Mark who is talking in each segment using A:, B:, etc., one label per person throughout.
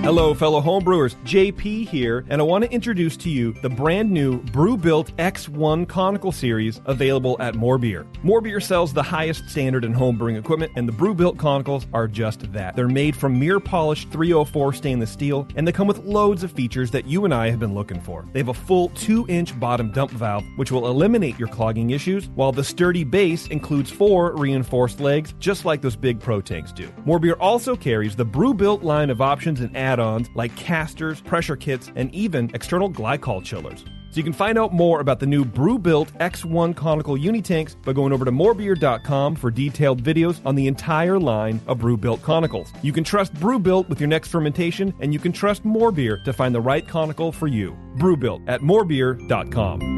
A: Hello, fellow homebrewers. JP here, and I want to introduce to you the brand new Brew-Built X1 Conical Series available at More Beer. More Beer sells the highest standard in homebrewing equipment, and the Brew-Built Conicals are just that. They're made from mirror-polished 304 stainless steel, and they come with loads of features that you and I have been looking for. They have a full 2-inch bottom dump valve, which will eliminate your clogging issues, while the sturdy base includes 4 reinforced legs, just like those big Pro tanks do. More Beer also carries the Brew-Built line of options and add-ons like casters, pressure kits, and even external glycol chillers. So you can find out more about the new Brew-Built X1 Conical Unitanks by going over to morebeer.com for detailed videos on the entire line of Brew-Built Conicals. You can trust Brew-Built with your next fermentation, and you can trust More Beer to find the right conical for you. Brew-Built at morebeer.com.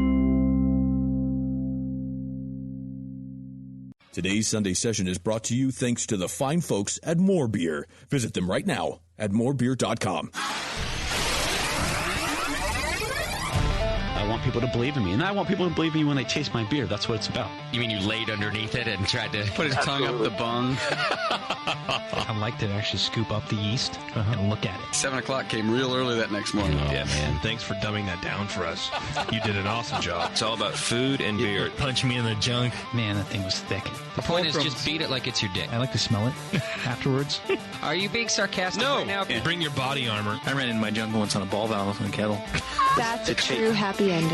B: Today's Sunday session is brought to you thanks to the fine folks at More Beer. Visit them right now at morebeer.com.
C: I want people to believe in me, and I want people to believe in me when they taste my beer. That's what it's about.
D: You mean you laid underneath it and tried to
C: Put his tongue up the bung.
E: I like to actually scoop up the yeast and look at it.
F: 7 o'clock came real early that next morning.
E: Yeah, man. Thanks for dumbing that down for us. You did an awesome job. It's all about food and beer. Punch me in the junk. Man, that thing was thick.
D: The point is just beat it like it's your dick.
E: I like to smell it afterwards.
D: Are you being sarcastic right now?
E: Yeah. Bring your body armor.
G: I ran in my junk once on a ball valve in a kettle.
H: That's a true happy ending.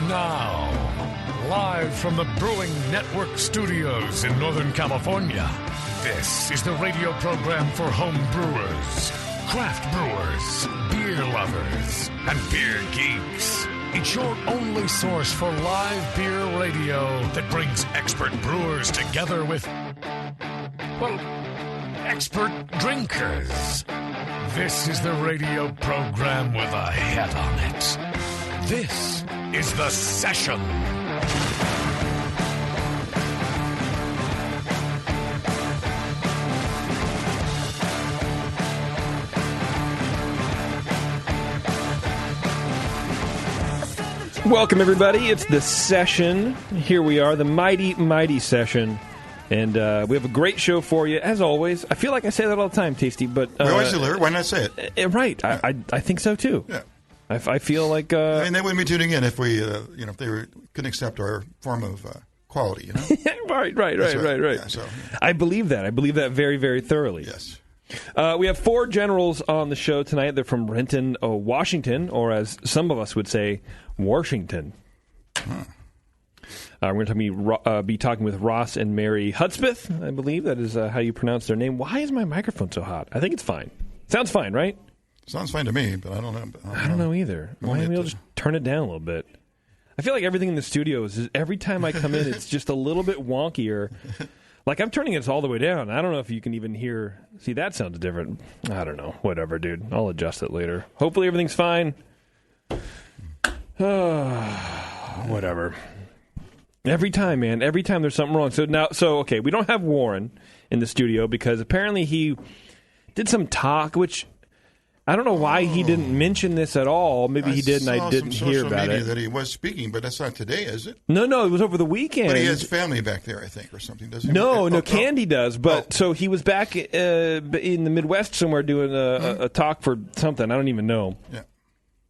I: Now, live from the Brewing Network studios in Northern California, this is the radio program for home brewers, craft brewers, beer lovers, and beer geeks. It's your only source for live beer radio that brings expert brewers together with, well, expert drinkers. This is the radio program with a head on it. This is The Session.
A: Welcome, everybody. It's The Session. Here we are, the mighty, mighty Session. And we have a great show for you, as always. I feel like I say that all the time, Tasty, but...
J: we always do, Larry. Why not say it?
A: Right. Yeah. I think so, too.
J: Yeah.
A: I feel like...
J: I mean, they wouldn't be tuning in if we, if they couldn't accept our form of quality, you know?
A: Right.
J: Yeah, so, yeah.
A: I believe that. I believe that very, very thoroughly.
J: Yes.
A: We have 4 generals on the show tonight. They're from Renton, Washington, or as some of us would say, Washington. Huh. We're going to be talking with Ross and Mary Hudspeth, I believe. That is how you pronounce their name. Why is my microphone so hot? I think it's fine. Sounds fine, right?
J: Sounds fine to me, but I don't know.
A: I don't know either. Maybe I'll just turn it down a little bit. I feel like everything in the studio is, every time I come in, it's just a little bit wonkier. Like, I'm turning it all the way down. I don't know if you can even hear. See, that sounds different. I don't know. Whatever, dude. I'll adjust it later. Hopefully everything's fine. Whatever. Every time, man. Every time there's something wrong. Okay, we don't have Warren in the studio because apparently he did some talk, which I don't know why he didn't mention this at all. Maybe he did and I didn't hear about it.
J: That he was speaking, but that's not today, is it?
A: No, it was over the weekend.
J: But he has family back there, I think, or something, doesn't he?
A: No, Candy does. But so he was back in the Midwest somewhere doing a talk for something. I don't even know. Yeah.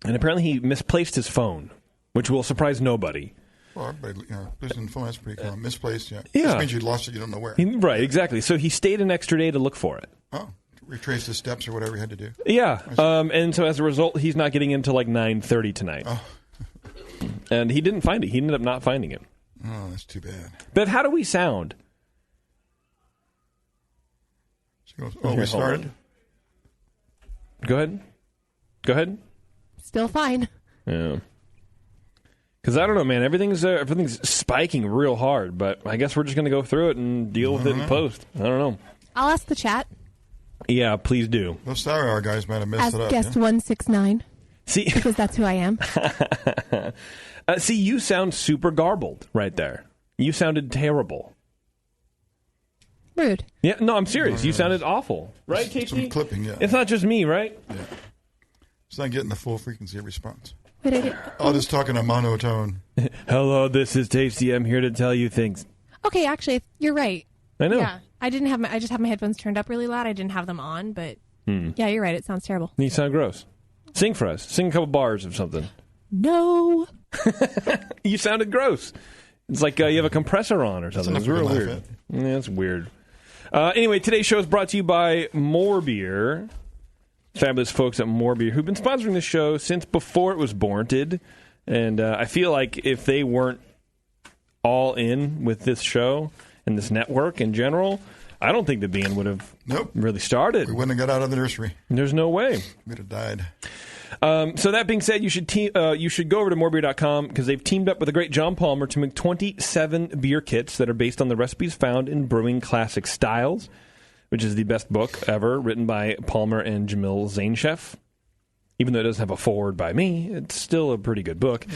A: And apparently he misplaced his phone, which will surprise nobody.
J: Well, everybody, losing the phone, that's pretty common. Misplaced, yeah.
A: Yeah.
J: This means you lost it, you don't know where.
A: Right, exactly. So he stayed an extra day to look for it.
J: Oh, retrace the steps or whatever he had to do.
A: Yeah, and so as a result, he's not getting into like 9:30 tonight. Oh. And he didn't find it. He ended up not finding it.
J: Oh, that's too bad.
A: But how do we sound?
J: We started?
A: Go ahead.
H: Still fine.
A: Yeah. Because I don't know, man. Everything's spiking real hard, but I guess we're just going to go through it and deal with it in post. I don't know.
H: I'll ask the chat.
A: Yeah, please do.
J: Those Star Hour guys might have messed it up.
H: Guest 169.
A: See,
H: because that's who I am.
A: See, you sound super garbled right there. You sounded terrible.
H: Rude.
A: Yeah, no, I'm serious. You sounded awful, right, Casey?
J: Some clipping, yeah.
A: It's not just me, right?
J: Yeah. It's not getting the full frequency of response.
H: Wait,
J: I'll just talk in a monotone.
A: Hello, this is Tasty. I'm here to tell you things.
H: Okay, actually, you're right.
A: I know.
H: Yeah. I didn't have I just have my headphones turned up really loud. I didn't have them on, but yeah, you're right. It sounds terrible.
A: You sound gross. Sing for us. Sing a couple bars of something.
H: No.
A: You sounded gross. It's like you have a compressor on or something. It's real weird. Yeah, it's weird. Anyway, today's show is brought to you by More Beer. Fabulous folks at More Beer who've been sponsoring this show since before it was borned. And I feel like if they weren't all in with this show and this network in general, I don't think the bean would have really started.
J: We wouldn't have got out of the nursery.
A: There's no way.
J: We'd have died.
A: So that being said, you should go over to morebeer.com because they've teamed up with the great John Palmer to make 27 beer kits that are based on the recipes found in Brewing Classic Styles, which is the best book ever written by Palmer and Jamil Zainchef. Even though it doesn't have a foreword by me, it's still a pretty good book.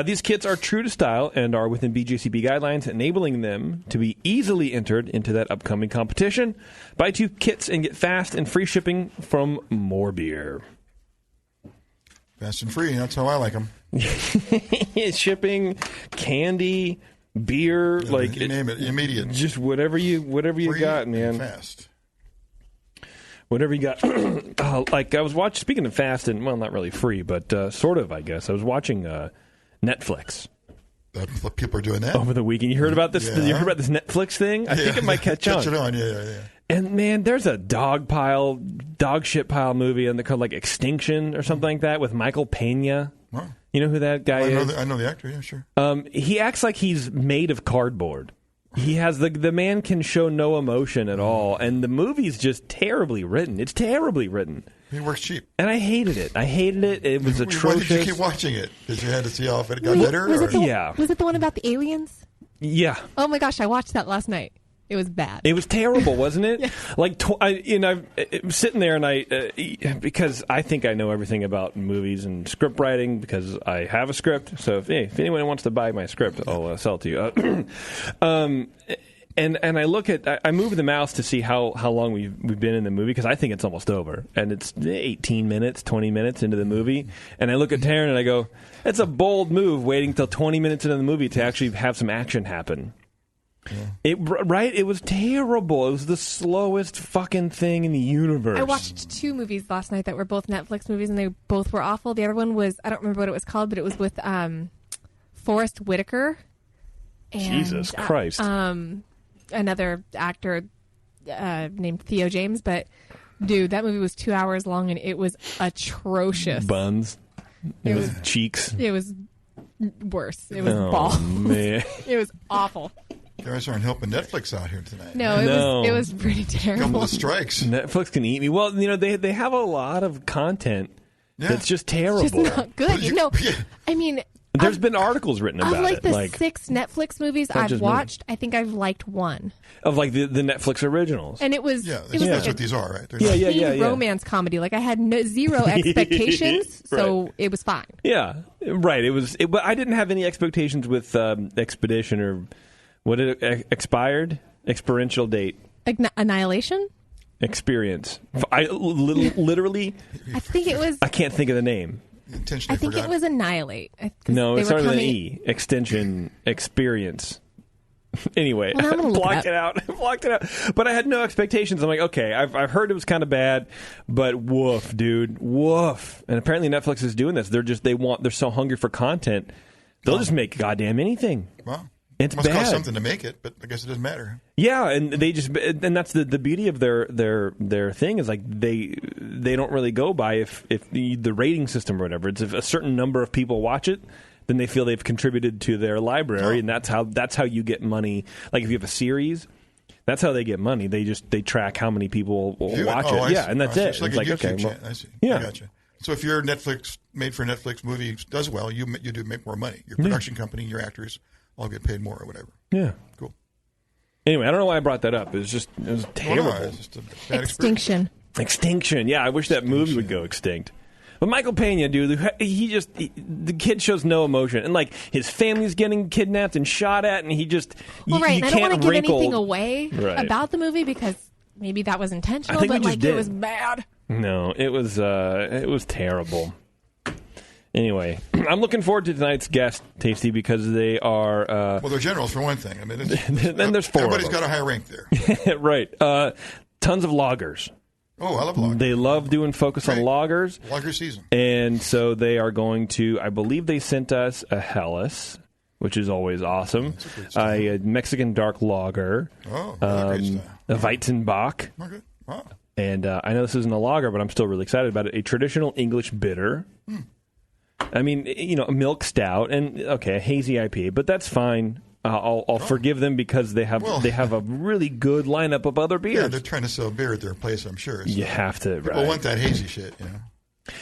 A: These kits are true to style and are within BJCP guidelines, enabling them to be easily entered into that upcoming competition. Buy 2 kits and get fast and free shipping from More Beer.
J: Fast and free. That's how I like them.
A: Shipping, candy, beer,
J: you name it, immediate.
A: Just whatever you got, man.
J: Fast.
A: Whatever you got. I was watching. Speaking of fast and not really free, but sort of. I guess I was watching Netflix.
J: People are doing that
A: over the weekend. You heard about this? Yeah. You heard about this Netflix thing? I think it might catch on.
J: Yeah.
A: And man, there's a dog shit pile movie, and they're called Extinction or something like that with Michael Pena.
J: Wow.
A: You know who that guy is?
J: I know the actor. Yeah, sure.
A: He acts like he's made of cardboard. He has the man can show no emotion at all, and the movie's just terribly written. It's terribly written.
J: He works cheap,
A: and I hated it. It was atrocious.
J: Why did you keep watching it? Because you had to see how it got better.
H: Was it the one about the aliens?
A: Yeah.
H: Oh my gosh, I watched that last night. It was bad.
A: It was terrible, wasn't it?
H: Yeah.
A: I'm sitting there, and because I think I know everything about movies and script writing because I have a script. So if anyone wants to buy my script, I'll sell it to you. And I move the mouse to see how long we've been in the movie because I think it's almost over, and it's 18 minutes, 20 minutes into the movie, and I look at Taryn and I go, "It's a bold move, waiting till 20 minutes into the movie to actually have some action happen." Yeah. It was terrible. It was the slowest fucking thing in the universe.
H: I watched 2 movies last night that were both Netflix movies, and they both were awful. The other one was, I don't remember what it was called, but it was with Forrest Whitaker. And,
A: Jesus Christ.
H: Another actor named Theo James, but dude, that movie was 2 hours long, and it was atrocious.
A: Buns. It was cheeks.
H: It was worse. It was balls. Man. It was awful.
J: You guys aren't helping Netflix out here tonight.
H: No, it was pretty terrible.
J: Couple of strikes.
A: Netflix can eat me. Well, they have a lot of content that's just terrible.
H: Just not good. I mean,
A: there's been articles written about it.
H: The 6 Netflix movies I've watched, I think I've liked 1.
A: Of the Netflix originals.
H: And it was...
J: that's what these are, right?
H: They're romance comedy. I had zero expectations, so it was fine.
A: Yeah, right. But I didn't have any expectations with Expedition or... What did it expired? Experiential date.
H: Annihilation?
A: Experience. I literally...
H: I think it was...
A: I can't think of the name.
H: I think it was Annihilate.
A: No, it started with an E. Extension. Experience. Anyway, I blocked it out. But I had no expectations. I'm like, okay, I've heard it was kind of bad, but woof, dude. Woof. And apparently Netflix is doing this. They're so hungry for content, they'll just make goddamn anything.
J: Wow.
A: It's
J: must
A: bad.
J: cost something to make it, but I guess it doesn't matter.
A: Yeah, and that's the beauty of their thing is they don't really go by if the rating system or whatever. It's if a certain number of people watch it, then they feel they've contributed to their library, and that's how you get money. Like if you have a series, that's how they get money. They track how many people will watch it. Yeah, and that's it.
J: It's like a YouTube channel. I see.
A: Yeah,
J: I gotcha. So if your made for Netflix movie does well, you do make more money. Your production company, your actors all get paid more or whatever.
A: Yeah.
J: Cool.
A: Anyway, I don't know why I brought that up. It was terrible.
J: No, it's just a bad
H: Extinction.
A: Yeah, I wish that movie would go extinct. But Michael Pena, dude, the kid shows no emotion. And his family's getting kidnapped and shot at, and he just,
H: well, right.
A: you
H: and I
A: can't
H: don't want to give
A: wrinkle.
H: anything away about the movie because maybe that was intentional, but it was bad.
A: No, it was terrible. Anyway, I'm looking forward to tonight's guest, Tasty, because they are...
J: well, they're generals, for one thing. I mean,
A: then there's four.
J: Everybody's got a high rank there.
A: Right. Tons of lagers.
J: Oh, I love lagers.
A: They love doing focus on lagers.
J: Lager season.
A: And so they are going to... I believe they sent us a Helles, which is always awesome. A Mexican dark lager.
J: Oh, great stuff.
A: A Weizenbach.
J: Okay. Wow.
A: And I know this isn't a lager, but I'm still really excited about it. A traditional English bitter. I mean, a milk stout and a hazy IPA, but that's fine. I'll forgive them because they have a really good lineup of other beers.
J: Yeah, they're trying to sell beer at their place, I'm sure. So
A: you have to.
J: People want that hazy shit,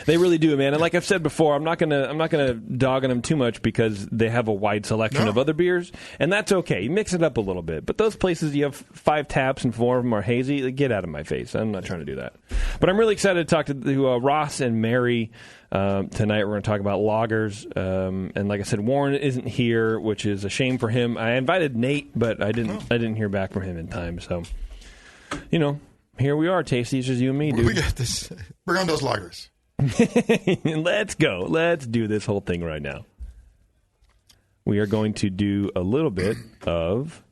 A: They really do, man. And like I've said before, I'm not gonna dog on them too much because they have a wide selection of other beers, and that's okay. You mix it up a little bit. But those places you have 5 taps and 4 of them are hazy. Get out of my face. I'm not trying to do that. But I'm really excited to talk to Ross and Mary tonight. We're going to talk about lagers. And like I said, Warren isn't here, which is a shame for him. I invited Nate, but I didn't hear back from him in time. So, here we are, Tasty. It's just you and me, dude.
J: We got this. Bring on those lagers.
A: Let's go. Let's do this whole thing right now. We are going to do a little bit of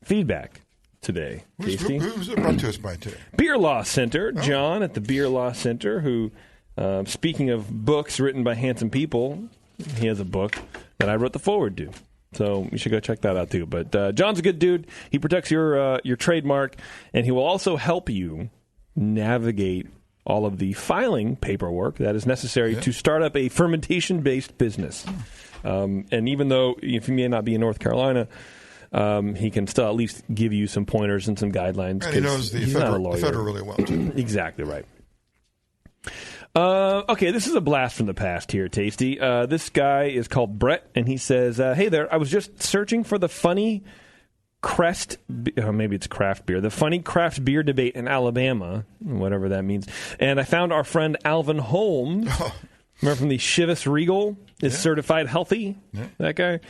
A: feedback today.
J: Who's it brought to us by today?
A: Beer Law Center. John at the Beer Law Center, who, speaking of books written by handsome people, he has a book that I wrote the foreword to. So you should go check that out, too. But John's a good dude. He protects your trademark, and he will also help you navigate all of the filing paperwork that is necessary to start up a fermentation-based business. And even though if you may not be in North Carolina, he can still at least give you some pointers and some guidelines.
J: And he knows the federal really well, too.
A: Exactly right. Okay, this is a blast from the past here, Tasty. This guy is called Brett, and he says, hey there, I was just searching for the funny maybe it's craft beer. The funny craft beer debate in Alabama, whatever that means. And I found our friend Alvin Holmes, remember from the Chivas Regal, is certified healthy. Yeah. That guy.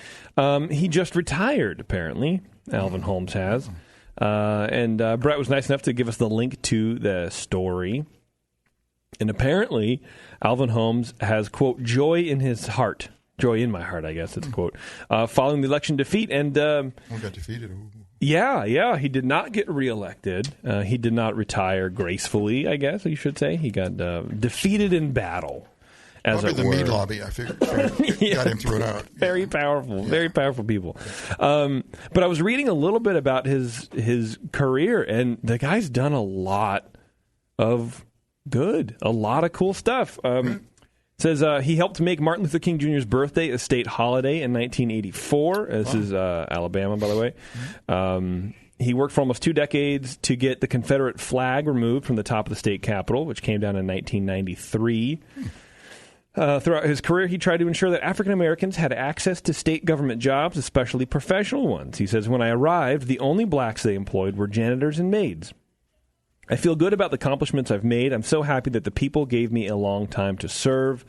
A: He just retired, apparently. Alvin Holmes has. And Brett was nice enough to give us the link to the story. And apparently, Alvin Holmes has, quote, joy in his heart. Joy in my heart, I guess it's a quote. Following the election defeat. And
J: got defeated.
A: Yeah. He did not get reelected. He did not retire gracefully, I guess you should say. He got defeated in battle.
J: Probably the mead lobby, I figured. Got him thrown out.
A: Very powerful people. But I was reading a little bit about his career, and the guy's done a lot of good, a lot of cool stuff. Says he helped make Martin Luther King Jr.'s birthday a state holiday in 1984. This is Alabama, by the way. He worked for almost 2 decades to get the Confederate flag removed from the top of the state capitol, which came down in 1993. Throughout his career, he tried to ensure that African Americans had access to state government jobs, especially professional ones. He says, when I arrived, the only blacks they employed were janitors and maids. I feel good about the accomplishments I've made. I'm so happy that the people gave me a long time to serve.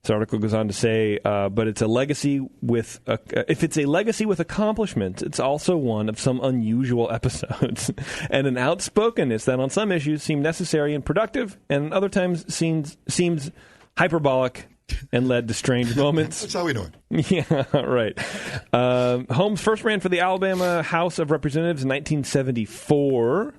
A: This article goes on to say, but it's a legacy with if it's a legacy with accomplishments, it's also one of some unusual episodes and an outspokenness that on some issues seem necessary and productive, and other times seems hyperbolic and led to strange moments.
J: That's how we do it.
A: Yeah, right. Holmes first ran for the Alabama House of Representatives in 1974.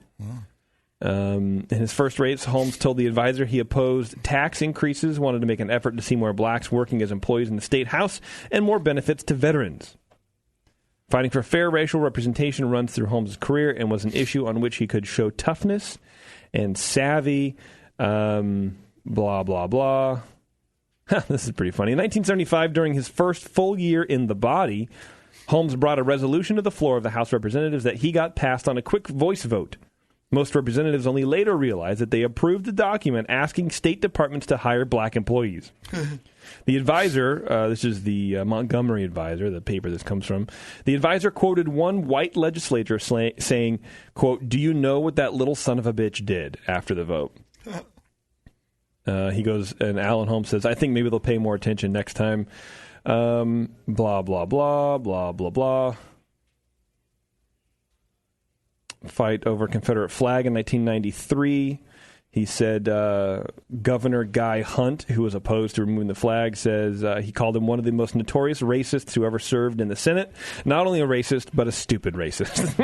A: In his first race, Holmes told the advisor he opposed tax increases, wanted to make an effort to see more blacks working as employees in the state house, and more benefits to veterans. Fighting for fair racial representation runs through Holmes' career and was an issue on which he could show toughness and savvy, blah, blah, blah. This is pretty funny. In 1975, during his first full year in the body, Holmes brought a resolution to the floor of the House of Representatives that he got passed on a quick voice vote. Most representatives only later realized that they approved the document asking state departments to hire black employees. The advisor, this is the Montgomery Advisor, the paper this comes from, the advisor quoted one white legislator saying, quote, "Do you know what that little son of a bitch did?" after the vote. He goes, and Alan Holmes says, I think maybe they'll pay more attention next time. Blah, blah, blah, blah, blah, blah. Fight over Confederate flag in 1993. He said Governor Guy Hunt, who was opposed to removing the flag, says he called him one of the most notorious racists who ever served in the Senate. Not only a racist, but a stupid racist.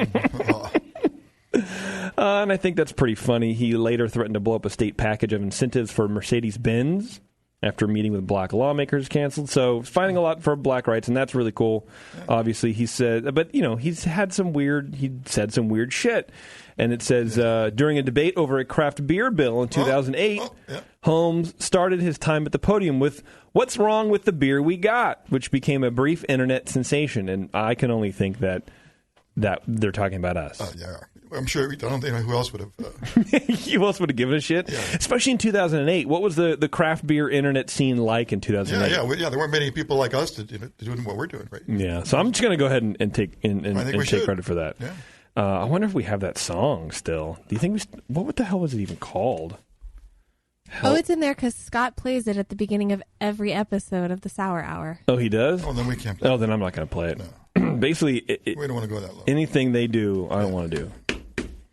A: And I think that's pretty funny. He later threatened to blow up a state package of incentives for Mercedes-Benz after a meeting with black lawmakers canceled. So fighting a lot for black rights, and that's really cool. Obviously, he said, but he said some weird shit. And it says, during a debate over a craft beer bill in 2008, Holmes started his time at the podium with, "What's wrong with the beer we got?" which became a brief internet sensation. And I can only think that they're talking about us.
J: Yeah. I'm sure. I don't think who else would have.
A: Who else would have given a shit? Yeah. Especially in 2008. What was the craft beer internet scene like in 2008?
J: Yeah. There weren't many people like us doing what we're doing, right?
A: Yeah. So I'm just going to go ahead and take credit for that.
J: Yeah.
A: I wonder if we have that song still. Do you think what the hell was it even called?
H: It's in there because Scott plays it at the beginning of every episode of the Sour Hour.
A: Oh, he does?
J: Oh, then we can't play it.
A: Oh, then I'm not going to play it.
J: No.
A: Basically,
J: we don't want to go that low.
A: Anything they do, I don't want to do.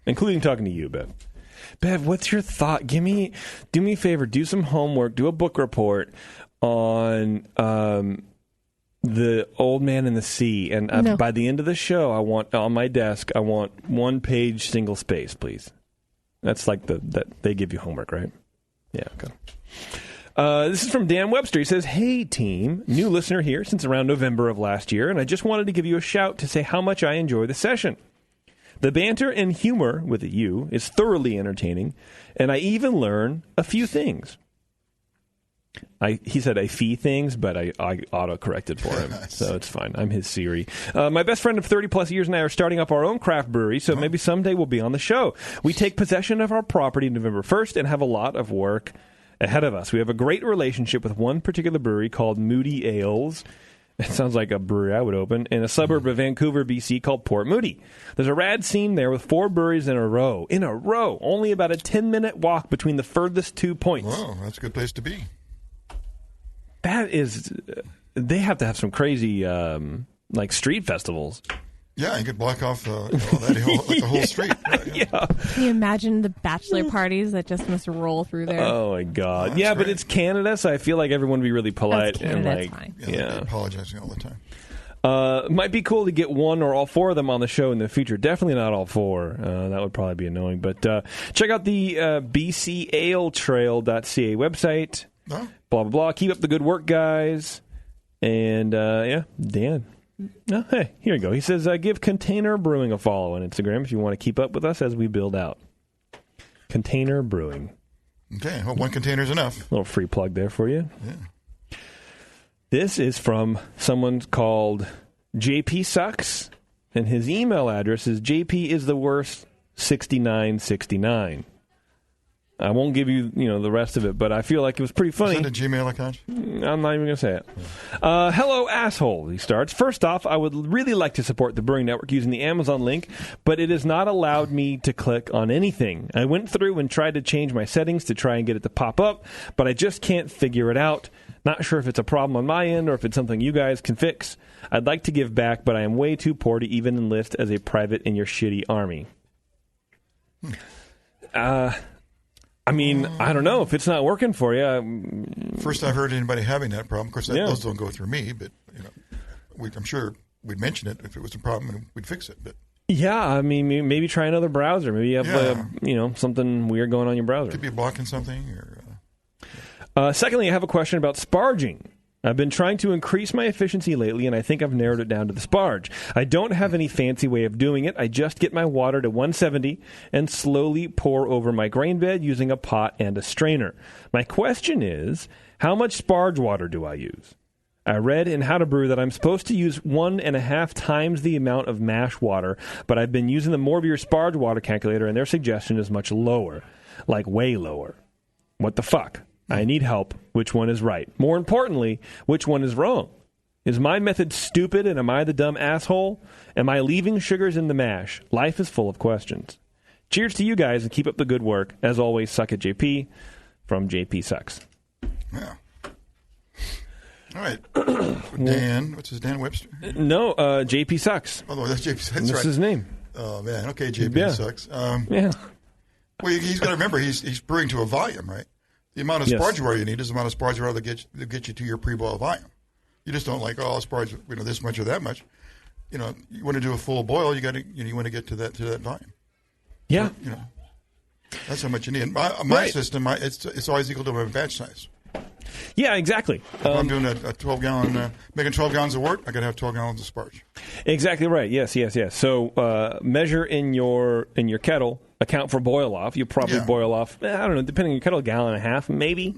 A: Including talking to you, Bev. Bev, what's your thought? Do me a favor. Do some homework. Do a book report on The Old Man in the Sea. And by the end of the show, I want on my desk, I want 1-page single space, please. That's like that they give you homework, right? Yeah, okay. This is from Dan Webster. He says, "Hey, team. New listener here since around November of last year, and I just wanted to give you a shout to say how much I enjoy the session. The banter and humor, with a U, is thoroughly entertaining, and I even learn a few things." He said a few things, but I auto-corrected for him, so it's fine. I'm his Siri. My best friend of 30-plus years and I are starting up our own craft brewery, so maybe someday we'll be on the show. We take possession of our property November 1st and have a lot of work ahead of us. We have a great relationship with one particular brewery called Moody Ales. It sounds like a brewery I would open, in a suburb of Vancouver, BC, called Port Moody. There's a rad scene there with 4 breweries in a row. Only about a 10-minute walk between the furthest 2 points.
J: Whoa, that's a good place to be.
A: That is, they have to have some crazy, street festivals.
J: Yeah, you could block off the whole street. Right,
A: yeah.
H: Can you imagine the bachelor parties that just must roll through there?
A: Oh, my God.
J: That's
A: great.
J: But
A: it's Canada, so I feel like everyone would be really polite.
H: Canada, and fine.
J: Yeah. Apologizing all the time.
A: Might be cool to get one or all 4 of them on the show in the future. Definitely not all 4. That would probably be annoying. But check out the bcaletrail.ca website.
J: Oh.
A: Blah, blah, blah. Keep up the good work, guys. And, Dan. Oh, hey, here you go. He says, give Container Brewing a follow on Instagram if you want to keep up with us as we build out. Container Brewing.
J: Okay, well, 1 container's enough.
A: A little free plug there for you.
J: Yeah.
A: This is from someone called JP Sucks, and his email address is jpistheworst6969. I won't give you, the rest of it, but I feel like it was pretty funny.
J: Is that a Gmail account?
A: I'm not even going to say it. Hello, asshole, he starts. First off, I would really like to support the Brewing Network using the Amazon link, but it has not allowed me to click on anything. I went through and tried to change my settings to try and get it to pop up, but I just can't figure it out. Not sure if it's a problem on my end or if it's something you guys can fix. I'd like to give back, but I am way too poor to even enlist as a private in your shitty army. I mean, I don't know if it's not working for you.
J: First I've heard anybody having that problem. Of course, those don't go through me, but I'm sure we'd mention it if it was a problem and we'd fix it. But
A: yeah, I mean, maybe try another browser. Maybe you have something weird going on in your browser.
J: Could be blocking something.
A: Secondly, I have a question about sparging. I've been trying to increase my efficiency lately, and I think I've narrowed it down to the sparge. I don't have any fancy way of doing it. I just get my water to 170 and slowly pour over my grain bed using a pot and a strainer. My question is, how much sparge water do I use? I read in How to Brew that I'm supposed to use 1.5 times the amount of mash water, but I've been using the Morbier sparge water calculator, and their suggestion is much lower, like way lower. What the fuck? I need help. Which one is right? More importantly, which one is wrong? Is my method stupid and am I the dumb asshole? Am I leaving sugars in the mash? Life is full of questions. Cheers to you guys and keep up the good work. As always, suck at JP from JP Sucks.
J: Yeah. All right. Dan, what's his Dan Webster?
A: No, JP Sucks.
J: Oh, that's JP Sucks.
A: That's
J: right.
A: His name.
J: Oh, man. Okay, JP Sucks.
A: Yeah.
J: Well, he's got to remember he's brewing to a volume, right? The amount of sparge water you need is the amount of sparge water that get you to your pre-boil volume. You just don't sparge, this much or that much. You want to do a full boil, you want to get to that volume.
A: Yeah.
J: So, that's how much you need. My system, it's always equal to my batch size.
A: Yeah, exactly.
J: If I'm doing a 12-gallon, making 12 gallons of wort, I got to have 12 gallons of sparge.
A: Exactly right. Yes. So measure in your kettle, account for boil off. You probably boil off, I don't know, depending on your kettle, 1.5 gallons, maybe.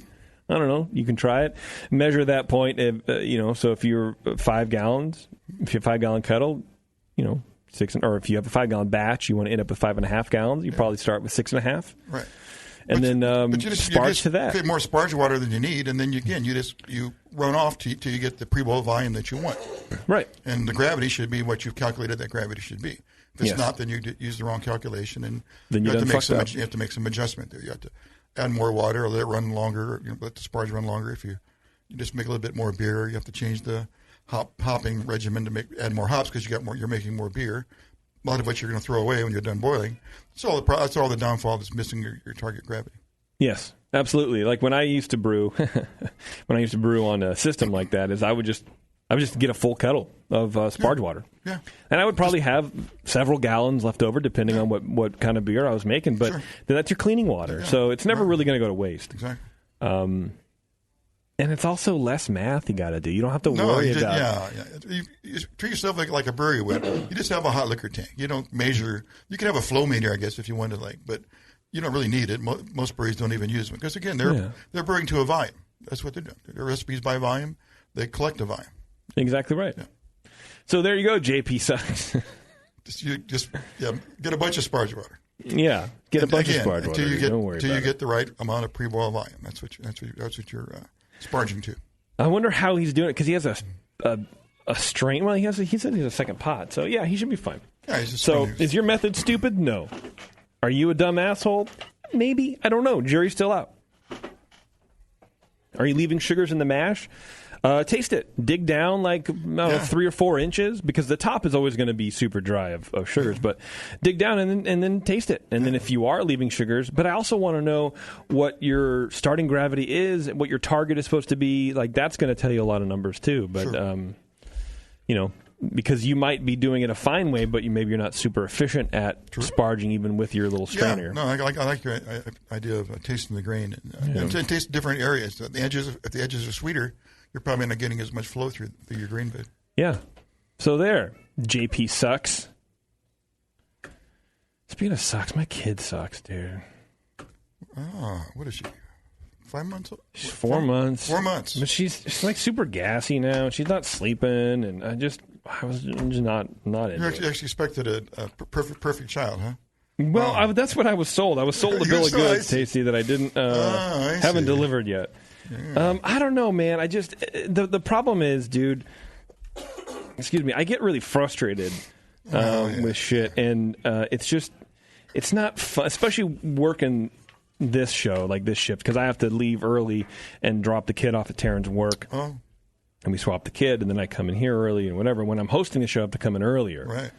A: I don't know. You can try it. Measure that point. So if you're 5 gallons, if you have a 5-gallon kettle, 6, or if you have a 5-gallon batch, you want to end up with 5.5 gallons. You probably start with 6.5.
J: Right.
A: And then sparge to that.
J: Create more sparge water than you need, and then you run off till you get the pre-boil volume that you want.
A: Right.
J: And the gravity should be what you've calculated that gravity should be. If it's not, then you use the wrong calculation, and
A: then you have
J: to make some adjustment there. You have to add more water, or let it run longer. Let the sparge run longer. If you just make a little bit more beer, you have to change the hopping regimen to add more hops because you're making more beer. A lot of which you're going to throw away when you're done boiling. That's all the downfall that's missing your target gravity.
A: Yes, absolutely. Like when I used to brew, on a system like that, is I would just get a full kettle of sparge water.
J: Yeah.
A: And I would probably have several gallons left over, depending on what kind of beer I was making. But then that's your cleaning water, so it's never really going to go to waste.
J: Exactly.
A: And it's also less math you got to do. You don't have to worry about.
J: Yeah. You treat yourself like a brewery would. You just have a hot liquor tank. You don't measure. You can have a flow meter, I guess, if you wanted, but you don't really need it. Most breweries don't even use them because, again, they're brewing to a volume. That's what they're doing. Their recipes by volume. They collect a volume.
A: Exactly right. Yeah. So there you go, JP Sucks.
J: just get a bunch of sparge water.
A: Yeah, get a bunch of sparge water.
J: Until you get the right amount of pre-boil volume. That's what you're sparging to.
A: I wonder how he's doing it because he has a strain. Well, he said he has a second pot, so yeah, he should be fine.
J: Yeah,
A: is your method stupid? No. Are you a dumb asshole? Maybe. I don't know. Jury's still out. Are you leaving sugars in the mash? Taste it. Dig down 3 or 4 inches because the top is always going to be super dry of sugars. But dig down and then taste it. And then if you are leaving sugars, but I also want to know what your starting gravity is, what your target is supposed to be. Like that's going to tell you a lot of numbers too. But because you might be doing it a fine way, but maybe you're not super efficient at sparging even with your little strainer.
J: Yeah, no, I like your idea of tasting the grain and taste different areas. If the edges are sweeter, you're probably not getting as much flow through your grain bed.
A: Yeah. So there, JP Sucks. Speaking of sucks, my kid sucks, dude.
J: Oh, what is she? 5 months old?
A: She's 4 months.
J: 4 months.
A: But she's like super gassy now. She's not sleeping, and I was just not into
J: it. You actually expected a perfect child, huh?
A: Well, that's what I was sold. I was sold a bill of goods, Tasty, that I haven't delivered yet. Yeah. I don't know, man. I just the problem is, dude. Excuse me. I get really frustrated with shit, and it's not fun, especially working this show, like this shift, because I have to leave early and drop the kid off at Taryn's work.
J: Oh.
A: And we swap the kid, and then I come in here early and whatever. When I'm hosting the show, I have to come in earlier.
J: Right.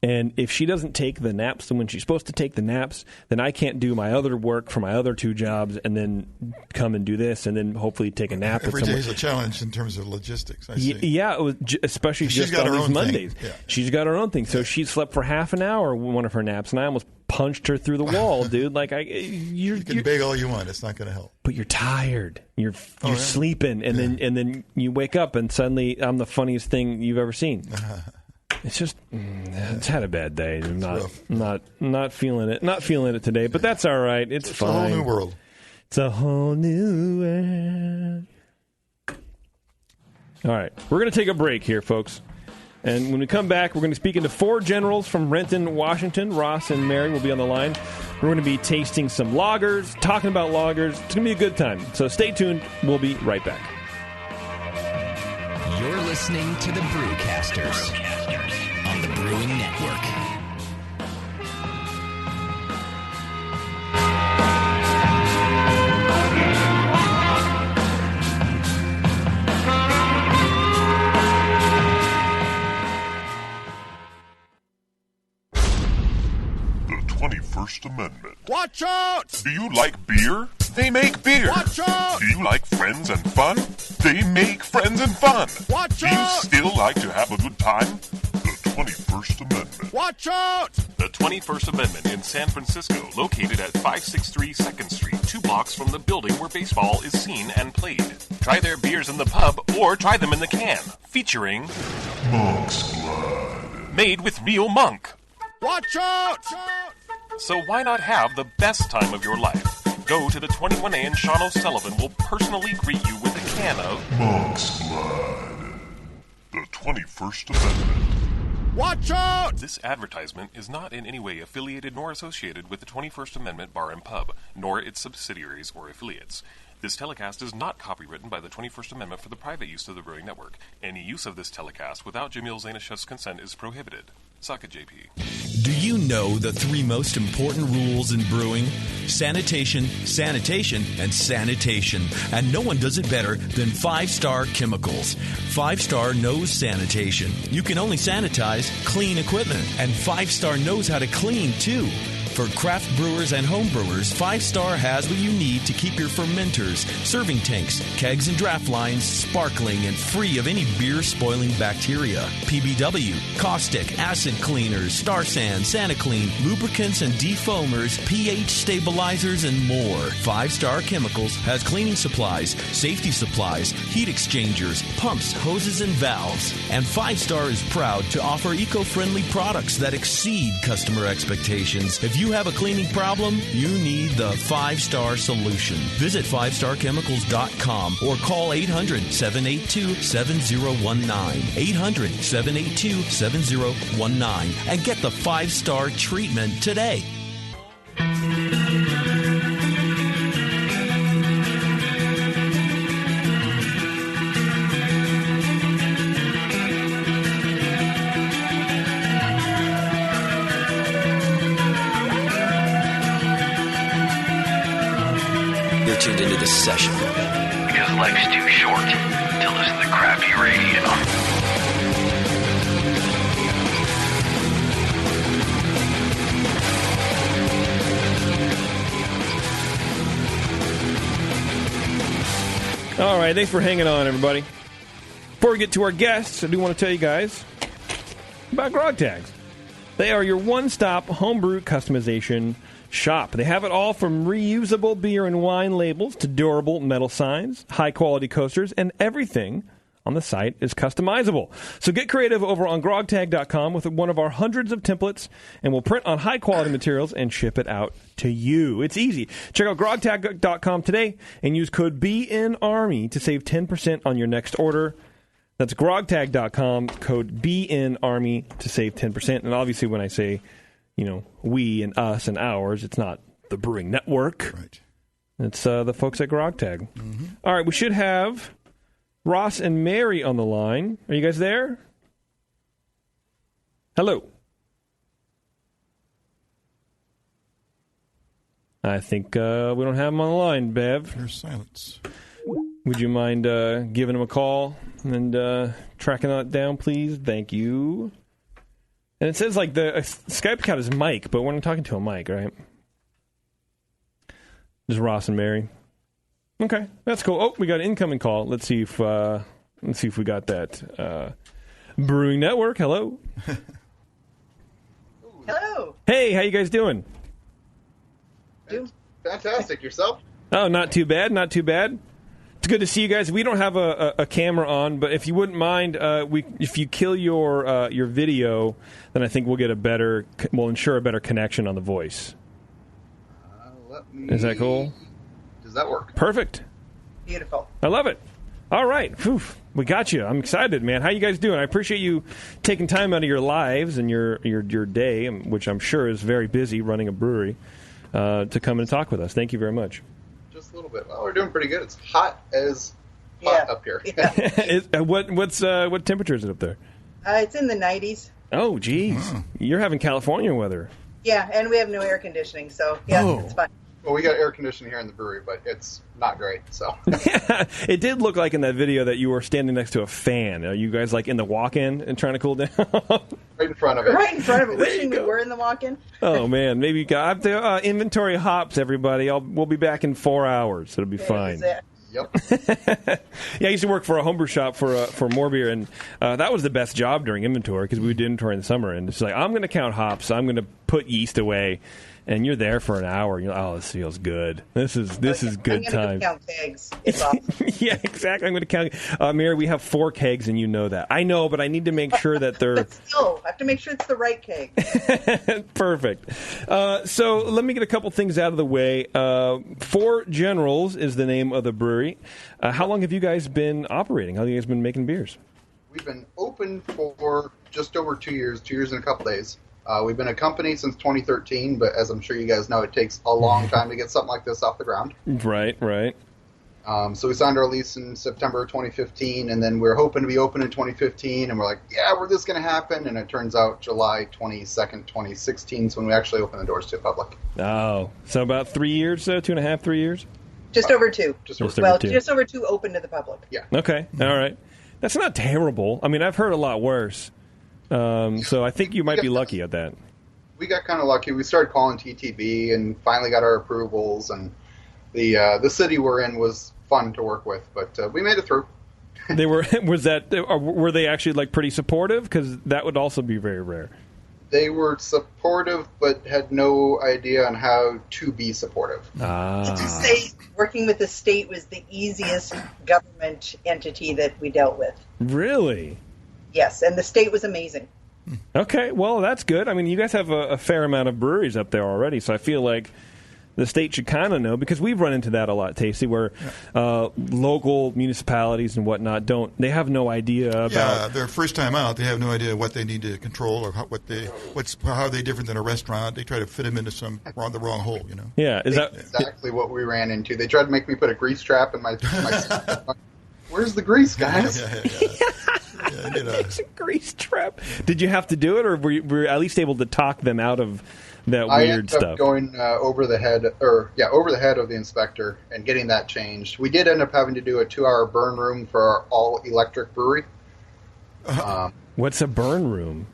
A: And if she doesn't take the naps when she's supposed to take the naps, then I can't do my other work for my other 2 jobs and then come and do this and then hopefully take a nap.
J: Every day is a challenge in terms of logistics, I see.
A: Yeah, it was especially just on these Mondays. Yeah. She's got her own thing. So she slept for half an hour one of her naps, and I almost punched her through the wall, dude. Like
J: you can beg all you want. It's not going to help.
A: But you're tired. You're sleeping, and then you wake up, and suddenly I'm the funniest thing you've ever seen. It's just, it's had a bad day. I'm not feeling it. Not feeling it today, but that's all right. It's fine.
J: It's a whole new world.
A: It's a whole new world. All right. We're going to take a break here, folks. And when we come back, we're going to be speaking to 4 generals from Renton, Washington. Ross and Mary will be on the line. We're going to be tasting some lagers, talking about lagers. It's going to be a good time. So stay tuned. We'll be right back.
K: You're listening to the Brewcasters on the Brewing Network.
I: The 21st Amendment.
L: Watch out! Do you like beer? They make beer. Watch out! Do you like friends and fun? They make friends and fun. Watch out! Do you still like to have a good time? The 21st Amendment. Watch out!
M: The 21st Amendment in San Francisco, located at 563 2nd Street, 2 blocks from the building where baseball is seen and played. Try their beers in the pub or try them in the can, featuring
L: Monk's Blood.
M: Made with real monk.
L: Watch out!
M: So why not have the best time of your life? Go to the 21A and Sean O'Sullivan will personally greet you with a can of
L: Monk's Blood. The 21st Amendment.
M: Watch out! This advertisement is not in any way affiliated nor associated with the 21st Amendment Bar and Pub, nor its subsidiaries or affiliates. This telecast is not copywritten by the 21st Amendment for the private use of the Brewing Network. Any use of this telecast without Jamil Zainashev's consent is prohibited. Suck it, JP.
B: Do you know the 3 most important rules in brewing? Sanitation, sanitation, and sanitation. And no one does it better than 5-Star Chemicals. 5-Star knows sanitation. You can only sanitize clean equipment. And 5-Star knows how to clean, too. For craft brewers and home brewers, 5-Star has what you need to keep your fermenters, serving tanks, kegs, and draft lines sparkling and free of any beer-spoiling bacteria. PBW, caustic, acid cleaners, Star Sand, SaniClean, lubricants and defoamers, pH stabilizers, and more. 5-Star Chemicals has cleaning supplies, safety supplies, heat exchangers, pumps, hoses, and valves. And 5-Star is proud to offer eco-friendly products that exceed customer expectations. If you have a cleaning problem, you need the 5-Star solution. Visit 5starchemicals.com or call 800-782-7019. 800-782-7019 and get the 5-Star treatment today.
K: Tuned into this session
N: because life's too short to listen to crappy radio.
A: All right, thanks for hanging on, everybody. Before we get to our guests, I do want to tell you guys about Grog Tags. They are your one-stop homebrew customization shop. They have it all from reusable beer and wine labels to durable metal signs, high-quality coasters, and everything on the site is customizable. So get creative over on grogtag.com with one of our hundreds of templates, and we'll print on high-quality materials and ship it out to you. It's easy. Check out grogtag.com today and use code BNARMY to save 10% on your next order. That's grogtag.com, code BNARMY to save 10%. And obviously when I say, you know, we and us and ours, it's not the Brewing Network.
J: Right.
A: It's the folks at GrogTag. Mm-hmm. All right, we should have Ross and Mary on the line. Are you guys there? Hello. I think we don't have them on the line, Bev.
J: There's silence.
A: Would you mind giving them a call and tracking that down, please? Thank you. And it says, like, the Skype account is Mike, but we're not talking to a Mike, right? Just Ross and Mary. Okay, that's cool. Oh, we got an incoming call. Let's see if we got that. Brewing Network, hello.
O: Hello.
A: Hey, how you guys doing?
O: Fantastic. Yourself?
A: Oh, not too bad, not too bad. It's good to see you guys. We don't have a camera on, but if you wouldn't mind, if you kill your video, then I think we'll ensure a better connection on the voice. Is that cool?
O: Does that work?
A: Perfect.
O: Beautiful.
A: I love it. All right. Whew. We got you. I'm excited, man. How you guys doing? I appreciate you taking time out of your lives and your day, which I'm sure is very busy running a brewery, to come and talk with us. Thank you very much.
O: Just a little bit. Well, we're doing pretty good. It's hot as hot up here.
A: Yeah. What temperature is it up there?
O: It's in the 90s.
A: Oh, geez. You're having California weather.
O: Yeah, and we have no air conditioning, so yeah, It's fine. Well, we got air conditioning here in the brewery, but it's not great. So
A: It did look like in that video that you were standing next to a fan. Are you guys like in the walk-in and trying to cool down?
O: Right in front of it.
P: Right in front of it. Wishing we were in the walk-in.
A: Oh man, maybe you got to inventory hops, everybody. We'll be back in 4 hours. It'll be fine.
O: Yep.
A: Yeah, I used to work for a homebrew shop for More Beer, and that was the best job during inventory because we would do inventory in the summer. And it's like, I'm going to count hops, I'm going to put yeast away, and you're there for an hour. And you're like, oh, this feels good. This is good time.
P: I'm going to count kegs. It's awesome.
A: Yeah, exactly. I'm going to count. Mary, we have 4 kegs, and you know that. I know, but I need to make sure that they're.
P: But still, I have to make sure it's the right keg.
A: Perfect. So let me get a couple things out of the way. Four Generals is the name of the brewery. How long have you guys been operating? How long have you guys been making beers?
O: We've been open for just over 2 years, 2 years and a couple days. We've been a company since 2013, but as I'm sure you guys know, it takes a long time to get something like this off the ground.
A: Right.
O: So we signed our lease in September 2015, and then we were hoping to be open in 2015, and we're like, yeah, where's this going to happen? And it turns out July 22nd, 2016 is when we actually opened the doors to the public.
A: Oh, so about 3 years, 2.5, 3 years?
P: Just over 2.
A: Just over 2.
P: Just over 2 open to the public.
O: Yeah.
A: Okay, all right. That's not terrible. I mean, I've heard a lot worse. So I think you might be lucky at that.
O: We got kind of lucky. We started calling TTB and finally got our approvals, and the city we're in was fun to work with, but we made it through.
A: They were were they actually like pretty supportive? Because that would also be very rare.
O: They were supportive, but had no idea on how to be supportive.
P: To say working with the state was the easiest government entity that we dealt with.
A: Really?
P: Yes, and the state was amazing.
A: Okay, well, that's good. I mean, you guys have a fair amount of breweries up there already, so I feel like the state should kind of know, because we've run into that a lot, Tasty, where local municipalities and whatnot they have no idea about.
J: Yeah, their first time out, they have no idea what they need to control or how are they different than a restaurant. They try to fit them into the wrong hole, you know.
A: Yeah, is that
O: exactly what we ran into? They tried to make me put a grease trap in my where's the grease, guys?
A: It's a grease trap. Did you have to do it, or were you at least able to talk them out of that weird
O: I ended
A: stuff?
O: up going over the head of the inspector and getting that changed. We did end up having to do a 2-hour burn room for our all-electric brewery.
A: What's a burn room?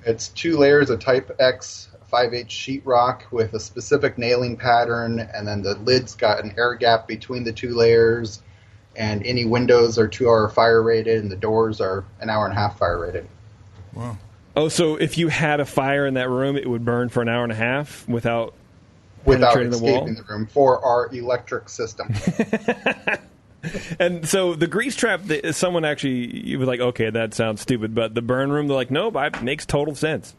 O: It's 2 layers of Type X 5/8 sheetrock with a specific nailing pattern, and then the lid's got an air gap between the 2 layers, and any windows are 2-hour fire rated, and the doors are an hour and a half fire rated.
J: Wow.
A: Oh, so if you had a fire in that room, it would burn for an hour and a half without
O: escaping
A: the wall?
O: the room for our electric system.
A: And so the grease trap, someone actually, you were like, okay, that sounds stupid, but the burn room, they're like, nope, it makes total sense.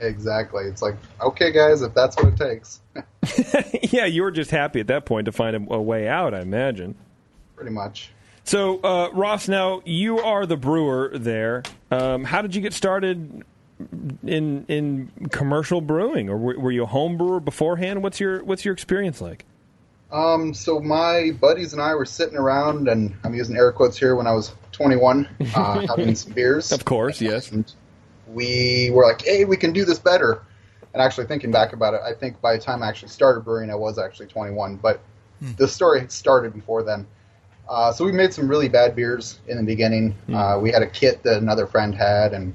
O: Exactly. It's like, okay, guys, if that's what it takes.
A: Yeah, you were just happy at that point to find a way out, I imagine.
O: Pretty much.
A: So, Ross, now you are the brewer there. How did you get started in commercial brewing, or were you a home brewer beforehand? What's your experience like?
O: So my buddies and I were sitting around, and I'm using air quotes here, when I was 21, having some beers.
A: Of course, yes.
O: And we were like, hey, we can do this better. And actually thinking back about it, I think by the time I actually started brewing, I was actually 21. But the story had started before then. So we made some really bad beers in the beginning. We had a kit that another friend had, and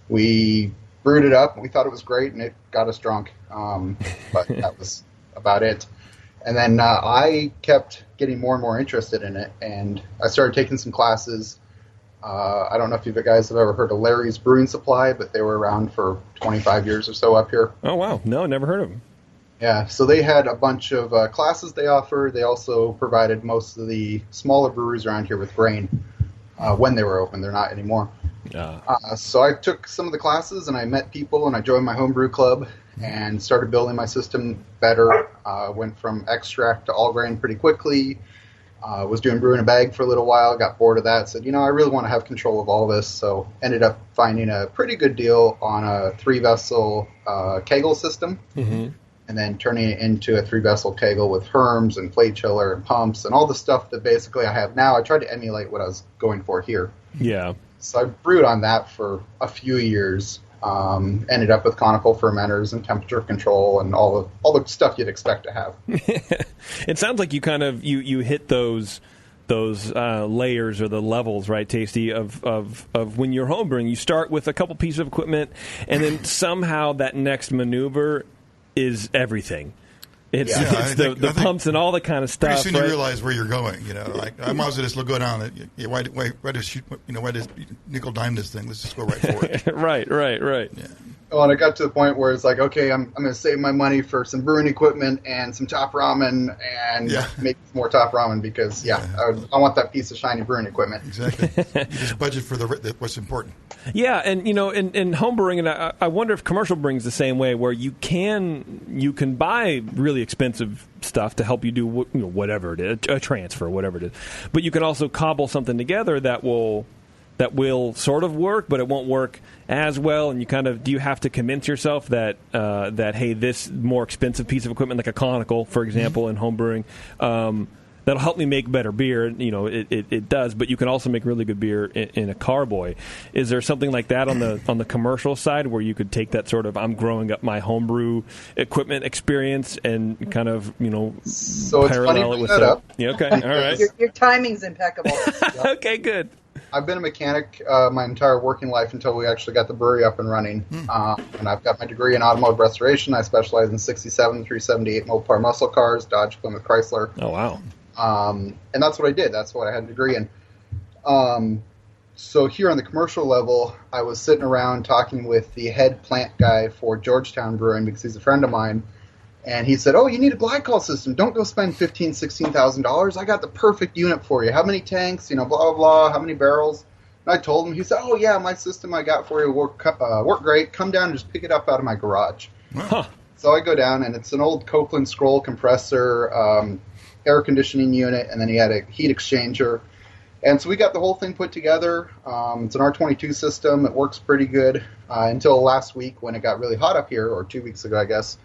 O: we brewed it up. We thought it was great, and it got us drunk. But that was about it. And then I kept getting more and more interested in it, and I started taking some classes. I don't know if you guys have ever heard of Larry's Brewing Supply, but they were around for 25 years or so up here.
A: Oh, wow. No, never heard of them.
O: Yeah, so they had a bunch of classes they offered. They also provided most of the smaller breweries around here with grain when they were open. They're not anymore. So I took some of the classes, and I met people, and I joined my homebrew club and started building my system better. Went from extract to all grain pretty quickly. Was doing brew in a bag for a little while, got bored of that, said, I really want to have control of all this, so ended up finding a pretty good deal on a 3-vessel kegel system.
A: Mm-hmm.
O: And then turning it into a 3-vessel kegel with herms and plate chiller and pumps and all the stuff that basically I have now. I tried to emulate what I was going for here.
A: Yeah.
O: So I brewed on that for a few years. Ended up with conical fermenters and temperature control and all the stuff you'd expect to have.
A: It sounds like you kind of you hit those layers or the levels, right, Tasty, of when you're homebrewing. You start with a couple pieces of equipment, and then somehow that next maneuver is everything. It's the pumps and all the kind of stuff.
J: Pretty soon you realize where you're going. Like I might as well just go down it. Why just nickel dime this thing? Let's just go right for it.
A: Right.
J: Yeah.
O: Oh, and I got to the point where it's like, okay, I'm going to save my money for some brewing equipment and some top ramen and make more top ramen because, I want that piece of shiny brewing equipment.
J: Exactly. You just budget for what's important.
A: Yeah, and in home brewing, and I wonder if commercial brewing's the same way, where you can buy really expensive stuff to help you do whatever it is, a transfer, whatever it is, but you can also cobble something together that will sort of work, but it won't work as well. And do you have to convince yourself that hey, this more expensive piece of equipment, like a conical, for example, in home brewing, that'll help me make better beer. It does, but you can also make really good beer in a carboy. Is there something like that on the commercial side where you could take that sort of I'm growing up my homebrew equipment experience and kind of
O: so
A: parallel it with
O: that?
A: Yeah, okay, all right.
P: Your timing's impeccable.
A: Okay, good.
O: I've been a mechanic my entire working life until we actually got the brewery up and running. And I've got my degree in automotive restoration. I specialize in 67 through 78 Mopar muscle cars, Dodge, Plymouth, Chrysler.
A: Oh, wow.
O: And that's what I did. That's what I had a degree in. So here on the commercial level, I was sitting around talking with the head plant guy for Georgetown Brewing because he's a friend of mine. And he said, oh, you need a glycol system. Don't go spend $15,000, $16,000. I got the perfect unit for you. How many tanks, blah, blah, blah, how many barrels? And I told him. He said, oh, yeah, my system I got for you work great. Come down and just pick it up out of my garage.
A: Huh.
O: So I go down, and it's an old Copeland scroll compressor, air conditioning unit, and then he had a heat exchanger. And so we got the whole thing put together. It's an R22 system. It works pretty good until last week when it got really hot up here, or 2 weeks ago, I guess.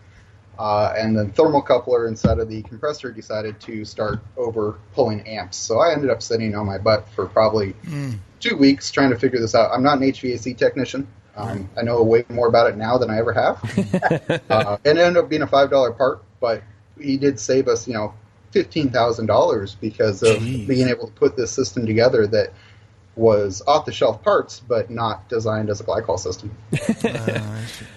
O: And the thermocoupler inside of the compressor decided to start over pulling amps. So I ended up sitting on my butt for probably 2 weeks trying to figure this out. I'm not an HVAC technician. I know way more about it now than I ever have. It ended up being a $5 part, but he did save us, $15,000 because of being able to put this system together that was off-the-shelf parts, but not designed as a glycol system.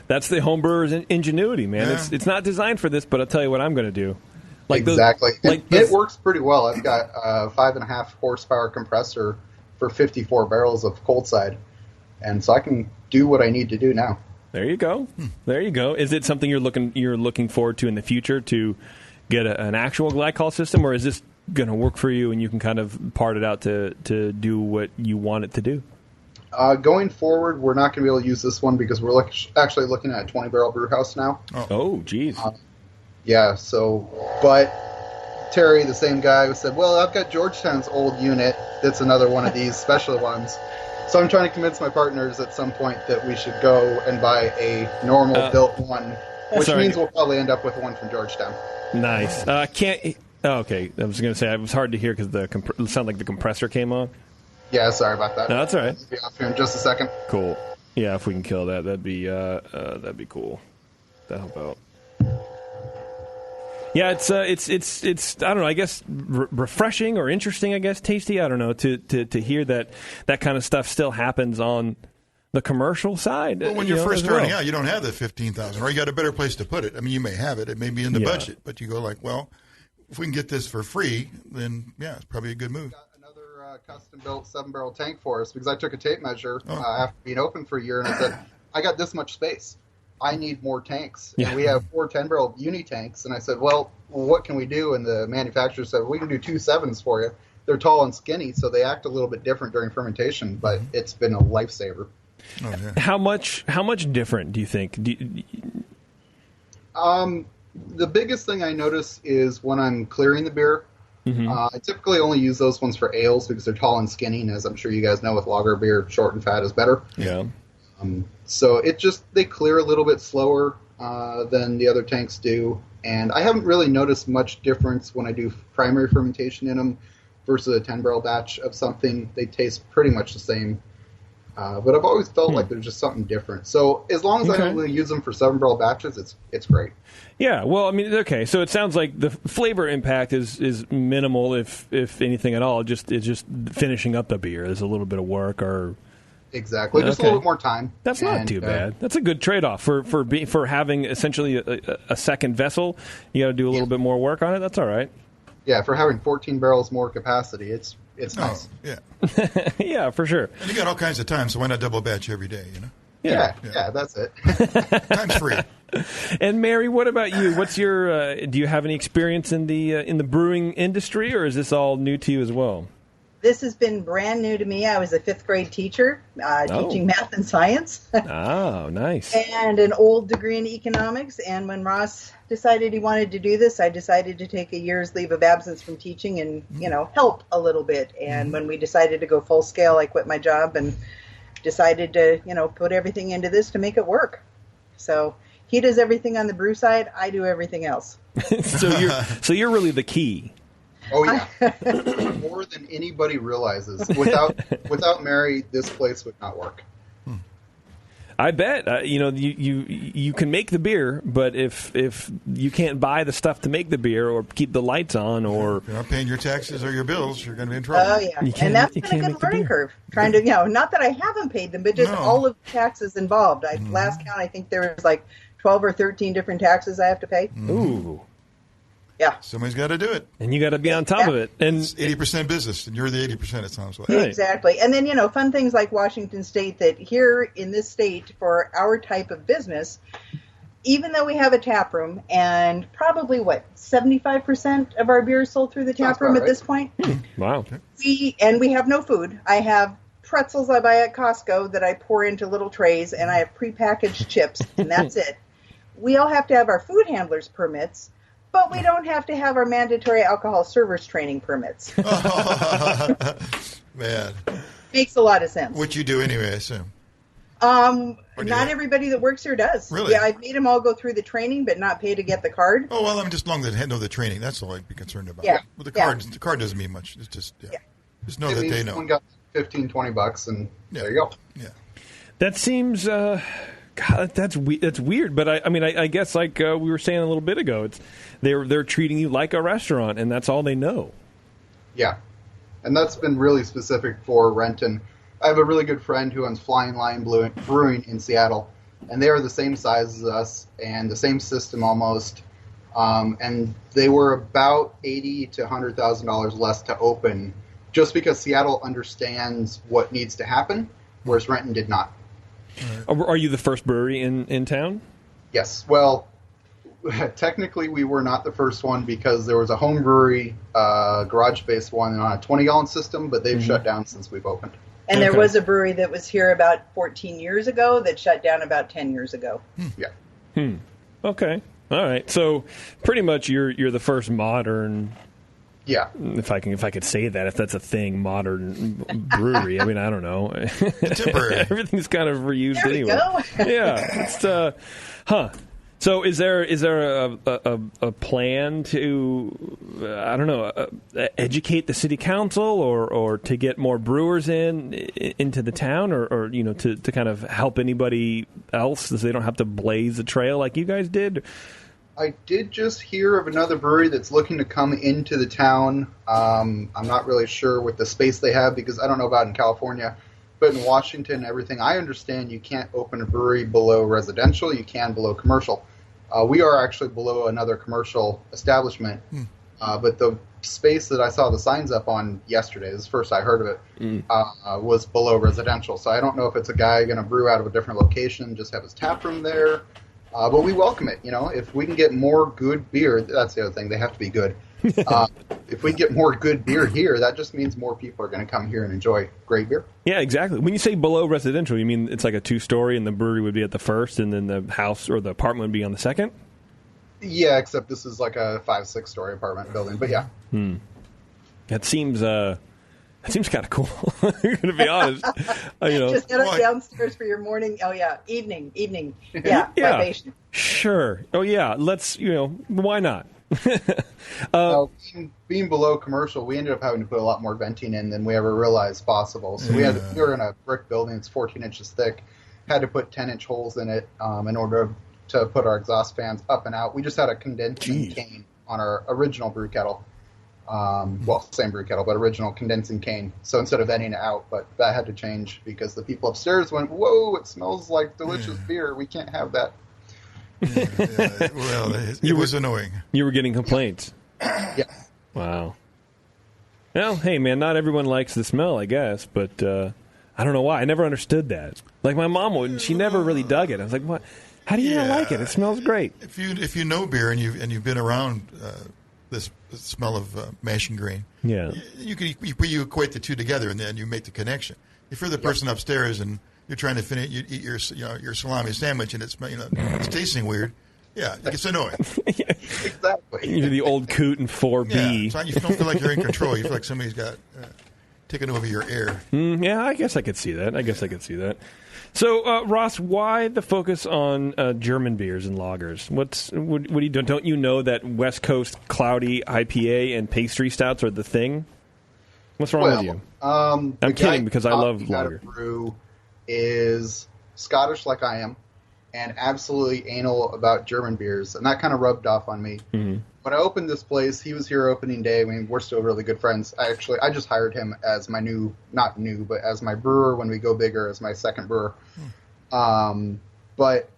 A: That's the homebrewer's ingenuity, man. Yeah. It's not designed for this, but I'll tell you what I'm going to do.
O: Exactly. It works pretty well. I've got a 5.5 horsepower compressor for 54 barrels of cold side, and so I can do what I need to do now.
A: There you go. There you go. Is it something you're looking forward to in the future to get an actual glycol system, or is this going to work for you and you can kind of part it out to do what you want it to do?
O: Going forward, we're not going to be able to use this one because we're actually looking at a 20-barrel brew house now.
A: Oh, geez.
O: Yeah, but Terry, the same guy, who said, well, I've got Georgetown's old unit. That's another one of these special ones. So I'm trying to convince my partners at some point that we should go and buy a normal built one, which means we'll probably end up with one from Georgetown.
A: Nice. Okay, I was going to say it was hard to hear because it sounded like the compressor came on.
O: Yeah, sorry about that.
A: No, that's all right.
O: I'll be off here in just a second.
A: Cool. Yeah, if we can kill that, that'd be cool. That'll help out. Yeah, it's I don't know. I guess refreshing or interesting. I guess tasty. I don't know to hear that kind of stuff still happens on the commercial side.
J: Well, when you're first starting out, you don't have the $15,000, or you got a better place to put it. I mean, you may have it; it may be in the budget, but you go like, well, if we can get this for free, then it's probably a good move.
O: Got another custom-built 7-barrel tank for us because I took a tape measure after being open for a year, and I said, I got this much space. I need more tanks. And we have 4 10-barrel uni tanks, and I said, well, what can we do? And the manufacturer said, we can do 2 7s for you. They're tall and skinny, so they act a little bit different during fermentation, but it's been a lifesaver.
A: Oh, yeah. How much different do you think?
O: The biggest thing I notice is when I'm clearing the beer. I typically only use those ones for ales because they're tall and skinny, and as I'm sure you guys know, with lager beer, short and fat is better.
A: Yeah.
O: So they clear a little bit slower than the other tanks do, and I haven't really noticed much difference when I do primary fermentation in them versus a 10-barrel batch of something. They taste pretty much the same. But I've always felt like there's just something different. So as long as I don't really use them for 7-barrel batches, it's great.
A: Yeah, well, I mean, okay, so it sounds like the flavor impact is minimal, if anything at all. It's just finishing up the beer. There's a little bit of work, or
O: exactly, just a little bit more time.
A: That's not too bad. That's a good trade-off for having essentially a second vessel. You got to do a little bit more work on it. That's all right.
O: Yeah, for having 14 barrels more capacity, it's nice.
J: Yeah.
A: Yeah, for sure.
J: And you got all kinds of time, so why not double batch every day, you know?
O: Yeah, that's it.
J: Time's free.
A: And Mary, what about you? What's your? Do you have any experience in the brewing industry, or is this all new to you as well?
P: This has been brand new to me. I was a 5th grade teacher teaching math and science.
A: Oh, nice.
P: And an old degree in economics. And when Ross decided he wanted to do this, I decided to take a year's leave of absence from teaching and, help a little bit. And when we decided to go full scale, I quit my job and decided to, put everything into this to make it work. So he does everything on the brew side. I do everything else.
A: So you're really the key.
O: Oh yeah, more than anybody realizes. Without Mary, this place would not work.
A: I bet. You can make the beer, but if you can't buy the stuff to make the beer or keep the lights on, or
J: if you're not paying your taxes or your bills, you're going to be in trouble.
P: Oh yeah, and that's been a good learning curve. Trying to, not that I haven't paid them, but just all of the taxes involved. Last count, I think there was like 12 or 13 different taxes I have to pay.
A: Ooh.
P: Yeah.
J: Somebody's got to do it.
A: And you got to be on top of it. And
J: it's 80% business, and you're the 80%, it sounds like.
P: Exactly. And then, fun things like Washington State, that here in this state, for our type of business, even though we have a tap room, and probably, 75% of our beer is sold through the tap room at this point?
A: Wow.
P: We have no food. I have pretzels I buy at Costco that I pour into little trays, and I have prepackaged chips, and that's it. We all have to have our food handlers permits, but we don't have to have our mandatory alcohol servers training permits.
J: Man.
P: Makes a lot of sense.
J: Which you do anyway, I assume.
P: Not everybody that works here does.
J: Really?
P: Yeah, I've made them all go through the training, but not pay to get the card.
J: Oh, well, I'm just long as they know the training. That's all I'd be concerned about.
P: Yeah.
J: Well, the card doesn't mean much. It's just, just know that they know.
O: Someone got $15-20, and there you go.
J: Yeah.
A: That seems... God, that's weird, but I guess like we were saying a little bit ago, they're treating you like a restaurant, and that's all they know.
O: Yeah, and that's been really specific for Renton. I have a really good friend who owns Flying Lion Brewing in Seattle, and they are the same size as us and the same system almost, and they were about $80,000 to $100,000 less to open, just because Seattle understands what needs to happen, whereas Renton did not.
A: Are you the first brewery in town?
O: Yes. Well, technically we were not the first one, because there was a home brewery, garage-based one on a 20-gallon system, but they've shut down since we've opened.
P: And there was a brewery that was here about 14 years ago that shut down about 10 years ago.
O: Yeah.
A: Okay. All right. So pretty much you're the first modern...
O: Yeah,
A: if I could say that, if that's a thing, modern brewery. I mean, I don't know. Everything's kind of reused
P: there
A: anyway.
P: Go.
A: Yeah, it's So is there a plan to educate the city council or to get more brewers into the town or to kind of help anybody else so they don't have to blaze a trail like you guys did?
O: I did just hear of another brewery that's looking to come into the town. I'm not really sure with the space they have, because I don't know about in California, but in Washington, everything I understand, you can't open a brewery below residential. You can below commercial. We are actually below another commercial establishment, but the space that I saw the signs up on yesterday, this is the first I heard of it, was below residential. So I don't know if it's a guy going to brew out of a different location, just have his tap room there. But we welcome it. If we can get more good beer, that's the other thing. They have to be good. If we get more good beer here, that just means more people are going to come here and enjoy great beer.
A: Yeah, exactly. When you say below residential, you mean it's like a 2-story and the brewery would be at the first and then the house or the apartment would be on the second?
O: Yeah, except this is like a 5-6 story apartment building. But yeah.
A: That seems kind of cool. I'm going to be honest.
P: Just get up downstairs for your morning. Oh yeah, evening. Yeah, libation.
A: Sure. Oh yeah. Let's. Why not?
O: Being below commercial, we ended up having to put a lot more venting in than we ever realized possible. So we were in a brick building. It's 14 inches thick. Had to put 10-inch holes in it in order to put our exhaust fans up and out. We just had a condensing cane on our original brew kettle. Same brew kettle, but original condensing cane. So instead of venting it out, but that had to change because the people upstairs went, "Whoa, it smells like delicious beer. We can't have that."
J: Well, it was annoying.
A: You were getting complaints.
O: Yeah.
A: Wow. Well, hey, man, not everyone likes the smell, I guess, but I don't know why. I never understood that. Like, my mom would, she never really dug it. I was like, what? How do you not like it? It smells great.
J: If you know beer and you've been around this smell of mashing grain, you equate the two together and then you make the connection. If you're the person upstairs and you're trying to you eat your salami sandwich and it's tasting weird, it gets annoying.
O: Exactly.
A: You're the old coot and 4B.
J: So you don't feel like you're in control. You feel like somebody's got taken over your air.
A: Yeah, I guess I could see that. So, Ross, why the focus on German beers and lagers? What are you doing? Don't you know that West Coast cloudy IPA and pastry stouts are the thing? What's wrong with you? I'm kidding because I love lager.
O: Brew is Scottish like I am, and absolutely anal about German beers, and that kind of rubbed off on me.
A: Mm-hmm.
O: When I opened this place, he was here opening day. I mean, we're still really good friends. I just hired him as my but as my brewer when we go bigger, as my second brewer. But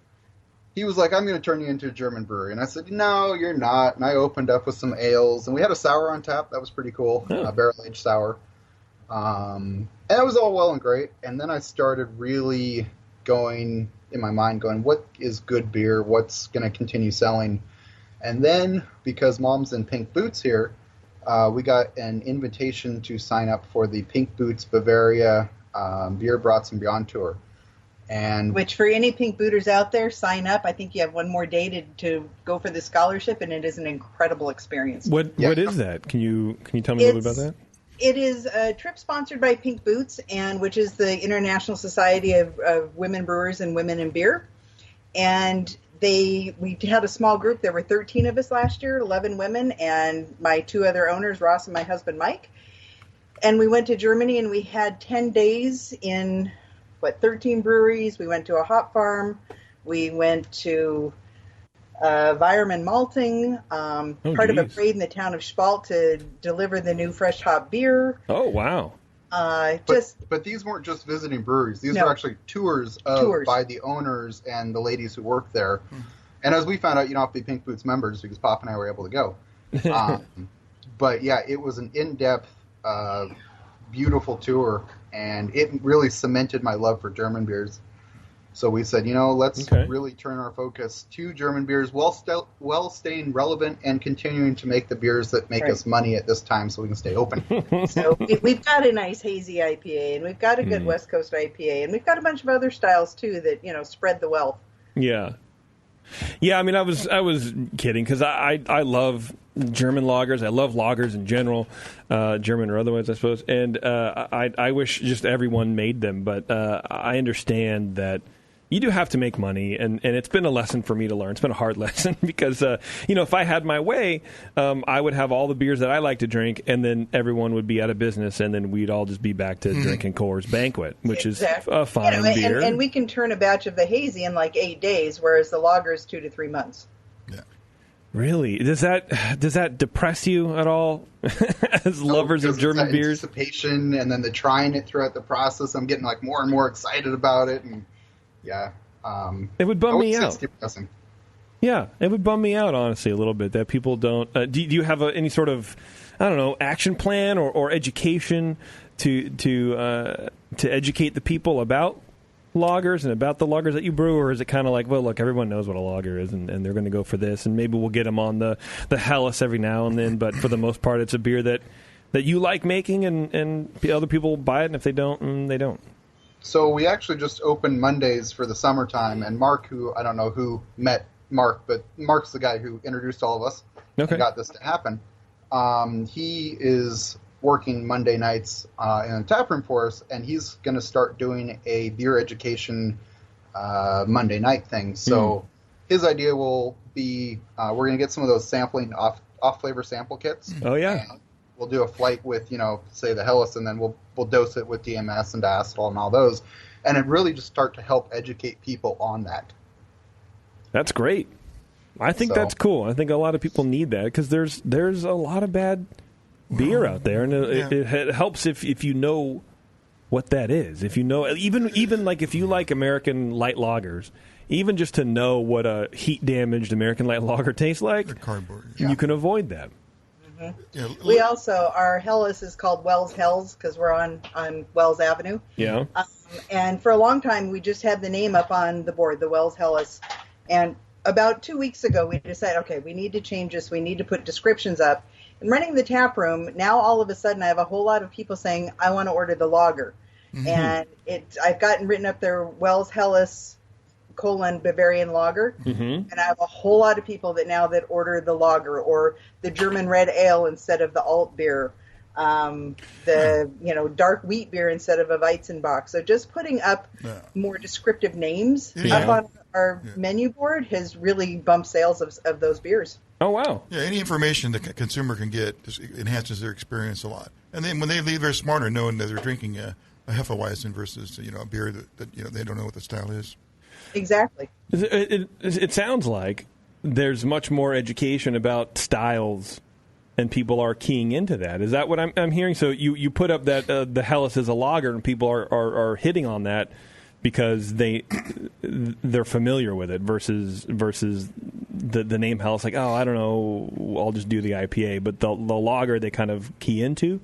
O: he was like, "I'm going to turn you into a German brewery." And I said, "No, you're not." And I opened up with some ales, and we had a sour on tap. That was pretty cool, a barrel-aged sour. And that was all well and great. And then I started really going in my mind, what is good beer? What's going to continue selling? And then, because Mom's in Pink Boots here, we got an invitation to sign up for the Pink Boots Bavaria Beer, Brats, and Beyond Tour.
P: Which, for any Pink Booters out there, sign up. I think you have one more day to go for the scholarship, and it is an incredible experience.
A: What is that? Can you tell me a little bit about that?
P: It is a trip sponsored by Pink Boots, which is the International Society of Women Brewers and Women in Beer. And we had a small group. There were 13 of us last year, 11 women, and my two other owners, Ross and my husband, Mike. And we went to Germany, and we had 10 days in, 13 breweries. We went to a hop farm. We went to Weiermann Malting, part of a parade in the town of Spalt to deliver the new fresh hop beer.
A: Oh, wow.
O: But these weren't just visiting breweries. These were actually tours by the owners and the ladies who work there. And as we found out, you don't have to be Pink Boots members because Pop and I were able to go. But yeah, it was an in-depth, beautiful tour, and it really cemented my love for German beers. So we said, let's really turn our focus to German beers while staying relevant and continuing to make the beers that make us money at this time so we can stay open.
P: So we've got a nice hazy IPA, and we've got a good West Coast IPA, and we've got a bunch of other styles, too, that, spread the wealth.
A: Yeah. Yeah, I mean, I was kidding because I love German lagers. I love lagers in general, German or otherwise, I suppose. And I wish just everyone made them, but I understand that you do have to make money, and it's been a lesson for me to learn. It's been a hard lesson because, if I had my way, I would have all the beers that I like to drink, and then everyone would be out of business, and then we'd all just be back to drinking Coors Banquet, which is a fine beer.
P: And we can turn a batch of the hazy in 8 days, whereas the lager is 2 to 3 months.
J: Yeah.
A: Really? Does that depress you at all as lovers of German beers?
O: Anticipation, and then the trying it throughout the process. I'm getting more and more excited about it, and yeah.
A: It would bum me out.
O: Depressing.
A: Yeah, it would bum me out, honestly, a little bit that people don't. Do you have any sort of, action plan or education to educate the people about lagers and about the lagers that you brew, or is it kind of like, well, look, everyone knows what a lager is, and they're going to go for this, and maybe we'll get them on the Helles every now and then, but for the most part, it's a beer that you like making, and other people buy it, and if they don't, they don't.
O: So we actually just opened Mondays for the summertime, and Mark, who I don't know who met Mark, but Mark's the guy who introduced all of us and got this to happen. He is working Monday nights in a tap room for us, and he's going to start doing a beer education Monday night thing. So his idea will be we're going to get some of those sampling off-flavor sample kits.
A: Oh, yeah.
O: We'll do a flight with, say the Helles, and then we'll dose it with DMS and diacetyl and all those. And it really just start to help educate people on that.
A: That's great. I think that's cool. I think a lot of people need that because there's a lot of bad beer out there, and it helps if you know what that is. If you know, even like if you like American light lagers, even just to know what a heat-damaged American light lager tastes like,
J: cardboard.
A: You can avoid that.
P: Mm-hmm. Yeah. We also, our Helles is called Wells Hells because we're on Wells Avenue.
A: Yeah.
P: And for a long time, we just had the name up on the board, the Wells Helles. And about 2 weeks ago, we decided, okay, we need to change this. We need to put descriptions up. And running the tap room, now all of a sudden I have a whole lot of people saying, I want to order the lager. Mm-hmm. And I've gotten written up there, Wells Helles, Bavarian lager. Mm-hmm. And I have a whole lot of people that order the lager or the German red ale instead of the alt beer. Dark wheat beer instead of a Weizenbock. So just putting up more descriptive names up on our menu board has really bumped sales of those beers.
A: Oh, wow.
J: Yeah, any information the consumer can get just enhances their experience a lot. And then when they leave, they're smarter knowing that they're drinking a Hefeweizen versus a beer that they don't know what the style is.
P: Exactly.
A: It sounds like there's much more education about styles, and people are keying into that. Is that what I'm hearing? So you put up that the Helles is a lager, and people are hitting on that because they're familiar with it versus the name Helles. Like, oh, I don't know, I'll just do the IPA. But the lager they kind of key into.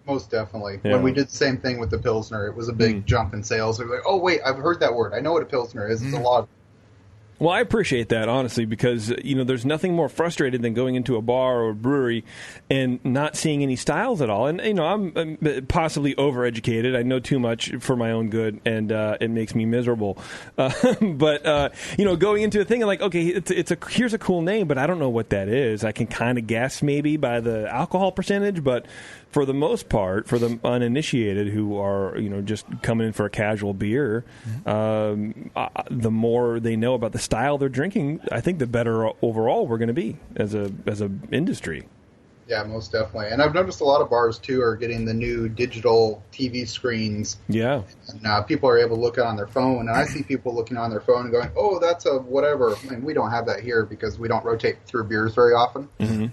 O: Most definitely. Yeah. When we did the same thing with the Pilsner, it was a big jump in sales. It was like, oh, wait, I've heard that word. I know what a Pilsner is. It's a lager.
A: Well, I appreciate that, honestly, because, there's nothing more frustrating than going into a bar or a brewery and not seeing any styles at all. And, I'm possibly overeducated. I know too much for my own good, and it makes me miserable. But going into a thing, I'm like, okay, here's a cool name, but I don't know what that is. I can kind of guess maybe by the alcohol percentage, but for the most part, for the uninitiated who are, just coming in for a casual beer, the more they know about the style they're drinking, I think the better overall we're going to be as a industry.
O: Yeah, most definitely. And I've noticed a lot of bars, too, are getting the new digital TV screens.
A: Yeah.
O: And people are able to look on their phone. And I see people looking on their phone and going, oh, that's a whatever. I mean, we don't have that here because we don't rotate through beers very often. Mm-hmm.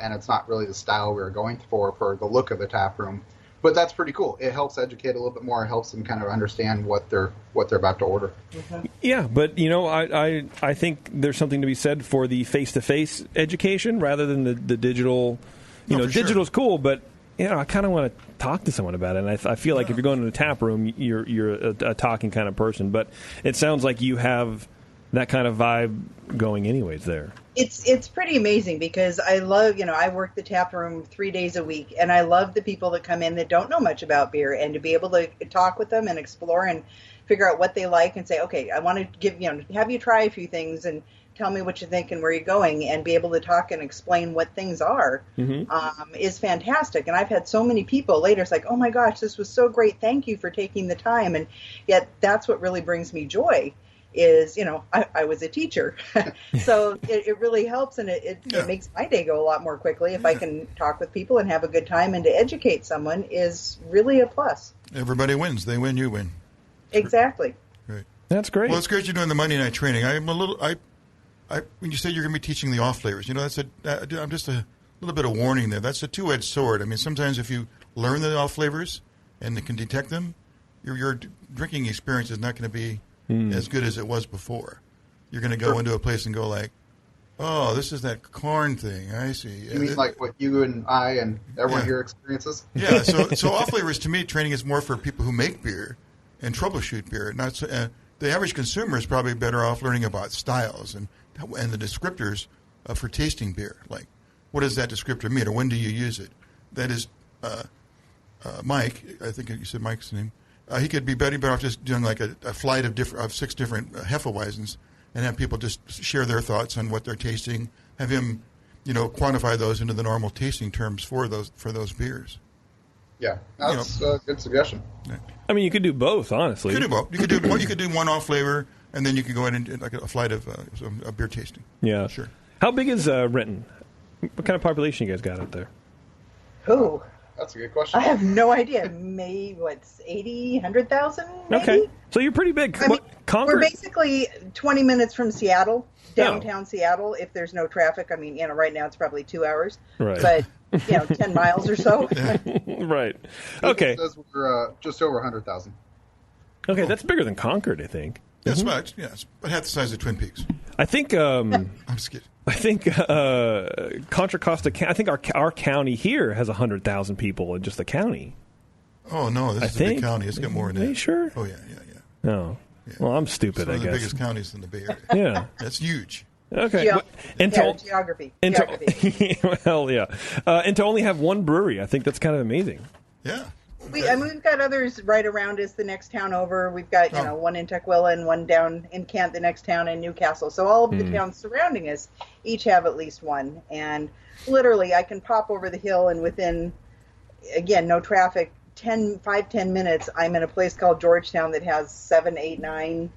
O: And it's not really the style we were going for the look of the tap room. But that's pretty cool. It helps educate a little bit more. It helps them kind of understand what they're about to order.
P: Mm-hmm.
A: Yeah, but I think there's something to be said for the face-to-face education rather than the digital. Digital's cool, but I kind of want to talk to someone about it. And I feel like if you're going to a tap room, you're a talking kind of person. But it sounds like you have that kind of vibe going anyways there.
P: It's pretty amazing because I love, I work the tap room 3 days a week, and I love the people that come in that don't know much about beer, and to be able to talk with them and explore and figure out what they like and say, okay, I want to have you try a few things and tell me what you think and where you're going, and be able to talk and explain what things are is fantastic. And I've had so many people later, it's like, oh my gosh, this was so great. Thank you for taking the time. And yet that's what really brings me joy. Is, I was a teacher. So it really helps, and it makes my day go a lot more quickly if I can talk with people and have a good time, and to educate someone is really a plus.
J: Everybody wins. They win, you win.
P: Exactly.
J: Great.
A: That's great.
J: Well, it's great you're doing the Monday night training. When you said you're going to be teaching the off flavors, I'm just a little bit of warning there. That's a two-edged sword. I mean, sometimes if you learn the off flavors and can detect them, your drinking experience is not going to be as good as it was before. You're going to go into a place and go like, oh, this is that corn thing. I see.
O: You mean like what you and I and everyone here experiences?
J: Yeah, so off flavors to me, training is more for people who make beer and troubleshoot beer. Not so, the average consumer is probably better off learning about styles and the descriptors for tasting beer. Like, what does that descriptor mean, or when do you use it? That is, Mike, I think you said Mike's name. He could be better off just doing like a flight of 6 different Hefeweizens and have people just share their thoughts on what they're tasting. Have him, quantify those into the normal tasting terms for those beers.
O: Yeah, that's a good suggestion.
A: I mean, you could do both, honestly.
J: You could do both. You could do one off flavor And then you can go in and do like a flight of a beer tasting.
A: Yeah.
J: Sure.
A: How big is Renton? What kind of population you guys got out there?
P: Who?
O: That's a good question.
P: I have no idea. Maybe, 80, 100,000?
A: Okay. So you're pretty big.
P: I mean,
A: Concord?
P: we're basically 20 minutes from Seattle, downtown Seattle, if there's no traffic. I mean, right now it's probably 2 hours.
A: Right.
P: But, 10 miles or so.
A: Right. Okay.
O: It says we're just over 100,000.
A: Okay, that's bigger than Concord, I think.
J: That's about, it's about half the size of Twin Peaks.
A: I think.
J: I'm just kidding.
A: I think Contra Costa. I think our county here has 100,000 people in just the county.
J: Oh no, this is a big county. It's got more than that.
A: Are you sure?
J: Oh yeah.
A: No. Yeah. Well, I'm stupid.
J: It's one
A: I
J: of
A: guess
J: the biggest counties in the Bay Area.
A: Yeah,
J: that's huge.
A: Okay.
P: Geography.
A: Well, yeah. And to only have one brewery, I think that's kind of amazing.
J: Yeah.
P: We've got others right around us the next town over. We've got, one in Tukwila and one down in Kent, the next town in Newcastle. So all of the towns surrounding us each have at least one. And literally, I can pop over the hill and within, again, no traffic, 10 minutes, I'm in a place called Georgetown that has 7, 8, 9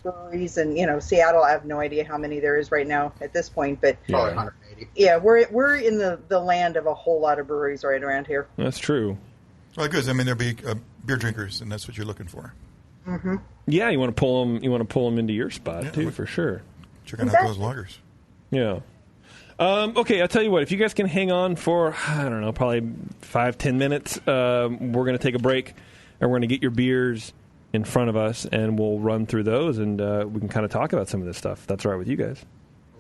P: breweries. And, Seattle, I have no idea how many there is right now at this point. But
O: probably 180.
P: Yeah, we're in the land of a whole lot of breweries right around here.
A: That's true.
J: Well, good. I mean, there'll be beer drinkers, and that's what you're looking for.
P: Mm-hmm.
A: Yeah, you want to pull them. You want to pull them into your spot too, for sure.
J: Checking out those lagers.
A: Yeah. Okay, I'll tell you what. If you guys can hang on for probably 5-10 minutes, we're going to take a break, and we're going to get your beers in front of us, and we'll run through those, and we can kind of talk about some of this stuff. That's all right with you guys.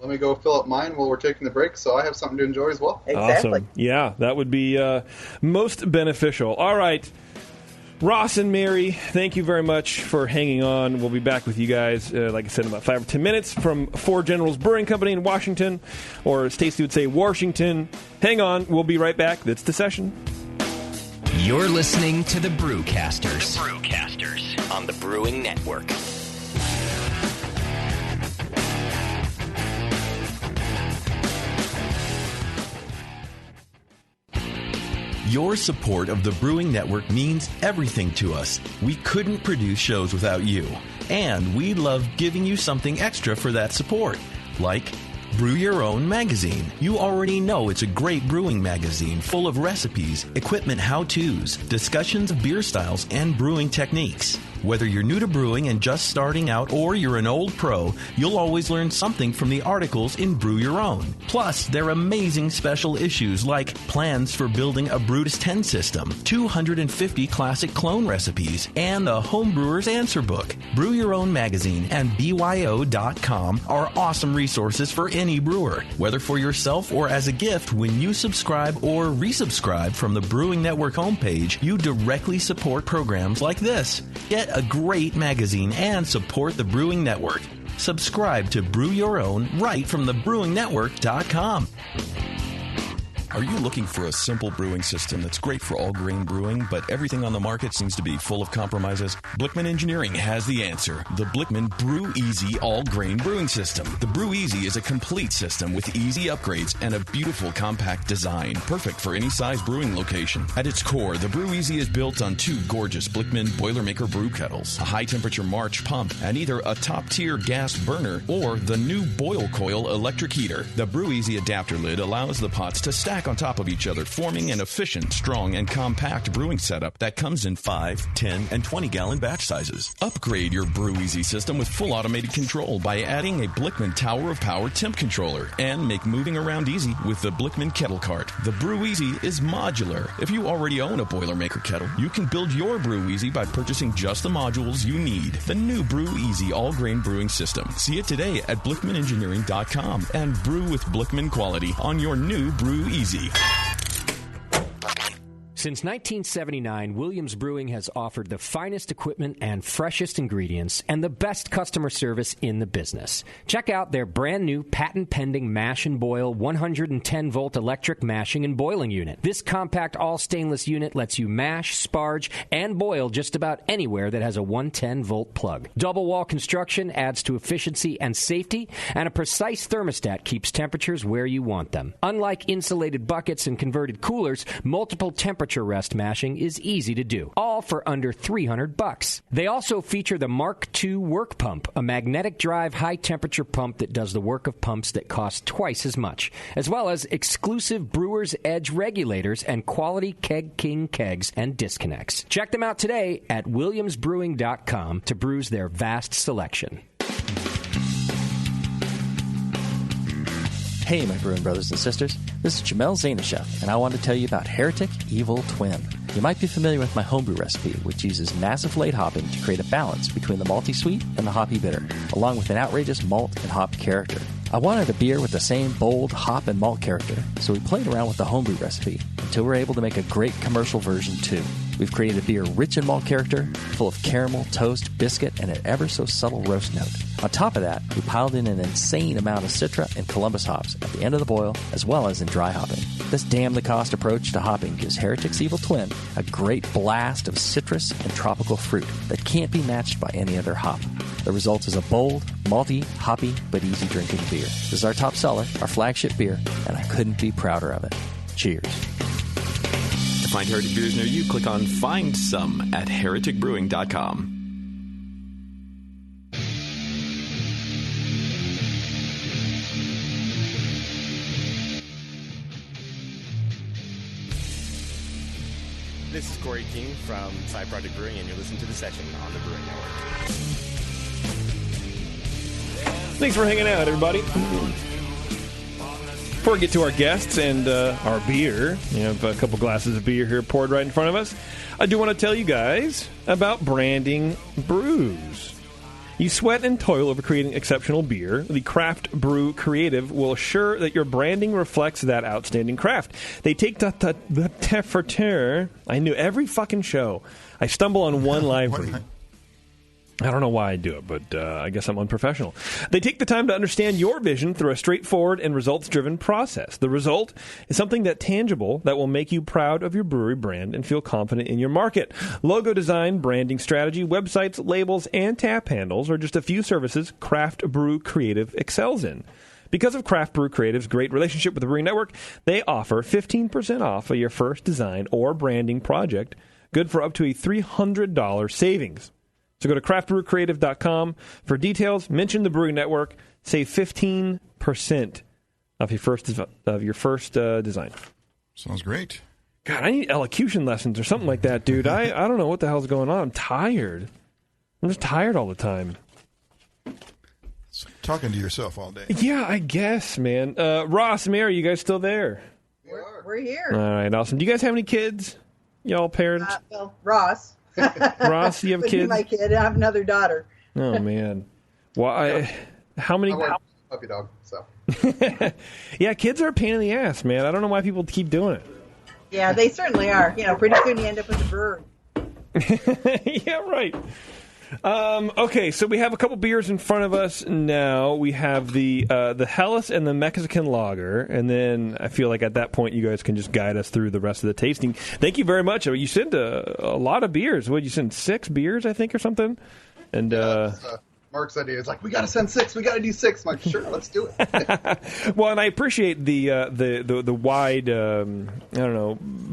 O: Let me go fill up mine while we're taking the break, so I have something to enjoy as well.
P: Exactly.
A: Awesome. Yeah, that would be most beneficial. All right, Ross and Mary, thank you very much for hanging on. We'll be back with you guys, like I said, in about 5 or 10 minutes from Four Generals Brewing Company in Washington, or as Stacey would say, Washington. Hang on, we'll be right back. That's the session.
K: You're listening to the Brewcasters. The Brewcasters on the Brewing Network.
B: Your support of the Brewing Network means everything to us. We couldn't produce shows without you. And we love giving you something extra for that support. Like Brew Your Own magazine. You already know it's a great brewing magazine full of recipes, equipment how-tos, discussions of beer styles, and brewing techniques. Whether you're new to brewing and just starting out or you're an old pro, you'll always learn something from the articles in Brew Your Own. Plus, there are amazing special issues like plans for building a Brutus 10 system, 250 classic clone recipes, and the Homebrewer's Answer Book. Brew Your Own magazine and BYO.com are awesome resources for any brewer. Whether for yourself or as a gift, when you subscribe or resubscribe from the Brewing Network homepage, you directly support programs like this. Get a great magazine and support the Brewing Network. Subscribe to Brew Your Own right from thebrewingnetwork.com.
Q: Are you looking for a simple brewing system that's great for all grain brewing, but everything on the market seems to be full of compromises? Blickman Engineering has the answer. The Blickman Brew Easy All Grain Brewing System. The Brew Easy is a complete system with easy upgrades and a beautiful compact design, perfect for any size brewing location. At its core, the Brew Easy is built on 2 gorgeous Blickman Boilermaker brew kettles, a high-temperature March pump, and either a top-tier gas burner or the new Boil Coil electric heater. The Brew Easy adapter lid allows the pots to stack on top of each other, forming an efficient, strong, and compact brewing setup that comes in 5, 10, and 20-gallon batch sizes. Upgrade your Brew Easy system with full automated control by adding a Blickman Tower of Power temp controller, and make moving around easy with the Blickman Kettle Cart. The Brew Easy is modular. If you already own a Boilermaker kettle, you can build your Brew Easy by purchasing just the modules you need. The new Brew Easy all-grain brewing system. See it today at BlickmanEngineering.com and brew with Blickman quality on your new Brew Easy.
R: Since 1979, Williams Brewing has offered the finest equipment and freshest ingredients and the best customer service in the business. Check out their brand new patent-pending Mash and Boil 110-volt electric mashing and boiling unit. This compact all-stainless unit lets you mash, sparge, and boil just about anywhere that has a 110-volt plug. Double-wall construction adds to efficiency and safety, and a precise thermostat keeps temperatures where you want them. Unlike insulated buckets and converted coolers, multiple temperature temperature rest mashing is easy to do, all for under $300. They also feature the Mark II work pump, a magnetic drive high-temperature pump that does the work of pumps that cost twice as much, as well as exclusive Brewer's Edge regulators and quality Keg King kegs and disconnects. Check them out today at williamsbrewing.com to brews their vast selection.
S: Hey, my brewing brothers and sisters. This is Jamel Zainasheff, and I want to tell you about Heretic Evil Twin. You might be familiar with my homebrew recipe, which uses massive late hopping to create a balance between the malty sweet and the hoppy bitter, along with an outrageous malt and hop character. I wanted a beer with the same bold hop and malt character, so we played around with the homebrew recipe until we were able to make a great commercial version too. We've created a beer rich in malt character, full of caramel, toast, biscuit, and an ever so subtle roast note. On top of that, we piled in an insane amount of Citra and Columbus hops at the end of the boil, as well as in dry hopping. This damn-the-cost approach to hopping gives Heretic's Evil Twin a great blast of citrus and tropical fruit that can't be matched by any other hop. The result is a bold, malty, hoppy, but easy-drinking beer. This is our top seller, our flagship beer, and I couldn't be prouder of it. Cheers.
Q: To find Heretic beers near you, click on Find Some at hereticbrewing.com.
T: This is Corey King from Side Project Brewing, and you're listening to The Session on the Brewing Network.
A: Thanks for hanging out, everybody. Before we get to our guests and our beer, we have a couple glasses of beer here poured right in front of us. I do want to tell you guys about Branding Brews. You sweat and toil over creating exceptional beer. The Craft Brew Creative will assure that your branding reflects that outstanding craft. They take the temperature. I knew every fucking show I stumble on one live read. I don't know why I do it, but I guess I'm unprofessional. They take the time to understand your vision through a straightforward and results-driven process. The result is something that's tangible that will make you proud of your brewery brand and feel confident in your market. Logo design, branding strategy, websites, labels, and tap handles are just a few services Craft Brew Creative excels in. Because of Craft Brew Creative's great relationship with the Brewing Network, they offer 15% off of your first design or branding project, good for up to a $300 savings. So go to craftbrewcreative.com for details. Mention the Brewing Network. Save 15% of your first design.
J: Sounds great.
A: God, I need elocution lessons or something like that, dude. I don't know what the hell's going on. I'm tired. I'm just tired all the time.
J: It's talking to yourself all day.
A: Yeah, I guess, man. Ross, Mary, you guys still there?
P: We're here.
A: All right, awesome. Do you guys have any kids? Y'all parents?
P: Well, Ross.
A: Ross, you have kids?
P: My kid. I have another daughter.
A: Oh, man. Why? How many?
O: Puppy dog. So.
A: Yeah, kids are a pain in the ass, man. I don't know why people keep doing it.
P: Yeah, they certainly are. Pretty soon you end up with a brewery.
A: Yeah, right. Okay, so we have a couple beers in front of us now. We have the Helles and the Mexican Lager, and then I feel like at that point you guys can just guide us through the rest of the tasting. Thank you very much. You sent a lot of beers. What did you send? 6 beers, I think, or something? And
O: Mark's idea is like, we got to send 6. We got to do 6. I'm like, sure, let's do it.
A: Well, and I appreciate the wide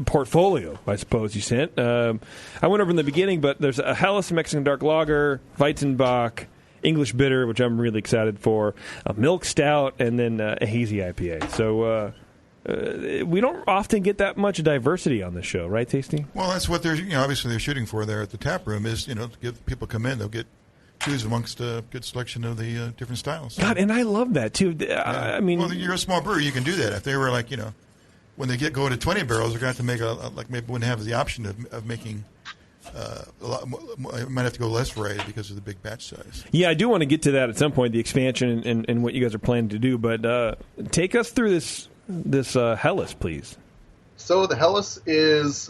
A: portfolio, I suppose you sent. I went over in the beginning, but there's a Helles Mexican Dark Lager, Weizenbock, English Bitter, which I'm really excited for, a Milk Stout, and then a hazy IPA. So we don't often get that much diversity on the show, right, Tasty?
J: Well, that's what they're obviously they're shooting for there at the tap room is to give people come in, they'll choose amongst a good selection of the different styles.
A: God, and I love that too. I mean,
J: well, you're a small brewery, you can do that. If they were like, when they go to 20 barrels, they're going to have to make maybe wouldn't have the option of making a lot. Might have to go less variety because of the big batch size.
A: Yeah, I do want to get to that at some point, the expansion and what you guys are planning to do. But take us through this Helles, please.
O: So the Helles is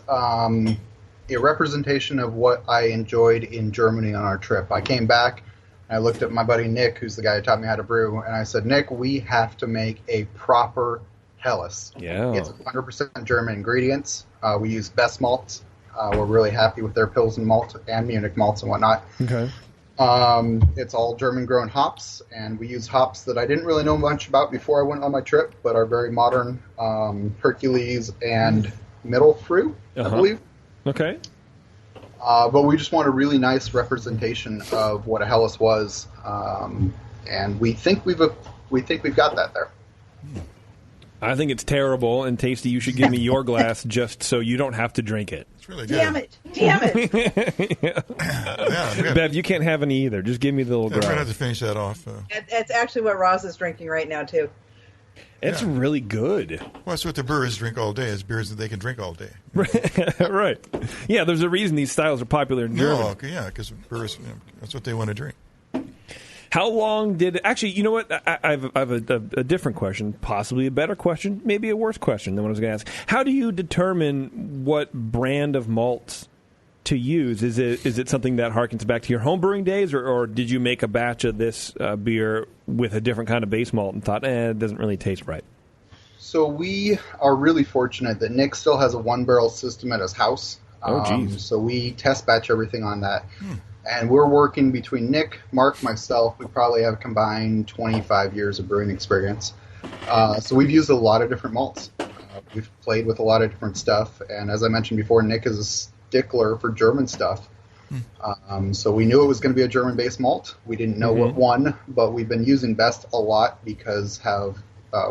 O: a representation of what I enjoyed in Germany on our trip. I came back, and I looked at my buddy Nick, who's the guy who taught me how to brew, and I said, Nick, we have to make a proper Helles.
A: Yeah.
O: It's 100% German ingredients. We use best malts. We're really happy with their Pilsen malt and Munich malts and whatnot.
A: Okay.
O: It's all German-grown hops, and we use hops that I didn't really know much about before I went on my trip, but are very modern, Hercules and Middle Fruit, I believe.
A: Okay.
O: But we just want a really nice representation of what a Helles was, and we think we've got that there.
A: I think it's terrible and tasty. You should give me your glass just so you don't have to drink it.
J: It's really good.
P: Damn it!
A: Bev, you can't have any either. Just give me the little
J: I'm going to have
A: glass.
J: to finish that off.
P: That's actually what Ross is drinking right now too.
A: It's really good.
J: Well, that's what the brewers drink all day, is beers that they can drink all day.
A: Right. Yeah, there's a reason these styles are popular in Germany.
J: No, okay, yeah, because brewers, that's what they want to drink.
A: How long did... Actually, you know what? I have a different question, possibly a better question, maybe a worse question than what I was going to ask. How do you determine what brand of malts to use? Is it something that harkens back to your home brewing days, or did you make a batch of this beer with a different kind of base malt and thought, it doesn't really taste right?
O: So we are really fortunate that Nick still has a one-barrel system at his house.
A: Oh, geez.
O: So we test batch everything on that. And we're working between Nick, Mark, myself. We probably have combined 25 years of brewing experience. So we've used a lot of different malts. We've played with a lot of different stuff. And as I mentioned before, Nick is a stickler for German stuff. So we knew it was going to be a German-based malt. We didn't know what one, but we've been using Best a lot because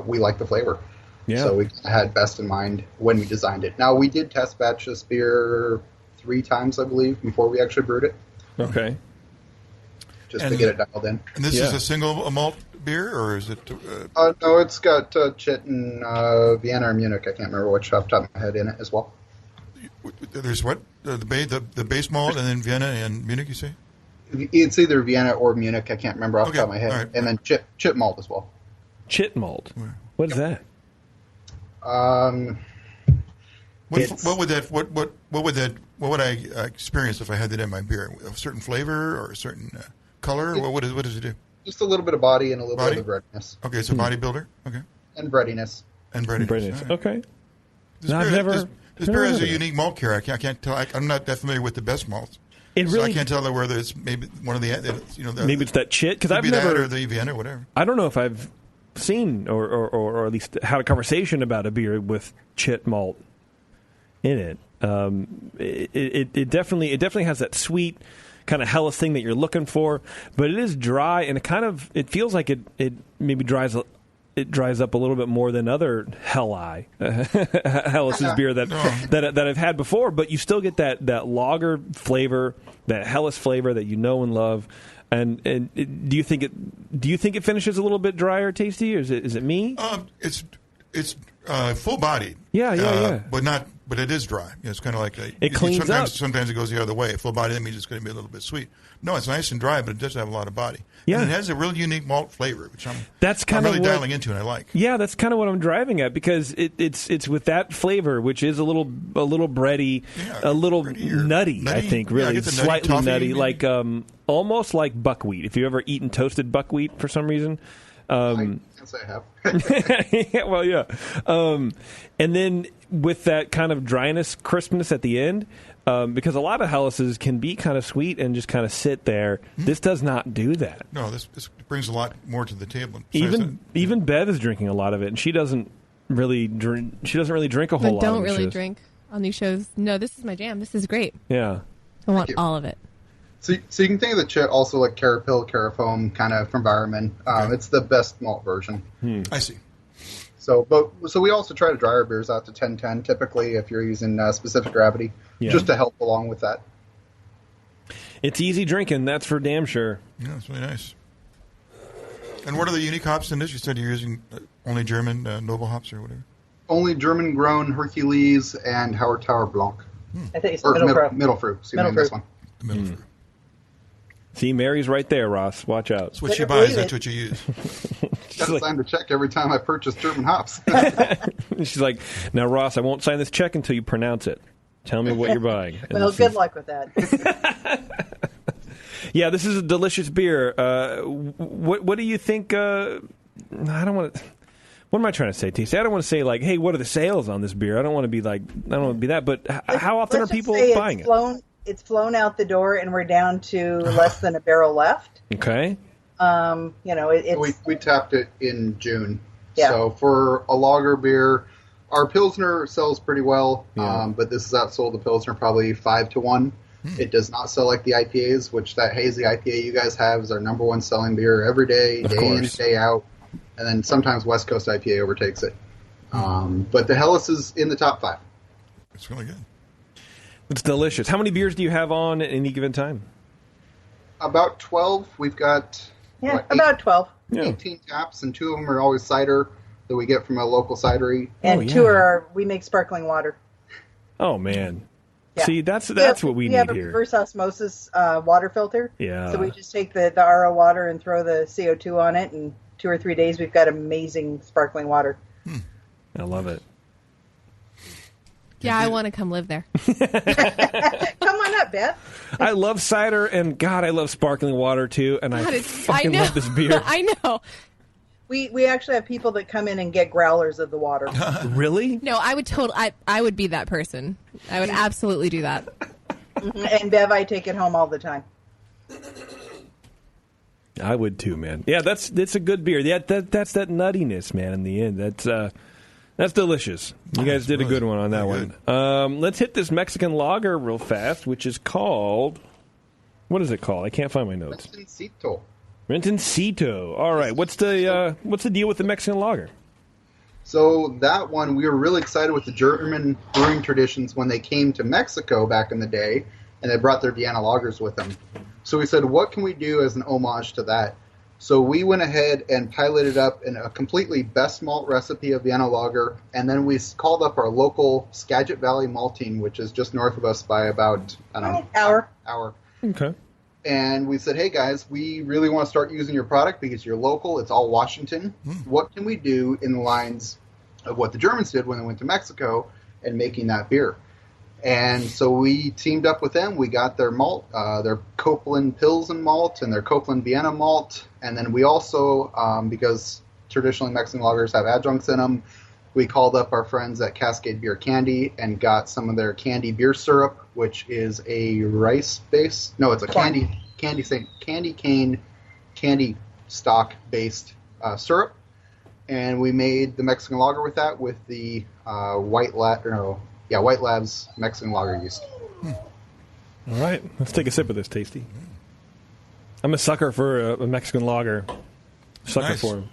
O: we like the flavor.
A: Yeah.
O: So we had Best in mind when we designed it. Now, we did test batch this beer 3 times, I believe, before we actually brewed it.
A: Okay.
O: Just to get it dialed in.
J: And this is a single malt beer, or is it...
O: No, it's got Chit and Vienna or Munich. I can't remember which off the top of my head in it as well.
J: There's what? The base malt and then Vienna and Munich, you say?
O: It's either Vienna or Munich. I can't remember off the top of my head.
J: Right.
O: And then chit malt as well.
A: Chit malt? What is that?
J: What would I experience if I had that in my beer? A certain flavor or a certain color? What does it do?
O: Just a little bit of body and a little bit of breadiness.
J: Okay, it's a bodybuilder. Okay.
O: And breadiness.
J: Right.
A: Okay.
J: This beer has a unique malt character. I can't tell. I'm not that familiar with the best malts. So I can't tell whether it's maybe one of the
A: maybe it's that Chit, because I've
J: never
A: never
J: or the Vienna or whatever.
A: I don't know if I've seen or at least had a conversation about a beer with Chit malt in it. It definitely has that sweet kind of Helles thing that you're looking for, but it is dry and it feels like it maybe dries up a little bit more than other Helles beer that I've had before, but you still get that lager flavor, that Helles flavor that you know and love. And do you think it finishes a little bit drier, tasty, or is it me?
J: It's full bodied.
A: Yeah.
J: But it is dry. It's kind of like
A: it cleans up.
J: Sometimes it goes the other way. Full body, that means it's going to be a little bit sweet. No, it's nice and dry, but it does have a lot of body.
A: Yeah,
J: and it has a really unique malt flavor, which I'm really dialing into, and I like.
A: Yeah, that's kind of what I'm driving at, because it's with that flavor, which is a little bready, a little nutty. I think really slightly nutty, like almost like buckwheat. If you've ever eaten toasted buckwheat for some reason.
O: I guess I have.
A: Yeah, well, yeah. And then with that kind of dryness, crispness at the end, because a lot of Helleses can be kind of sweet and just kind of sit there. This does not do that.
J: No, this brings a lot more to the table.
A: Even Bev is drinking a lot of it, and she doesn't really drink. She doesn't really drink a whole lot.
H: I don't really drink on these shows. No, this is my jam. This is great.
A: Yeah,
H: I want all of it.
O: So you can think of the Chit also like Carapil, Carafoam kind of from Environment. It's the best malt version.
J: I see.
O: So we also try to dry our beers out to 10-10 typically if you're using specific gravity, just to help along with that.
A: It's easy drinking, that's for damn sure.
J: Yeah, it's really nice. And what are the unique hops in this? You said you're using only German noble hops or whatever?
O: Only German-grown Hercules and Howard Tower Blanc.
P: I think it's middle fruit.
O: Middle fruit. This one.
J: The middle fruit.
A: See, Mary's right there, Ross. Watch out.
J: That's what she buys. That's what you use.
O: Got to sign the check every time I purchase German hops.
A: She's like, now, Ross, I won't sign this check until you pronounce it. Tell me what you're buying.
P: Well, good luck with that.
A: Yeah, this is a delicious beer. What do you think? I don't want to... What am I trying to say, TC? I don't want to say, like, hey, what are the sales on this beer? I don't want to be like, I don't want to be that. But how often are people buying it?
P: It's flown out the door, and we're down to less than a barrel left.
A: Okay.
P: It's
O: we tapped it in June.
P: Yeah.
O: So for a lager beer, Our Pilsner sells pretty well, but this has outsold the Pilsner probably 5-1. It does not sell like the IPAs, which that hazy IPA you guys have is our number one selling beer every day, day in, day out. And then sometimes West Coast IPA overtakes it. But the Helles is in the top 5.
J: It's really good.
A: It's delicious. How many beers do you have on at any given time?
O: About 12. We've got
P: about 12.
O: 18 taps, and 2 of them are always cider that we get from a local cidery.
P: And 2 are we make sparkling water.
A: Oh, man.
P: Yeah.
A: See, that's what we need
P: have a
A: here.
P: reverse osmosis water filter.
A: Yeah.
P: So we just take the RO water and throw the CO2 on it, and 2 or 3 days we've got amazing sparkling water.
A: I love it.
H: Yeah, I want to come live there.
P: Come on up, Beth.
A: I love cider, and God, I love sparkling water too, and I fucking love this beer.
H: I know.
P: We actually have people that come in and get growlers of the water.
A: Really?
H: No, I would I would be that person. I would absolutely do that.
P: And Bev, I take it home all the time.
A: I would too, man. Yeah, that's a good beer. Yeah, that's that nuttiness, man. In the end, that's delicious. You guys did a good one on that one. Let's hit this Mexican lager real fast, which is called. What is it called? I can't find my notes. Rentoncito. All right. What's the deal with the Mexican lager?
O: So that one, we were really excited with the German brewing traditions when they came to Mexico back in the day, and they brought their Vienna lagers with them. So we said, what can we do as an homage to that? So we went ahead and piloted up in a completely best malt recipe of Vienna lager, and then we called up our local Skagit Valley Malting, which is just north of us by about, hour.
A: Okay.
O: And we said, hey, guys, we really want to start using your product because you're local. It's all Washington. What can we do in the lines of what the Germans did when they went to Mexico and making that beer? And so we teamed up with them. We got their malt, their Copeland Pilsen malt and their Copeland Vienna malt. And then we also, because traditionally Mexican lagers have adjuncts in them, we called up our friends at Cascade Beer Candy and got some of their candy beer syrup, which is a rice base. No, it's a candy cane, candy stock based syrup. And we made the Mexican lager with that with the White Labs Mexican lager yeast.
A: All right, let's take a sip of this, Tasty. I'm a sucker for a Mexican lager. Sucker for him.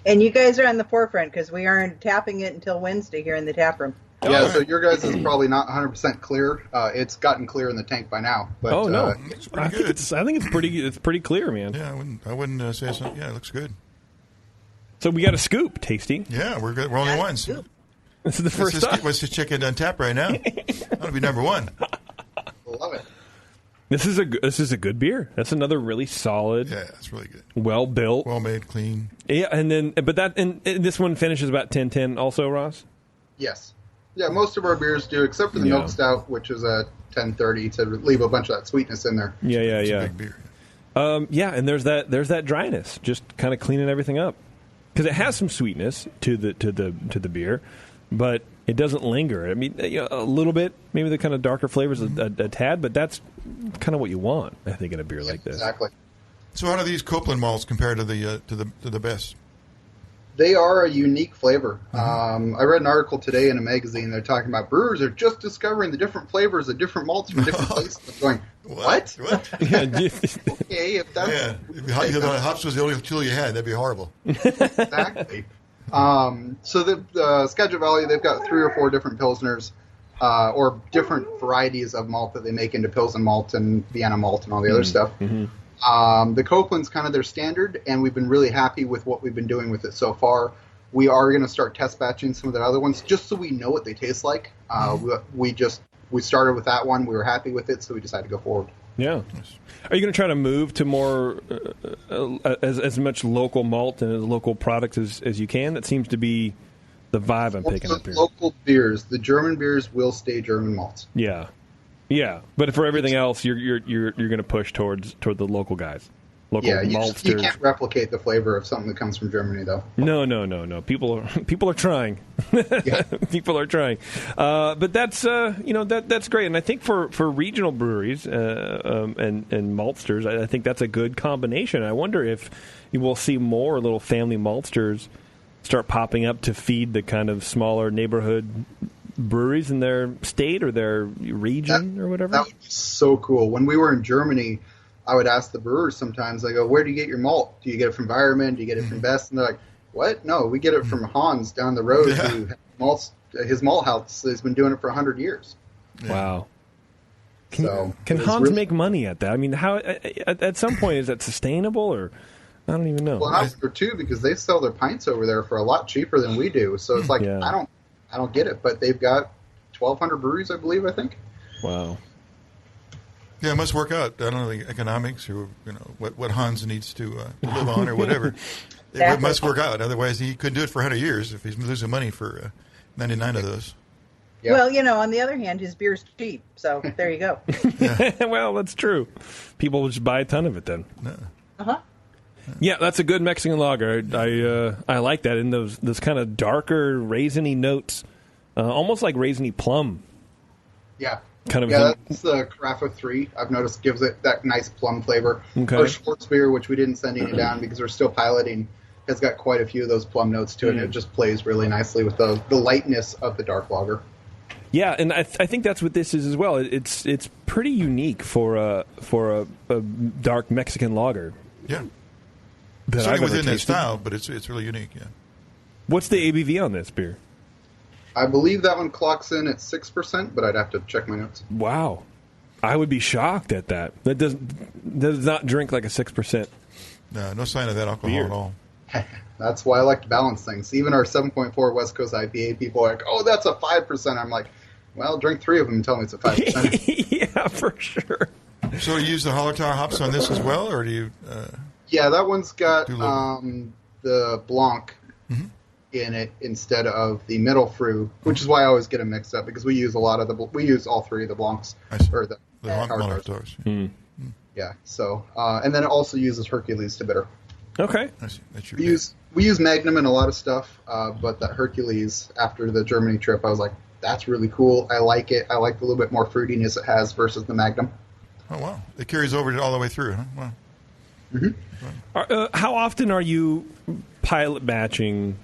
P: And you guys are on the forefront because we aren't tapping it until Wednesday here in the tap room.
O: Yeah, so your guys is probably not 100% clear. It's gotten clear in the tank by now. But,
J: it's pretty good.
A: I think it's pretty clear, man.
J: Yeah, I wouldn't say something. Yeah, it looks good.
A: So we got a scoop, Tasty.
J: Yeah, we're good. We're only ones.
A: This is the first time.
J: Let's just check it on tap right now. That'll be number one.
O: Love it.
A: This is a good beer. That's another really solid.
J: Yeah, it's really good.
A: Well built,
J: well made, clean.
A: Yeah, and this one finishes about 10-10 also, Ross.
O: Yes. Yeah, most of our beers do, except for the Milk Stout, which is a 10-30 to leave a bunch of that sweetness in there.
A: Yeah.
J: It's a big beer.
A: And there's that dryness, just kind of cleaning everything up because it has some sweetness to the beer, but it doesn't linger. I mean, a little bit, maybe the kind of darker flavors a tad, but that's kind of what you want, I think, in a beer like this.
O: Exactly.
J: So, how do these Copeland malts compare to the best?
O: They are a unique flavor. I read an article today in a magazine. They're talking about brewers are just discovering the different flavors of different malts from different places. I'm going, what? Okay, if that's
J: the hops was the only tool you had, that'd be horrible.
O: Exactly. So the Skagit Valley, they've got 3 or 4 different pilsners, or different varieties of malt that they make into Pilsen malt and Vienna malt and all the other stuff. The Copeland's kind of their standard, and we've been really happy with what we've been doing with it so far. We are going to start test batching some of the other ones just so we know what they taste like. We started with that one. We were happy with it, so we decided to go forward.
A: Yeah. Are you going to try to move to more as much local malt and local products as you can? That seems to be the vibe I'm picking up here.
O: Local beers. The German beers will stay German malts.
A: Yeah. Yeah, but for everything else, you're going to push toward the local guys, local maltsters.
O: You can't replicate the flavor of something that comes from Germany, though.
A: No. People are trying. People are trying. But that's that's great, and I think for regional breweries and maltsters, I think that's a good combination. I wonder if you will see more little family maltsters start popping up to feed the kind of smaller neighborhood breweries in their state or their region or whatever?
O: That would be so cool. When we were in Germany, I would ask the brewers sometimes, I go, where do you get your malt? Do you get it from Environment? Do you get it from Best? And they're like, what? No, we get it from Hans down the road who his malt house has been doing it for 100 years.
A: Wow. Can Hans make money at that? I mean, how at some point is that sustainable, or I don't even know.
O: Well, not for two, because they sell their pints over there for a lot cheaper than we do. So it's like I don't get it, but they've got 1,200 breweries, I believe. I think.
A: Wow.
J: Yeah, it must work out. I don't know the economics or what Hans needs to live on or whatever. It must work out. Otherwise, he couldn't do it for 100 years if he's losing money for 99 of those.
P: Yep. Well, on the other hand, his beer's cheap, so there you go.
A: Well, that's true. People will just buy a ton of it then.
P: Uh-huh.
A: Yeah, that's a good Mexican lager. I like that. And those kind of darker raisiny notes, almost like raisiny plum.
O: Yeah.
A: That's
O: the Carafa 3. I've noticed gives it that nice plum flavor.
A: Okay.
O: Our Schwartz beer, which we didn't send any down because we're still piloting, has got quite a few of those plum notes to it, and it just plays really nicely with the lightness of the dark lager.
A: Yeah, and I think that's what this is as well. It's pretty unique for a dark Mexican lager.
J: Yeah.
A: Certainly
J: within that style, but it's really unique, yeah.
A: What's the ABV on this beer?
O: I believe that one clocks in at 6%, but I'd have to check my notes.
A: Wow. I would be shocked at that. That does not drink like a 6%.
J: No sign of that alcohol at all.
O: That's why I like to balance things. Even our 7.4 West Coast IPA, people are like, oh, that's a 5%. I'm like, well, drink 3 of them and tell me it's a 5%.
A: Yeah, for sure.
J: So you use the Hallertau hops on this as well, or do you...
O: Yeah, that one's got the Blanc in it instead of the Middle Fru, which is why I always get them mixed up, because we use we use all 3 of the Blancs. Or the
J: Hallertaus.
O: Yeah, so, and then it also uses Hercules to bitter.
A: Okay.
J: I see. That's your
O: we use Magnum in a lot of stuff, but that Hercules, after the Germany trip, I was like, that's really cool. I like it. I like the little bit more fruitiness it has versus the Magnum.
J: Oh, wow. It carries over all the way through, huh? Wow.
O: Mm-hmm.
A: How often are you pilot batching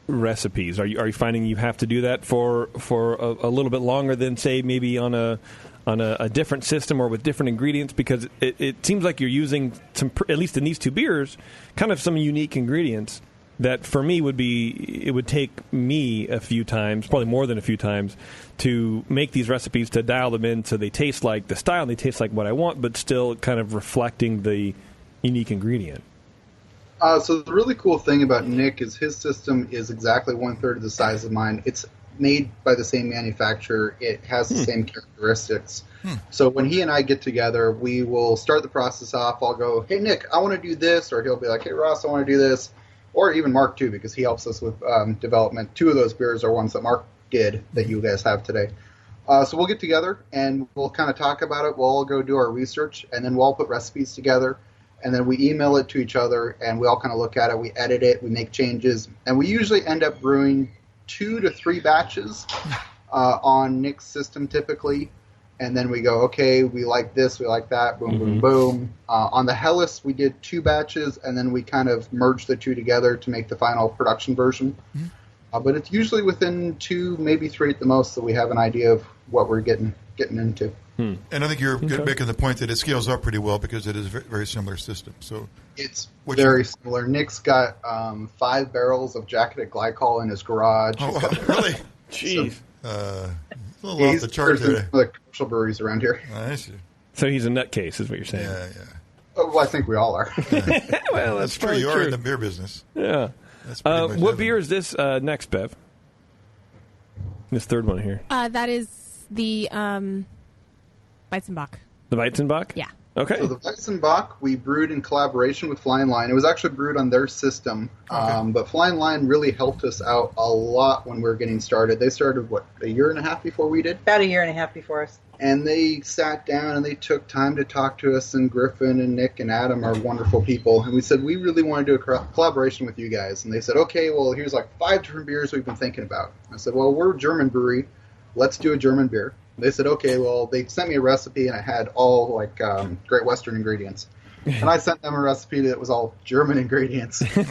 A: recipes? Are you finding you have to do that for a little bit longer than, say, maybe on a different system or with different ingredients? Because it seems like you're using some, at least in these 2 beers, kind of some unique ingredients that for me it would take me a few times, probably more than a few times, to make these recipes, to dial them in so they taste like the style, they taste like what I want, but still kind of reflecting the unique ingredient.
O: So the really cool thing about Nick is his system is exactly 1/3 of the size of mine. It's made by the same manufacturer. It has the same characteristics. So when he and I get together, we will start the process off. I'll go, hey, Nick, I want to do this. Or he'll be like, hey, Ross, I want to do this. Or even Mark, too, because he helps us with development. 2 of those beers are ones that Mark did that you guys have today. So we'll get together, and we'll kind of talk about it. We'll all go do our research, and then we'll all put recipes together. And then we email it to each other, and we all kind of look at it. We edit it. We make changes. And we usually end up brewing 2 to 3 batches on Nick's system typically. And then we go, okay, we like this, we like that, boom, boom, boom. On the Hellas, we did 2 batches, and then we kind of merged the 2 together to make the final production version. But it's usually within 2, maybe 3 at the most, so we have an idea of what we're getting into.
J: And I think you're making the point that it scales up pretty well because it is a very similar system. So
O: it's very similar. Nick's got 5 barrels of jacketed glycol in his garage.
J: Oh, wow. Really?
A: Jeez.
J: A little off the chart there.
O: The commercial breweries around here.
J: I see.
A: So he's a nutcase, is what you're saying.
J: Yeah.
O: Oh, well, I think we all are.
A: Well, that's
J: true. You are in the beer business.
A: Yeah. What beer is this next, Bev? This third one here.
H: That is the Weizenbach.
A: The Weizenbach?
H: Yeah.
A: Okay.
O: So the Weizenbach we brewed in collaboration with Flying Lion. It was actually brewed on their system, but Flying Lion really helped us out a lot when we were getting started. They started, a year and a half before we did?
P: About a year and a half before us.
O: And they sat down and they took time to talk to us, and Griffin and Nick and Adam are wonderful people. And we said, we really want to do a collaboration with you guys. And they said, okay, well, here's 5 different beers we've been thinking about. I said, well, we're a German brewery. Let's do a German beer. They said, okay, well, they sent me a recipe, and it had all, Great Western ingredients. And I sent them a recipe that was all German ingredients. We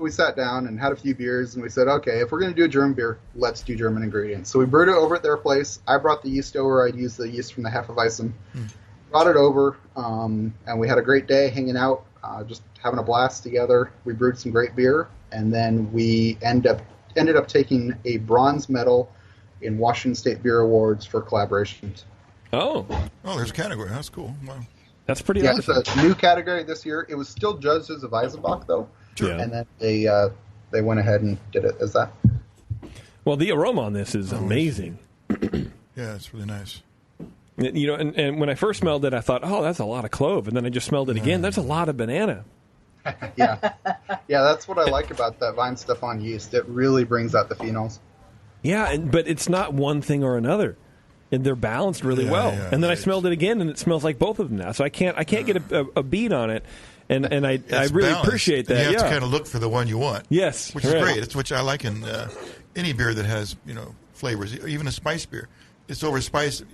O: sat down and had a few beers, and we said, okay, if we're going to do a German beer, let's do German ingredients. So we brewed it over at their place. I brought the yeast over. I'd used the yeast from the Hefeweizen. Brought it over, and we had a great day hanging out, just having a blast together. We brewed some great beer, and then we ended up taking a bronze medal in Washington State Beer Awards for collaborations.
A: Oh,
J: there's a category. That's cool. Wow.
A: That's pretty awesome.
O: It's a new category this year. It was still judged as a Weizenbach, though.
A: Sure.
O: And then they went ahead and did it as that.
A: Well, the aroma on this is amazing.
J: Yeah, it's really nice.
A: You know, and when I first smelled it, I thought, oh, that's a lot of clove. And then I just smelled it again. That's a lot of banana.
O: Yeah, that's what I like about that Weihenstephan yeast. It really brings out the phenols.
A: Yeah, but it's not one thing or another. And they're balanced really well.
J: Yeah,
A: and then I smelled it again, and it smells like both of them now. So I can't get a beat on it. And I really
J: balanced.
A: appreciate that.
J: And you have to kind of look for the one you want.
A: Yes,
J: which is great. It's which I like in any beer that has flavors, even a spice beer. It's over spiced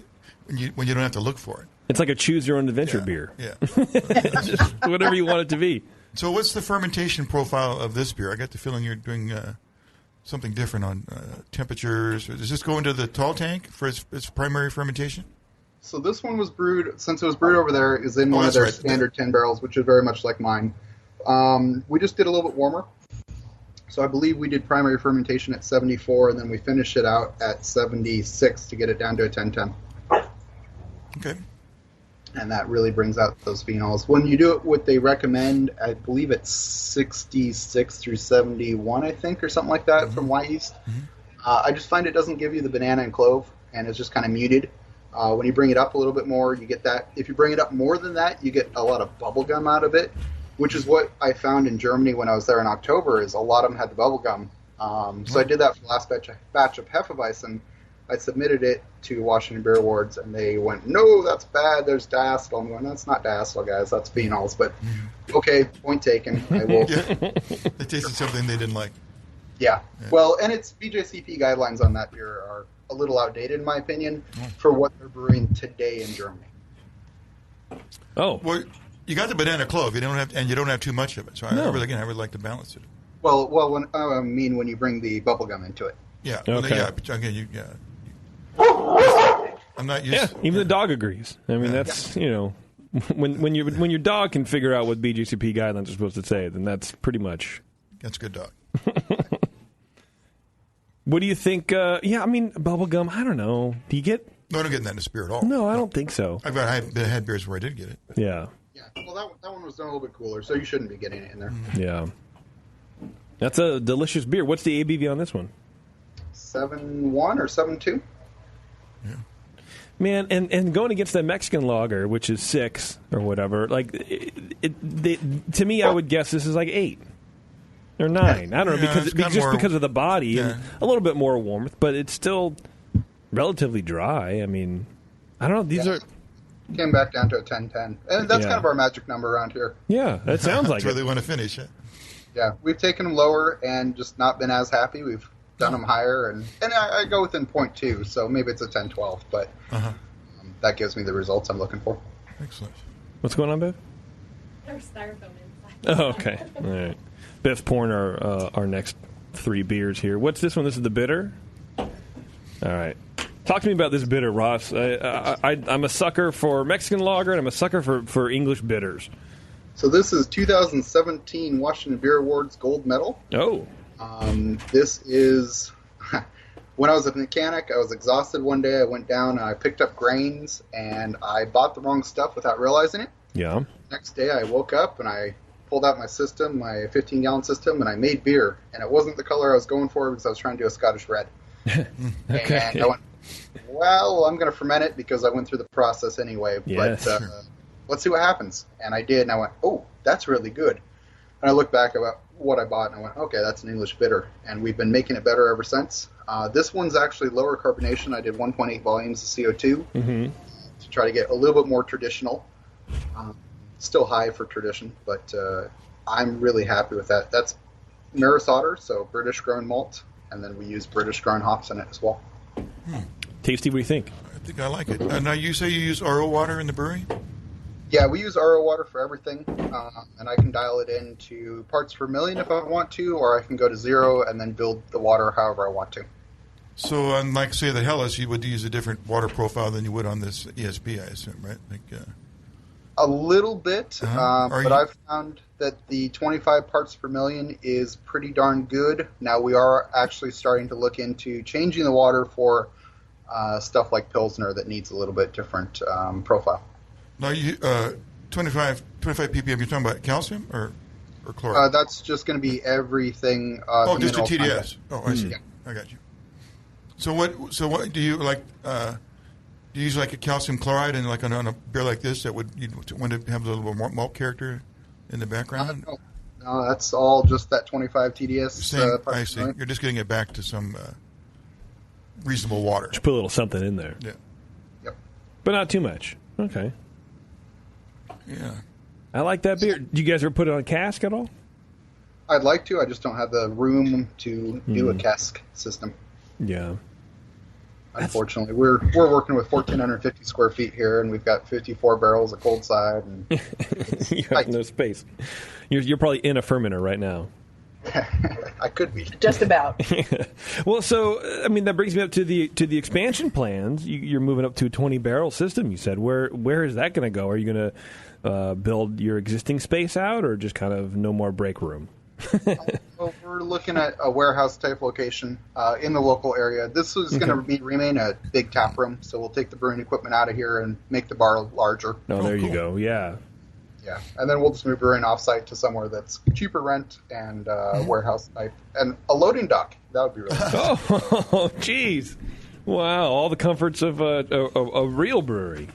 J: when you don't have to look for it.
A: It's like a choose your own adventure beer.
J: Yeah,
A: just whatever you want it to be.
J: So what's the fermentation profile of this beer? I got the feeling you're doing something different on temperatures. Does this go into the tall tank for its primary fermentation?
O: So this one was brewed, since it was brewed over there, is in one of their standard 10 barrels, which is very much like mine. We just did a little bit warmer. So I believe we did primary fermentation at 74, and then we finished it out at 76 to get it down to a 10-10.
J: Okay.
O: And that really brings out those phenols. When you do it, what they recommend, I believe it's 66 through 71, I think, or something like that from white yeast. I just find it doesn't give you the banana and clove, and it's just kind of muted. When you bring it up a little bit more, you get that. If you bring it up more than that, you get a lot of bubble gum out of it, which is what I found in Germany when I was there in October, is a lot of them had the bubble gum. So I did that for the last batch of Hefeweizen. I submitted it to Washington Beer Awards, and they went, no, that's bad, there's diacetyl. I'm going, that's not diacetyl, guys, that's phenols. But, okay, point taken. I will.
J: They tasted something they didn't like.
O: Yeah. Well, and its BJCP guidelines on that beer are a little outdated, in my opinion, for what they're brewing today in Germany.
A: Oh.
J: Well, you got the banana clove, you don't have too much of it. So I would like to balance it.
O: Well, when you bring the bubble gum into it.
J: Yeah.
A: Okay.
J: I'm not used.
A: Yeah, even the dog agrees. I mean, that's when your dog can figure out what BJCP guidelines are supposed to say, then that's pretty much.
J: That's a good dog.
A: What do you think? I mean, bubble gum. I don't know. Do you get?
J: No, I don't get that in the spirit at all.
A: No, I don't think so.
J: I've had beers where I did get it.
A: Yeah.
O: Yeah. Well, that one was done a little bit cooler, so you shouldn't be getting it in there.
A: Yeah. That's a delicious beer. What's the ABV on this one?
O: 7.1 or 7.2.
J: Yeah.
A: Man, and going against that Mexican lager, which is 6 or whatever, like to me, I would guess this is like 8 or 9. I don't know because of the body and a little bit more warmth, but it's still relatively dry. I mean, I don't know. These are
O: came back down to a 10-10, and that's kind of our magic number around here.
A: Yeah, that sounds like
J: that's where they want to finish.
O: Yeah, we've taken them lower and just not been as happy. We've done them higher, and I go within 0.2, so maybe it's a 10-12, but that gives me the results I'm looking for.
J: Excellent.
A: What's going on, Bev?
H: There's styrofoam inside.
A: Oh, okay. All right. Bev's pouring our next 3 beers here. What's this one? This is the bitter? All right. Talk to me about this bitter, Ross. I'm a sucker for Mexican lager, and I'm a sucker for English bitters.
O: So this is 2017 Washington Beer Awards Gold Medal.
A: Oh.
O: This is, when I was a mechanic, I was exhausted one day. I went down and I picked up grains, and I bought the wrong stuff without realizing it.
A: Yeah.
O: Next day I woke up and I pulled out my system, my 15-gallon system, and I made beer. And it wasn't the color I was going for because I was trying to do a Scottish red.
A: Okay.
O: And I went, well, I'm going to ferment it because I went through the process anyway.
A: Yes.
O: But let's see what happens. And I did, and I went, oh, that's really good. And I looked back about what I bought, and I went, okay, that's an English bitter. And we've been making it better ever since. This one's actually lower carbonation. I did 1.8 volumes of CO2 to try to get a little bit more traditional. Still high for tradition, but I'm really happy with that. That's Maris Otter, so British-grown malt, and then we use British-grown hops in it as well.
A: Tasty, what do you think?
J: I think I like it. Now, you say you use RO water in the brewery?
O: Yeah, we use RO water for everything, and I can dial it in to parts per million if I want to, or I can go to 0 and then build the water however I want to.
J: So, unlike, say, the Hellas, you would use a different water profile than you would on this ESP, I assume, right?
O: A little bit, but
J: you...
O: I've found that the 25 parts per million is pretty darn good. Now, we are actually starting to look into changing the water for stuff like Pilsner that needs a little bit different profile.
J: Now, 25 ppm, you're talking about calcium or chloride?
O: That's just going to be everything.
J: Just a TDS.
O: Content.
J: Oh, I see. Yeah. I got you. So what do you like? Do you use like a calcium chloride and like on a beer like this that would you want to have a little more malt character in the background?
O: No, that's all just that 25 TDS.
J: I see. You're just getting it back to some reasonable water.
A: Just put a little something in there.
J: Yeah.
O: Yep.
A: But not too much. Okay.
J: Yeah.
A: I like that beer. Do you guys ever put it on cask at all?
O: I'd like to. I just don't have the room to do a cask system.
A: Yeah.
O: Unfortunately, we're working with 1,450 square feet here, and we've got 54 barrels of cold side. And
A: you have no space. You're probably in a fermenter right now.
O: I could be.
P: Just about.
A: Well, so I mean that brings me up to the expansion plans. You're moving up to a 20-barrel system. You said where is that going to go? Are you going to build your existing space out, or just kind of no more break room?
O: Well, we're looking at a warehouse type location in the local area. This is going to remain a big tap room, so we'll take the brewing equipment out of here and make the bar larger.
A: Oh, there you go. Yeah.
O: Yeah, and then we'll just move brewing offsite to somewhere that's cheaper rent and warehouse type, and a loading dock. That would be really nice.
A: Oh, jeez! Wow, all the comforts of a real brewery.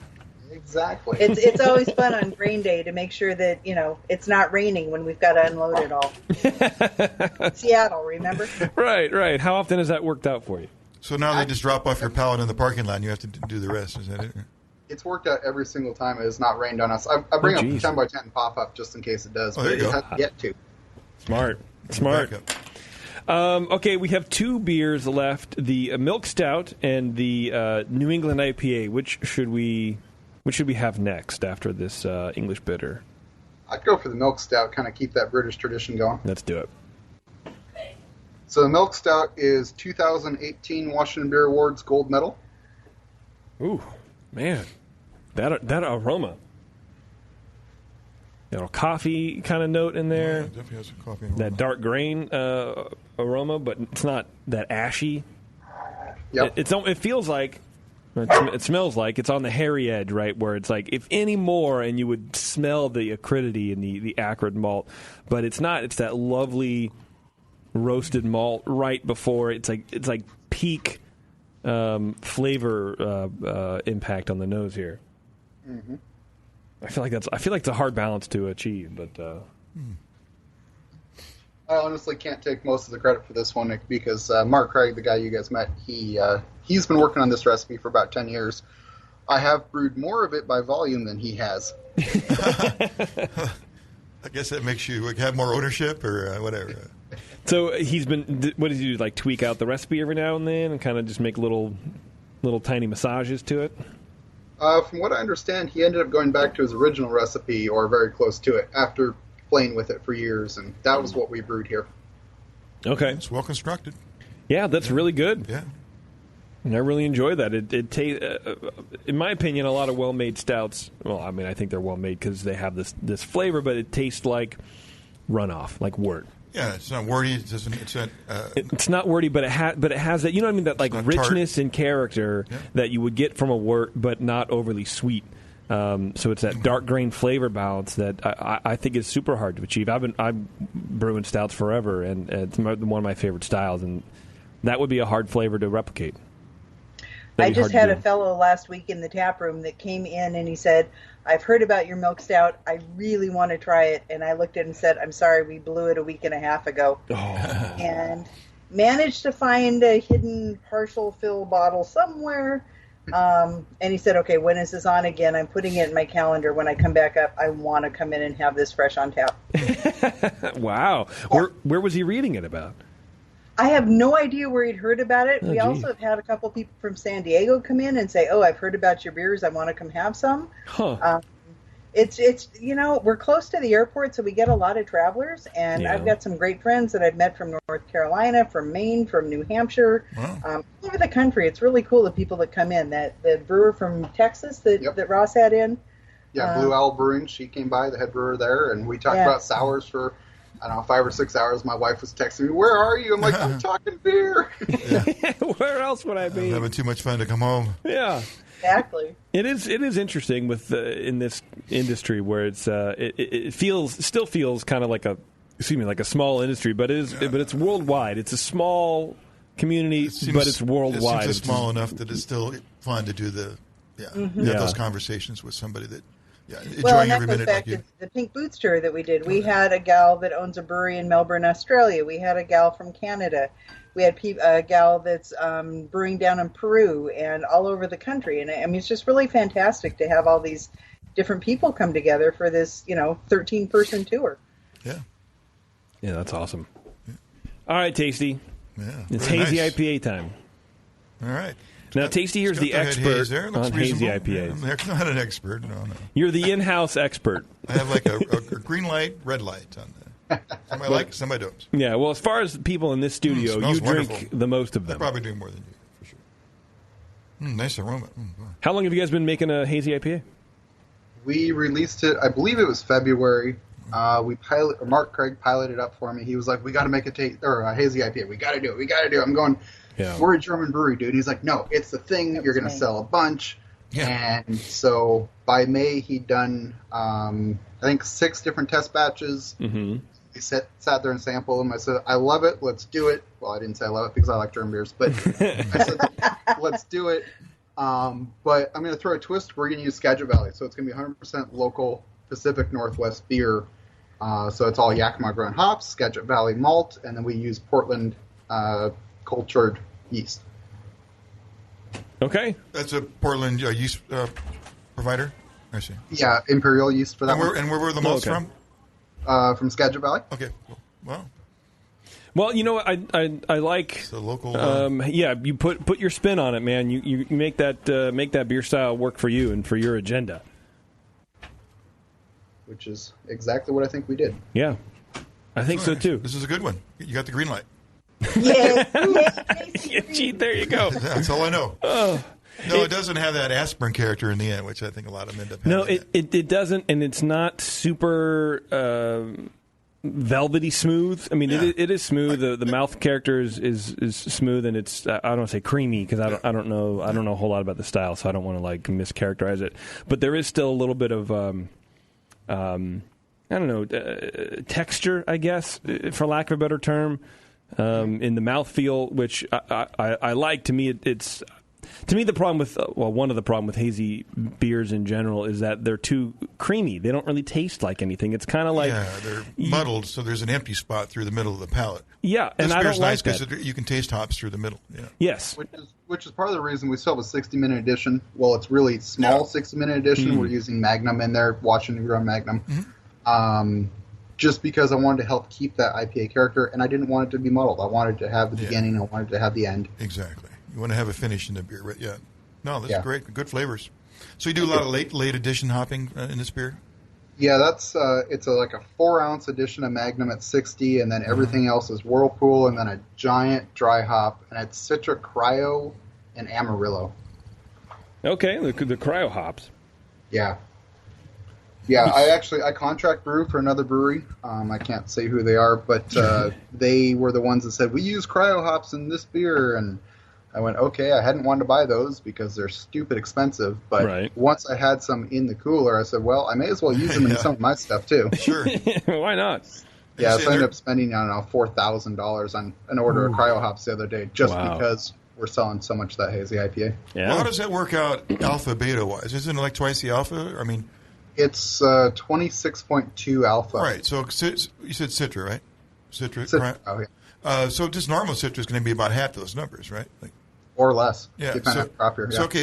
O: Exactly.
P: It's always fun on grain day to make sure that it's not raining when we've got to unload it all. Seattle, remember?
A: Right. How often has that worked out for you?
J: So now they just drop off your pallet in the parking lot, and you have to do the rest. Is that it?
O: It's worked out every single time it has not rained on us. I bring up the 10x10 pop-up just in case it does, but it hasn't yet to.
A: Smart. Okay, we have 2 beers left, the Milk Stout and the New England IPA. Which should we have next after this English bitter?
O: I'd go for the Milk Stout, kind of keep that British tradition going.
A: Let's do it.
O: So the Milk Stout is 2018 Washington Beer Awards gold medal.
A: Ooh, man. That aroma. A coffee kind of note in there.
J: Yeah, definitely has some coffee aroma.
A: That dark grain aroma, but it's not that ashy.
O: Yep.
A: It feels like, it smells like it's on the hairy edge, right? Where it's like, if any more, and you would smell the acridity and the acrid malt. But it's not. It's that lovely roasted malt right before. It's like peak flavor impact on the nose here.
O: Mm-hmm.
A: I feel like it's a hard balance to achieve, but
O: I honestly can't take most of the credit for this one because Mark Craig, the guy you guys met, he's been working on this recipe for about 10 years. I have brewed more of it by volume than he has.
J: I guess that makes you have more ownership or whatever.
A: So he's been. What does he do? Like tweak out the recipe every now and then, and kind of just make little tiny massages to it.
O: From what I understand, he ended up going back to his original recipe, or very close to it, after playing with it for years, and that was what we brewed here.
A: Okay.
J: It's well constructed.
A: Yeah, that's really good.
J: Yeah.
A: And I really enjoy that. In my opinion, a lot of well-made stouts, well, I mean, I think they're well-made because they have this flavor, but it tastes like runoff, like wort.
J: Yeah, it's not wordy.
A: It's not wordy, but it has that. You know what I mean? That like richness and character that you would get from a wort, but not overly sweet. So it's that dark grain flavor balance that I think is super hard to achieve. I'm brewing stouts forever, and it's one of my favorite styles, and that would be a hard flavor to replicate.
P: I just had a fellow last week in the tap room that came in and he said, "I've heard about your milk stout. I really want to try it." And I looked at him and said, "I'm sorry, we blew it a week and a half ago." Oh. And managed to find a hidden partial fill bottle somewhere. And he said, "Okay, when is this on again? I'm putting it in my calendar. When I come back up, I want to come in and have this fresh on tap."
A: Wow. Where was he reading it about?
P: I have no idea where he'd heard about it. We also have had a couple people from San Diego come in and say, "Oh, I've heard about your beers. I want to come have some."
A: Huh.
P: It's we're close to the airport, so we get a lot of travelers, and I've got some great friends that I've met from North Carolina, from Maine, from New Hampshire, all over the country. It's really cool, the people that come in. The brewer from Texas that Ross had in.
O: Yeah, Blue Owl Brewing, she came by, the head brewer there, and we talked about sours for, 5 or 6 hours. My wife was texting me, "Where are you?" I'm like, "I'm talking beer."
A: Where else would I be?
J: I'm having too much fun to come home.
A: Yeah.
P: Exactly.
A: It is interesting with in this industry where it's it still feels kind of like a small industry, but it's worldwide. It's a small community, but it's worldwide.
J: It's small enough that it's still fun to do those conversations with somebody that enjoying every minute like you.
P: The Pink Boots tour that we did. We had a gal that owns a brewery in Melbourne, Australia. We had a gal from Canada. We had a gal that's brewing down in Peru and all over the country. And I mean, it's just really fantastic to have all these different people come together for this, 13-person tour.
J: Yeah.
A: Yeah, that's awesome. Yeah. All right, Tasty.
J: Yeah.
A: It's hazy IPA time.
J: All right.
A: Now, Tasty, here's the expert on hazy IPAs.
J: I'm not an expert. No.
A: You're the in-house expert.
J: I have like a green light, red light on that. Some I like, some I don't.
A: Yeah, well, as far as people in this studio, you drink the most of them.
J: I probably do more than you, for sure. Nice aroma.
A: How long have you guys been making a hazy IPA?
O: We released it, I believe it was February. Mark Craig piloted it up for me. He was like, "We got to make a hazy IPA. We got to do it. I'm going, we're a German brewery, dude. He's like, "No, it's the thing. You're going to sell a bunch." Yeah. And so by May, he'd done, I think, 6 different test batches. Mm-hmm. He sat there and sampled them. I said, "I love it. Let's do it." Well, I didn't say I love it because I like German beers, but I said, "Let's do it." But I'm going to throw a twist. We're going to use Skagit Valley, so it's going to be 100% local Pacific Northwest beer. So it's all Yakima grown hops, Skagit Valley malt, and then we use Portland cultured yeast.
A: Okay.
J: That's a Portland yeast provider? I see.
O: Yeah, Imperial yeast for that one.
J: And where were the malts from?
O: From Skagit Valley.
J: Okay, cool. Wow.
A: Well, you know what I like.
J: The local.
A: You put your spin on it, man. You make that beer style work for you and for your agenda.
O: Which is exactly what I think we did.
A: Yeah, I think so too.
J: This is a good one. You got the green light.
P: Yeah.
A: Cheat. There you go.
J: That's all I know. No, it doesn't have that aspirin character in the end, which I think a lot of them end up having.
A: No, it doesn't, and it's not super velvety smooth. I mean, it is smooth. The mouth character is smooth, and it's I don't want to say creamy because I don't know a whole lot about the style, so I don't want to like mischaracterize it. But there is still a little bit of texture, I guess, for lack of a better term, in the mouthfeel, which I like. To me, the problem with one of the problem with hazy beers in general is that they're too creamy. They don't really taste like anything. It's kind of like
J: they're muddled, so there's an empty spot through the middle of the palate.
A: Yeah, and I don't like
J: nice
A: that.
J: because you can taste hops through the middle. Yeah.
A: Yes,
O: which is part of the reason we still have a 60-minute edition. Well, it's really small 60-minute edition. Mm-hmm. We're using Magnum in there, watching and grow Magnum. Mm-hmm. Just because I wanted to help keep that IPA character, and I didn't want it to be muddled. I wanted to have the beginning. I wanted to have the end.
J: Exactly. You want to have a finish in the beer, right? Yeah. No, that's great. Good flavors. So you do a lot of late edition hopping in this beer?
O: Yeah, that's it's like a 4-ounce edition of Magnum at 60, and then everything else is Whirlpool, and then a giant dry hop, and it's Citra Cryo and Amarillo.
A: Okay, the cryo hops.
O: Yeah. Yeah, I contract brew for another brewery. I can't say who they are, but they were the ones that said, "We use cryo hops in this beer," and I went, okay. I hadn't wanted to buy those because they're stupid expensive, but once I had some in the cooler, I said, well, I may as well use them in some of my stuff too.
J: Sure.
A: Why not?
O: Yeah, so I ended up spending, I don't know, $4,000 on an order of cryo hops the other day just because we're selling so much of that hazy IPA.
J: Yeah. Well, how does that work out alpha beta wise? Isn't it like twice the alpha? I mean,
O: it's 26.2 alpha.
J: Right. So you said Citra, right? Citra.
O: Right? Oh, yeah.
J: So just normal Citra is going to be about half those numbers, right?
O: Or less.
J: Yeah.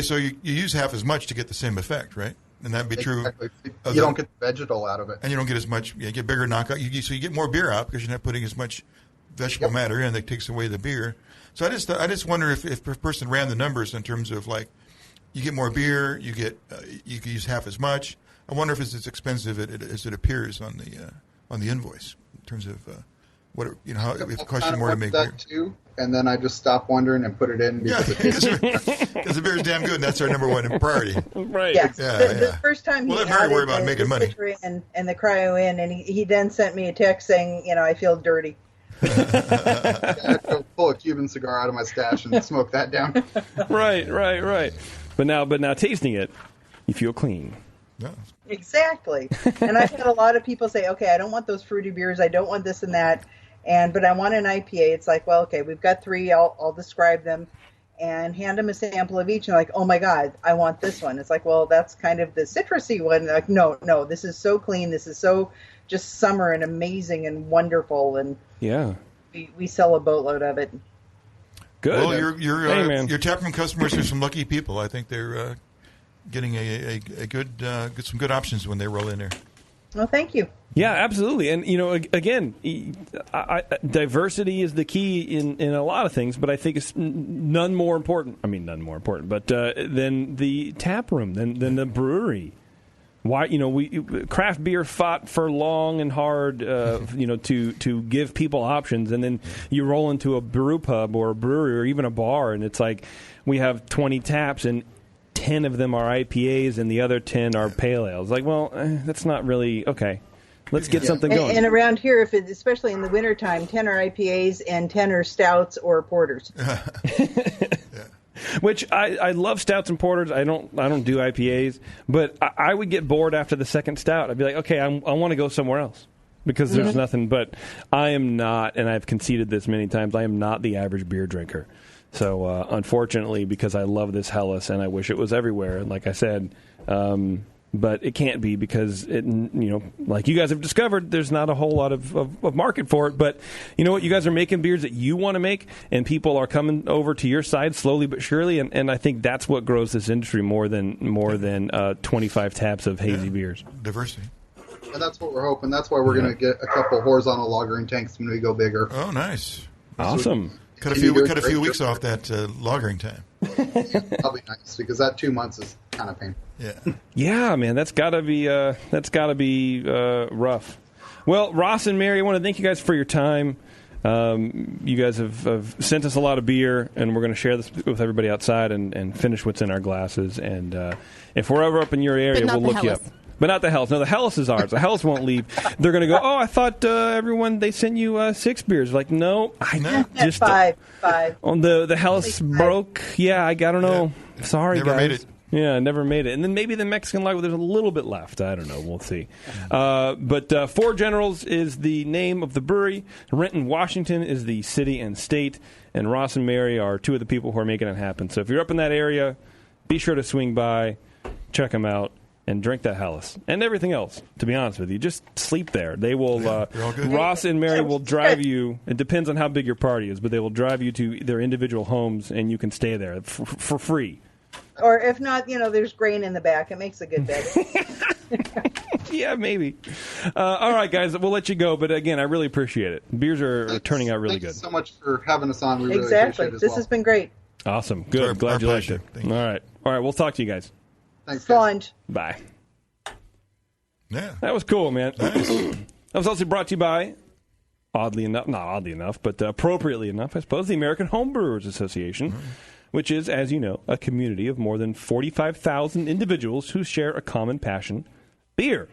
J: So you use half as much to get the same effect, right? And that'd be true.
O: You don't get the vegetal out of it.
J: And you don't get as much. You get bigger knockout. So you get more beer out because you're not putting as much vegetable matter in that takes away the beer. So I just wonder if a person ran the numbers in terms of like you get more beer. You get you can use half as much. I wonder if it's as expensive as it appears on the invoice in terms of what how if it costs you more to make beer.
O: Too, and then I just stop wondering and put it in because
J: the beer is damn good. And that's our number one priority.
P: Right. Yes. The first time he
J: very worried about making money.
P: And the cryo in, and he then sent me a text saying, I feel dirty.
O: I'd go pull a Cuban cigar out of my stash and smoke that down.
A: Right. But now tasting it, you feel clean.
J: Yeah.
P: Exactly. And I've had a lot of people say, okay, I don't want those fruity beers. I don't want this and that. But I want an IPA. It's like, well, okay, we've got 3. I'll describe them and hand them a sample of each. And like, oh my God, I want this one. It's like, well, that's kind of the citrusy one. Like, no, this is so clean. This is so just summer and amazing and wonderful. And
A: yeah,
P: we sell a boatload of it.
A: Good.
J: Well, your taproom customers are some lucky people. I think they're getting some good options when they roll in there.
P: Well, thank you.
A: Yeah, absolutely. And, again, diversity is the key in a lot of things, but I think it's none more important, but than the tap room, than the brewery. Why, craft beer fought for long and hard, to give people options, and then you roll into a brew pub or a brewery or even a bar, and it's like we have 20 taps and 10 of them are IPAs and the other 10 are pale ales. Like, well, that's not really okay. Let's get something going.
P: And around here, especially in the wintertime, 10 are IPAs and 10 are stouts or porters.
A: Which I love stouts and porters. I don't do IPAs, but I would get bored after the second stout. I'd be like, okay, I want to go somewhere else because there's nothing. But I am not, and I've conceded this many times, I am not the average beer drinker. So unfortunately, because I love this Helles and I wish it was everywhere, like I said, but it can't be because like you guys have discovered, there's not a whole lot of market for it. But you know what? You guys are making beers that you want to make, and people are coming over to your side slowly but surely. And I think that's what grows this industry more than 25 taps of hazy beers.
J: Diversity.
O: And that's what we're hoping. That's why we're going to get a couple horizontal lagering tanks when we go bigger.
J: Oh, nice!
A: Awesome.
J: Cut a few weeks off that lagering time.
O: That'll be nice because that 2 months is kind of painful.
A: Yeah, man, that's gotta be rough. Well, Ross and Mary, I want to thank you guys for your time. You guys have sent us a lot of beer, and we're going to share this with everybody outside and finish what's in our glasses. And if we're ever up in your area, we'll look you up. But not the Helles. No, the Helles is ours. The Helles won't leave. They're going to go, I thought everyone, they sent you 6 beers. Like, no. I just
P: five.
A: On the Helles broke. Yeah, I don't know. Yeah. Sorry,
J: never
A: guys.
J: Made it.
A: Yeah, never made it. And then maybe the Mexican lager, there's a little bit left. I don't know. We'll see. But Four Generals is the name of the brewery. Renton, Washington is the city and state. And Ross and Mary are 2 of the people who are making it happen. So if you're up in that area, be sure to swing by, check them out, and drink that Helles. And everything else, to be honest with you. Just sleep there. They will, Ross and Mary will drive you. It depends on how big your party is, but they will drive you to their individual homes, and you can stay there for free.
P: Or if not, there's grain in the back. It makes a good bed.
A: Yeah, maybe. All right, guys, we'll let you go. But again, I really appreciate it. Beers are turning out really good.
O: Thank you so much for having us on. We really
P: exactly.
O: appreciate it as
P: This
O: well.
P: has been great.
A: Awesome. Good. Glad you liked it. All right. We'll talk to you guys.
O: Thanks,
P: guys.
A: Bye.
J: Yeah.
A: That was cool, man.
J: Nice.
A: That was also brought to you by, not oddly enough, but appropriately enough, I suppose, the American Homebrewers Association, which is, as you know, a community of more than 45,000 individuals who share a common passion, beer.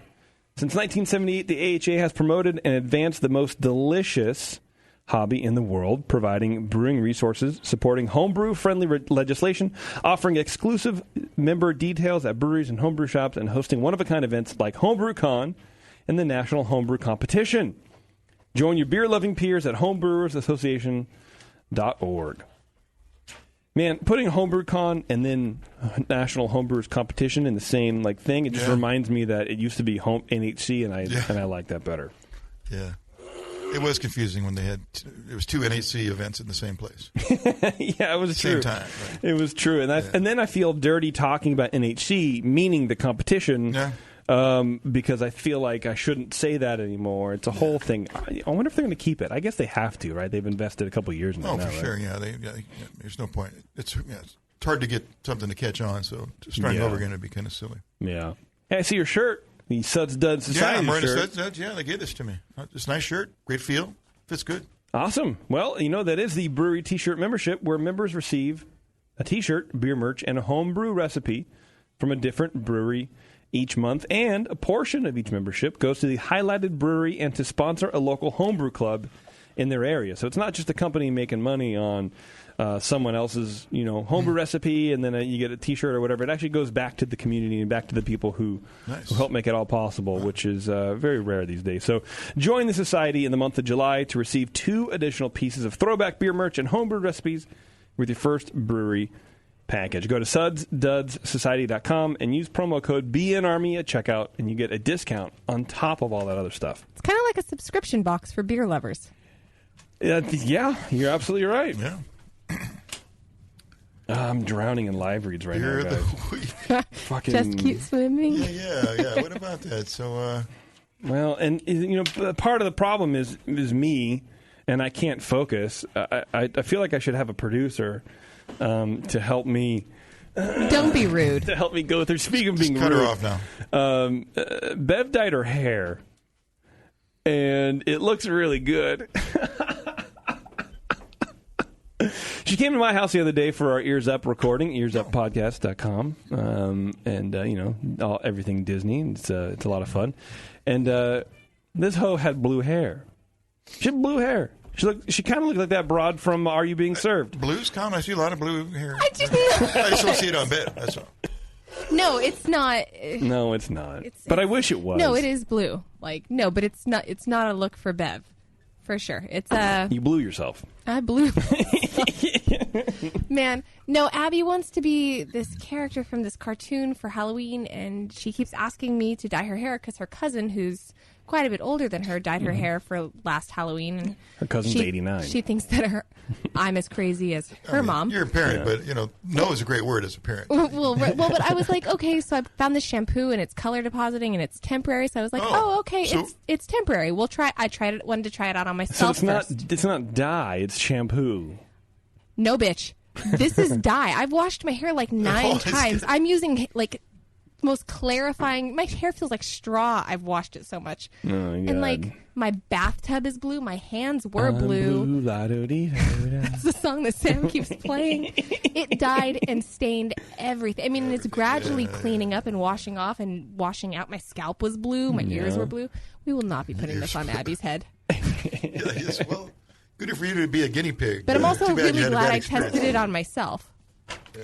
A: Since 1978, the AHA has promoted and advanced the most delicious hobby in the world, providing brewing resources, supporting homebrew-friendly legislation, offering exclusive member details at breweries and homebrew shops, and hosting one-of-a-kind events like HomebrewCon and the National Homebrew Competition. Join your beer-loving peers at homebrewersassociation.org. Man, putting HomebrewCon and then National Homebrewers Competition in the same thing, it just reminds me that it used to be NHC, and I like that better.
J: Yeah. It was confusing when they had it was 2 NHC events in the same place.
A: Yeah, it was
J: same
A: true.
J: Time, right?
A: It was true, and then I feel dirty talking about NHC, meaning the competition, because I feel like I shouldn't say that anymore. It's a whole thing. I wonder if they're going to keep it. I guess they have to, right? They've invested a couple of years in that.
J: Oh,
A: now,
J: for
A: right?
J: sure. Yeah, there's no point. It's it's hard to get something to catch on. So starting over again would be kind of silly.
A: Yeah. Hey, I see your shirt. The Suds Duds Society
J: Yeah, I'm wearing
A: shirt.
J: a Suds Duds. Yeah, they gave this to me. It's a nice shirt. Great feel. Fits good.
A: Awesome. Well, that is the brewery T-shirt membership, where members receive a T-shirt, beer merch, and a home brew recipe from a different brewery each month. And a portion of each membership goes to the highlighted brewery and to sponsor a local homebrew club in their area. So it's not just a company making money on someone else's, homebrew recipe, and then you get a T-shirt or whatever. It actually goes back to the community and back to the people who help make it all possible, which is very rare these days. So join the society in the month of July to receive 2 additional pieces of throwback beer merch and homebrew recipes with your first brewery package. Go to sudsdudssociety.com and use promo code BNARMY at checkout, and you get a discount on top of all that other stuff.
H: It's kind of like a subscription box for beer lovers.
A: Yeah, you're absolutely right.
J: Yeah.
A: I'm drowning in live reads right now, guys. Fucking
H: Just keep swimming.
J: Yeah. What about that? So,
A: well, and part of the problem is me, and I can't focus. I feel like I should have a producer to help me.
H: Don't be rude.
A: To help me go through. Speaking of being rude,
J: cut her off now.
A: Bev dyed her hair, and it looks really good. She came to my house the other day for our Ears Up recording, earsuppodcast.com, and everything Disney. It's a lot of fun. And this hoe had blue hair. She had blue hair. She kind of looked like that broad from Are You Being Served?
J: Blue's common. I see a lot of blue hair.
H: I
J: just don't see it on Bev. That's all.
H: No, it's not.
A: No, it's not. But I wish it was.
H: No, it is blue. No, but it's not. It's not a look for Bev, for sure. It's
A: You blew yourself.
H: I blew. Man, no. Abby wants to be this character from this cartoon for Halloween, and she keeps asking me to dye her hair because her cousin, who's quite a bit older than her, dyed her hair for last Halloween. And
A: her cousin's 89.
H: She thinks that I'm as crazy as her mom.
J: You're a parent, but no is a great word as a parent.
H: Well, but I was like, okay, so I found this shampoo and it's color depositing and it's temporary. So I was like, okay, so it's temporary. We'll try. I wanted to try it out on myself.
A: So it's not dye, it's shampoo.
H: No, bitch. This is dye. I've washed my hair 9 times. I'm using most clarifying. My hair feels like straw. I've washed it so much.
A: Oh,
H: and my bathtub is blue. My hands were blue. That's the song that Sam keeps playing. It dyed and stained everything. I mean, it's gradually cleaning up and washing off and washing out. My scalp was blue. My ears were blue. We will not be putting this on Abby's head.
J: Yes, well, good for you to be a guinea pig.
H: But I'm also really glad I tested it on myself.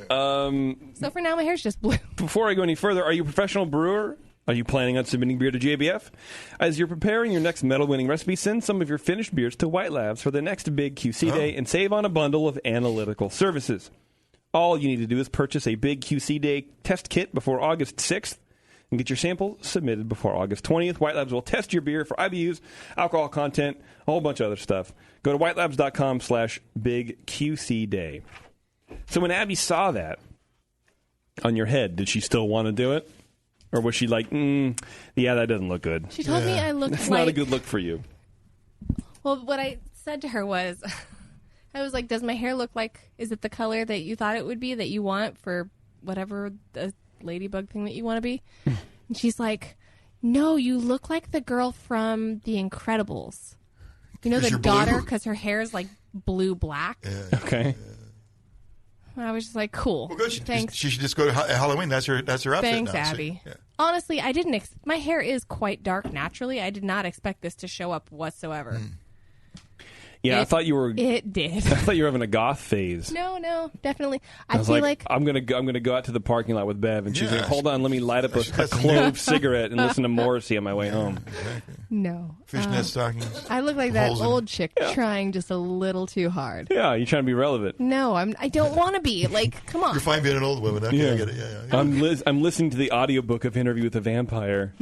H: So for now, my hair's just blue.
A: Before I go any further, are you a professional brewer? Are you planning on submitting beer to JBF? As you're preparing your next medal-winning recipe, send some of your finished beers to White Labs for the next big QC Day and save on a bundle of analytical services. All you need to do is purchase a big QC Day test kit before August 6th and get your sample submitted before August 20th. White Labs will test your beer for IBUs, alcohol content, a whole bunch of other stuff. Go to whitelabs.com/bigqcday. So when Abby saw that on your head, did she still want to do it? Or was she like, yeah, that doesn't look good?
H: She told me I looked
A: That's not a good look for you.
H: Well, what I said to her was, I was like, does my hair look like, is it the color that you thought it would be, that you want for whatever the ladybug thing that you want to be? And she's like, no, you look like the girl from The Incredibles. You know, the daughter, because her hair is blue-black.
J: Yeah.
A: Okay.
H: I was just like, cool.
J: Well, good.
H: Thanks.
J: She should just go to Halloween. That's her outfit.
H: Thanks,
J: now,
H: Abby.
J: So, yeah.
H: Honestly, I didn't. My hair is quite dark naturally. I did not expect this to show up whatsoever.
A: Yeah, I thought you were.
H: It did.
A: I thought you were having a goth phase.
H: No, definitely.
A: I was like, I'm gonna go out to the parking lot with Bev, and she's like, hold on, let me light up a clove cigarette and listen to Morrissey on my way home.
J: Exactly.
H: No.
J: Fishnet stockings.
H: I look like that old chick trying just a little too hard.
A: Yeah, you're trying to be relevant.
H: No, I don't want to be. Come on.
J: You're fine being an old woman. Okay, I get it. Yeah.
A: I'm listening to the audiobook of Interview with a Vampire.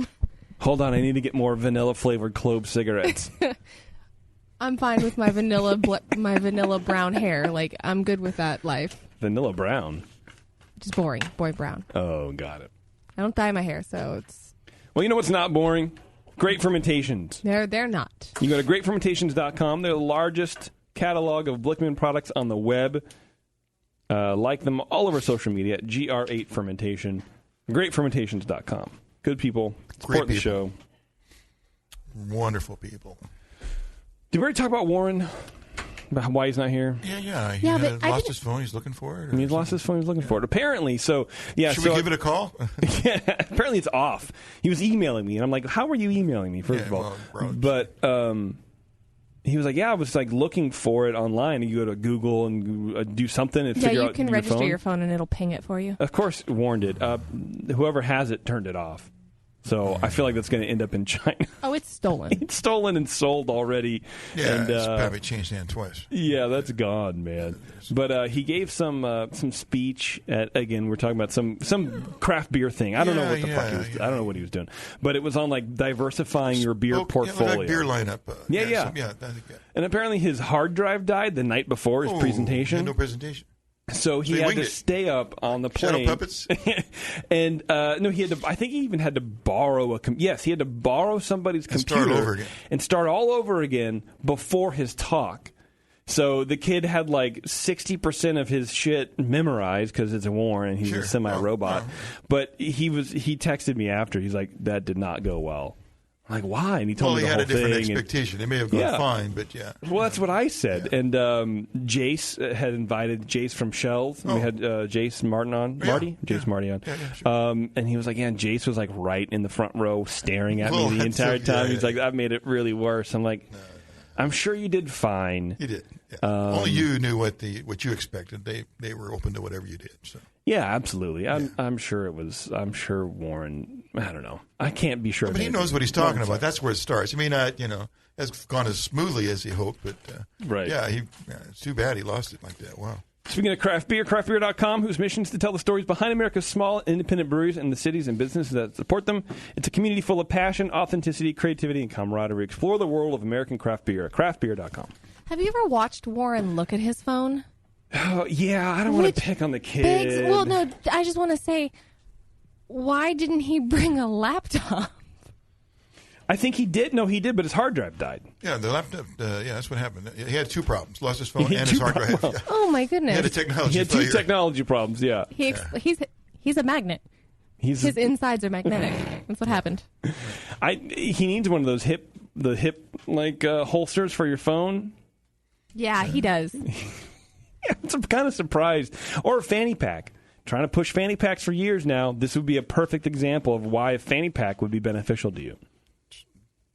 A: Hold on, I need to get more vanilla flavored clove cigarettes.
H: I'm fine with my vanilla brown hair. I'm good with that life.
A: Vanilla brown?
H: Just boring. Boy brown.
A: Oh, got it.
H: I don't dye my hair, so it's...
A: Well, you know what's not boring? Great Fermentations.
H: They're not.
A: You go to greatfermentations.com. They're the largest catalog of Blickman products on the web. Like them all over social media at GR8 Fermentation, greatfermentations.com. Good people. Support the show.
J: Wonderful people.
A: Did we already talk about Warren? About why he's not here?
J: Yeah. He lost his phone. He's looking for it.
A: He's lost his phone. He's looking for it. Apparently, so yeah.
J: Should we give it a call?
A: Yeah. Apparently, it's off. He was emailing me, and I'm like, "How are you emailing me?" First of all, but he was like, "Yeah, I was like looking for it online. You go to Google and do something and figure out
H: you can register your phone, and it'll ping it for you."
A: Of course, Warren did. Whoever has it turned it off. So I feel like that's going to end up in China.
H: Oh, it's stolen.
A: It's stolen and sold already.
J: Yeah,
A: and,
J: it's probably changed hands twice.
A: Yeah, that's gone, man. But he gave some speech at, again, we're talking about some craft beer thing. I don't know what the fuck he was. I don't know what he was doing. But it was on like diversifying your beer portfolio.
J: Like beer lineup.
A: Yeah. And apparently his hard drive died the night before his presentation.
J: He had no presentation.
A: So he had to stay up on the plane.
J: Shadow puppets?
A: And no, he had to. I think he even had to borrow he had to borrow somebody's computer
J: start over again.
A: and start all over again before his talk. So the kid had like 60% of his shit memorized because it's a Warren. He's a semi-robot. But he texted me after. He's like, that did not go well. I'm like, why? And he told me the whole thing.
J: Well, he had a different expectation. It may have gone fine, but yeah.
A: Well, that's what I said. Yeah. And Jace had invited Jace from Shells. We had Jace Martin on. Marty? Jace Marty on.
J: Yeah, sure.
A: And he was like, and Jace was like right in the front row staring at me the entire time. He's like, that made it really worse. I'm like, I'm sure you did fine.
J: You did. Yeah. Only you knew what you expected. They were open to whatever you did. So.
A: Yeah, absolutely. I'm sure it was. I'm sure Warren. I don't know. I can't be sure.
J: But he knows what he's talking about. That's where it starts. It may not, has gone as smoothly as he hoped, but
A: right.
J: Yeah, it's too bad he lost it like that. Wow.
A: Speaking of craft beer, craftbeer.com, whose mission is to tell the stories behind America's small independent breweries and the cities and businesses that support them. It's a community full of passion, authenticity, creativity, and camaraderie. Explore the world of American craft beer at craftbeer.com.
H: Have you ever watched Warren look at his phone?
A: Oh, yeah, I don't want to pick on the kid.
H: Well, no, I just want to say, why didn't he bring a laptop?
A: I think he did. No, he did, but his hard drive died.
J: Yeah, the laptop. That's what happened. He had two problems: lost his phone and his hard drive. Yeah.
H: Oh my goodness!
J: He had
A: two technology problems. Yeah.
H: He's a magnet. His insides are magnetic. That's what happened.
A: He needs one of those hip holsters for your phone.
H: Yeah, he does.
A: Yeah, I'm kind of surprised. Or a fanny pack. Trying to push fanny packs for years now. This would be a perfect example of why a fanny pack would be beneficial to you.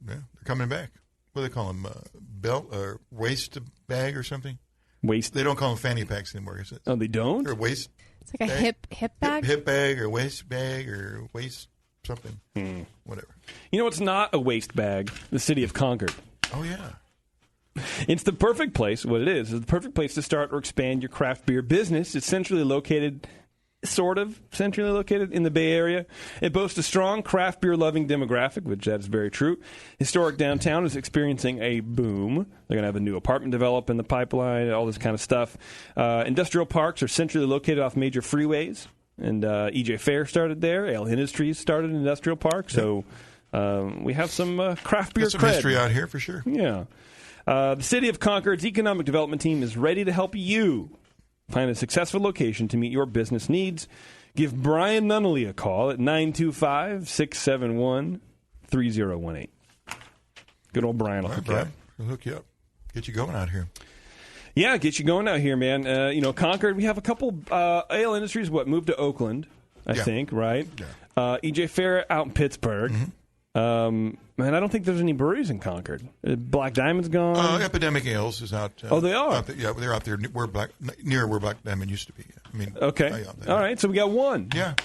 J: Yeah, they're coming back. What do they call them? Belt or waist bag or something?
A: Waist.
J: They don't call them fanny packs anymore. Is it?
A: Oh, they don't?
J: Or waist.
H: It's like a hip bag.
J: Hip bag or waist bag or waist something. Whatever.
A: You know what's not a waist bag? The city of Concord.
J: Oh yeah.
A: It's the perfect place. What it is the perfect place to start or expand your craft beer business. It's centrally located in the Bay Area. It boasts a strong craft beer loving demographic, which that's very true. Historic downtown is experiencing a boom. They're going to have a new apartment develop in the pipeline, all this kind of stuff. Industrial parks are centrally located off major freeways, and EJ Fair started there. Ale Industries started an industrial park, so we have some craft beer
J: some history out here for sure.
A: Yeah. The City of Concord's economic development team is ready to help you find a successful location to meet your business needs. Give Brian Nunnally a call at 925-671-3018. Good old Brian will hook you up.
J: He'll hook you up. Get you going out here.
A: Yeah, get you going out here, man. Concord, we have a couple Ale Industries, moved to Oakland, I think, right?
J: Yeah.
A: EJ Fair out in Pittsburgh.
J: Mm-hmm.
A: Man, I don't think there's any breweries in Concord. Black Diamond's gone.
J: Epidemic Ales is out.
A: They are?
J: They're out there near where Black Diamond used to be.
A: Okay. All right, so we got one.
J: Yeah.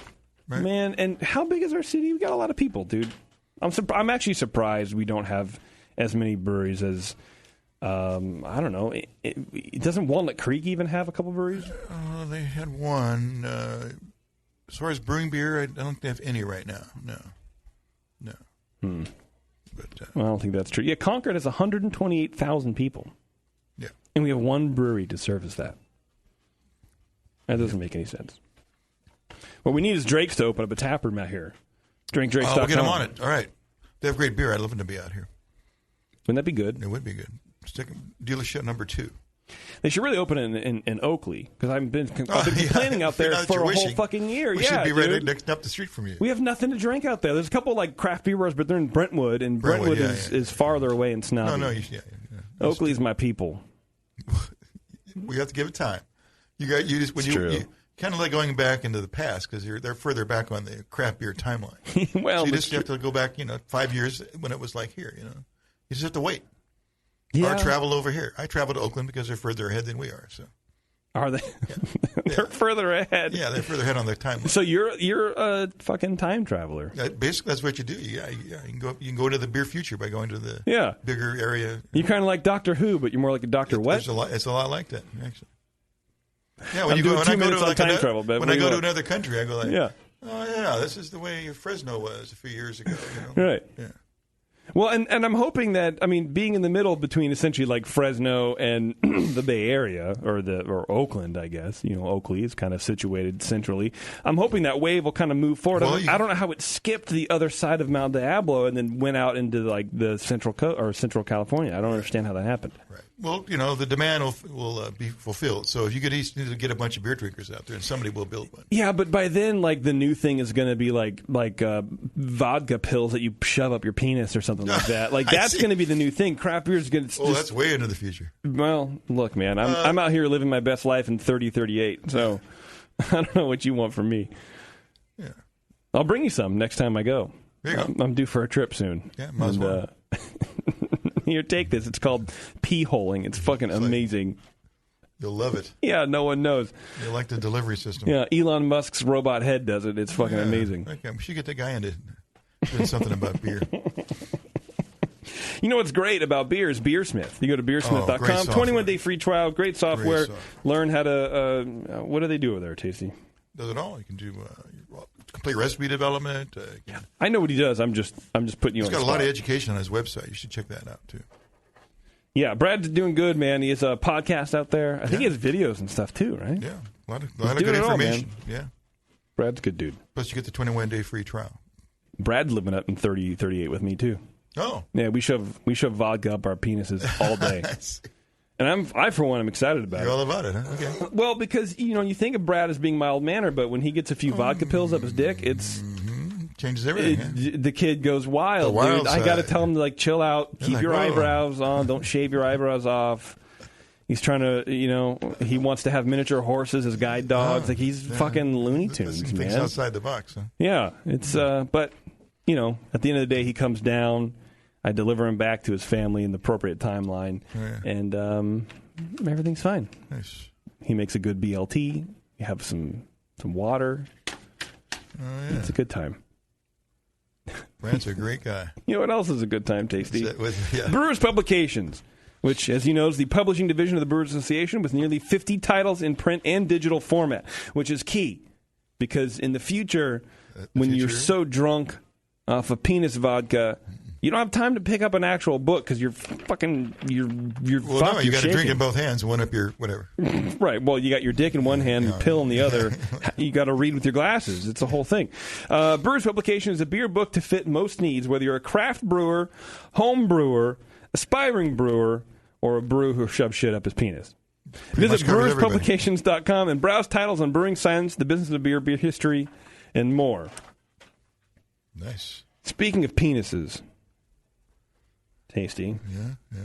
J: Right.
A: Man, and how big is our city? We got a lot of people, dude. I'm actually surprised we don't have as many breweries as, I don't know. Doesn't Walnut Creek even have a couple breweries?
J: They had one. As far as brewing beer, I don't think they have any right now. No. But,
A: I don't think that's true. Yeah, Concord has 128,000 people.
J: Yeah.
A: And we have one brewery to service that. That doesn't make any sense. What we need is Drake's to open up a tap room out here. DrinkDrakes.com.
J: We'll get them on it. All right. They have great beer. I'd love them to be out here.
A: Wouldn't that be good?
J: It would be good. Dealership number 2.
A: They should really open it in Oakley, because I've been complaining out there for a whole fucking year.
J: We should be right next up the street from you.
A: We have nothing to drink out there. There's a couple like craft beer bars, but they're in Brentwood, and Brentwood is farther away in Snobby.
J: No,
A: Oakley's my people.
J: We have to give it time. You kind of like going back into the past, because they're further back on the craft beer timeline.
A: Well,
J: so you just have to go back, 5 years when it was like here. You just have to wait.
A: Yeah.
J: Or travel over here. I travel to Oakland because they're further ahead than we are. So,
A: are they? Yeah. They're further ahead.
J: Yeah, they're further ahead on their timeline.
A: So you're a fucking time traveler.
J: Basically, that's what you do. Yeah, you can go to the beer future by going to the bigger area.
A: You're kind of like Doctor Who, but you're more like a Doctor What?
J: It's a lot like that, actually. Yeah,
A: when I go
J: to another country, I go like,
A: oh
J: yeah, this is the way Fresno was a few years ago.
A: Right.
J: Yeah.
A: Well, and I'm hoping that, being in the middle between essentially like Fresno and the Bay Area, or Oakland, I guess, Oakley is kind of situated centrally. I'm hoping that wave will kind of move forward.
J: Well,
A: I don't know how it skipped the other side of Mount Diablo and then went out into like the Central California. I don't understand how that happened.
J: Right. Well, the demand will be fulfilled. So if you could need to get a bunch of beer drinkers out there, and somebody will build one.
A: Yeah, but by then, like, the new thing is going to be like vodka pills that you shove up your penis or something like that. Like, that's going to be the new thing. Craft beer is going to.
J: Oh, that's way into the future.
A: Well, look, man, I'm out here living my best life in 30-38, so I don't know what you want from me.
J: Yeah,
A: I'll bring you some next time I go.
J: There you go.
A: I'm due for a trip soon.
J: Yeah, might as well.
A: Here, take this. It's called pee-holing. It's fucking amazing.
J: You'll love it.
A: Yeah, no one knows.
J: You like the delivery system.
A: Yeah, Elon Musk's robot head does it. It's fucking amazing.
J: Okay, we should get that guy into doing something about beer.
A: You know what's great about beer is Beersmith. You go to beersmith.com, 21-day free trial, great software. Learn how to, what do they do over there, Tasty?
J: Does it all. You can do complete recipe development.
A: I know what he does. I'm just putting you on the spot.
J: He's got a lot of education on his website. You should check that out, too.
A: Yeah, Brad's doing good, man. He has a podcast out there. I think he has videos and stuff, too, right?
J: Yeah, a lot of good information. Yeah.
A: Brad's a good dude.
J: Plus, you get the 21-day free trial.
A: Brad's living up in 30-38 with me, too.
J: Oh.
A: Yeah, we shove vodka up our penises all day. And I for one, am excited about it.
J: You're all about it, huh? Okay.
A: Well, because, you think of Brad as being mild-mannered, but when he gets a few vodka pills up his dick, it's...
J: Changes everything.
A: The kid goes wild, dude. I got to tell him to, chill out, keep your eyebrows on, don't shave your eyebrows off. He's trying to, he wants to have miniature horses as guide dogs. He's fucking Looney Tunes, man.
J: Things outside the box, huh?
A: Yeah, it's, but, at the end of the day, he comes down. I deliver him back to his family in the appropriate timeline, and everything's fine.
J: Nice.
A: He makes a good BLT. You have some water. It's a good time.
J: Brand's a great guy.
A: You know what else is a good time, Tasty? Brewers Publications, which, as you know, is the publishing division of the Brewers Association with nearly 50 titles in print and digital format, which is key because in the future, when you're so drunk off of penis vodka, you don't have time to pick up an actual book because you're fucking
J: you got to drink in both hands, one up your whatever.
A: Right. Well, you got your dick in one hand, and pill in the other. You got to read with your glasses. It's a whole thing. Brewers Publication is a beer book to fit most needs, whether you're a craft brewer, home brewer, aspiring brewer, or a brewer who shoves shit up his penis. Visit brewerspublications.com and browse titles on brewing science, the business of beer, beer history, and more.
J: Nice.
A: Speaking of penises. Tasty.
J: Yeah.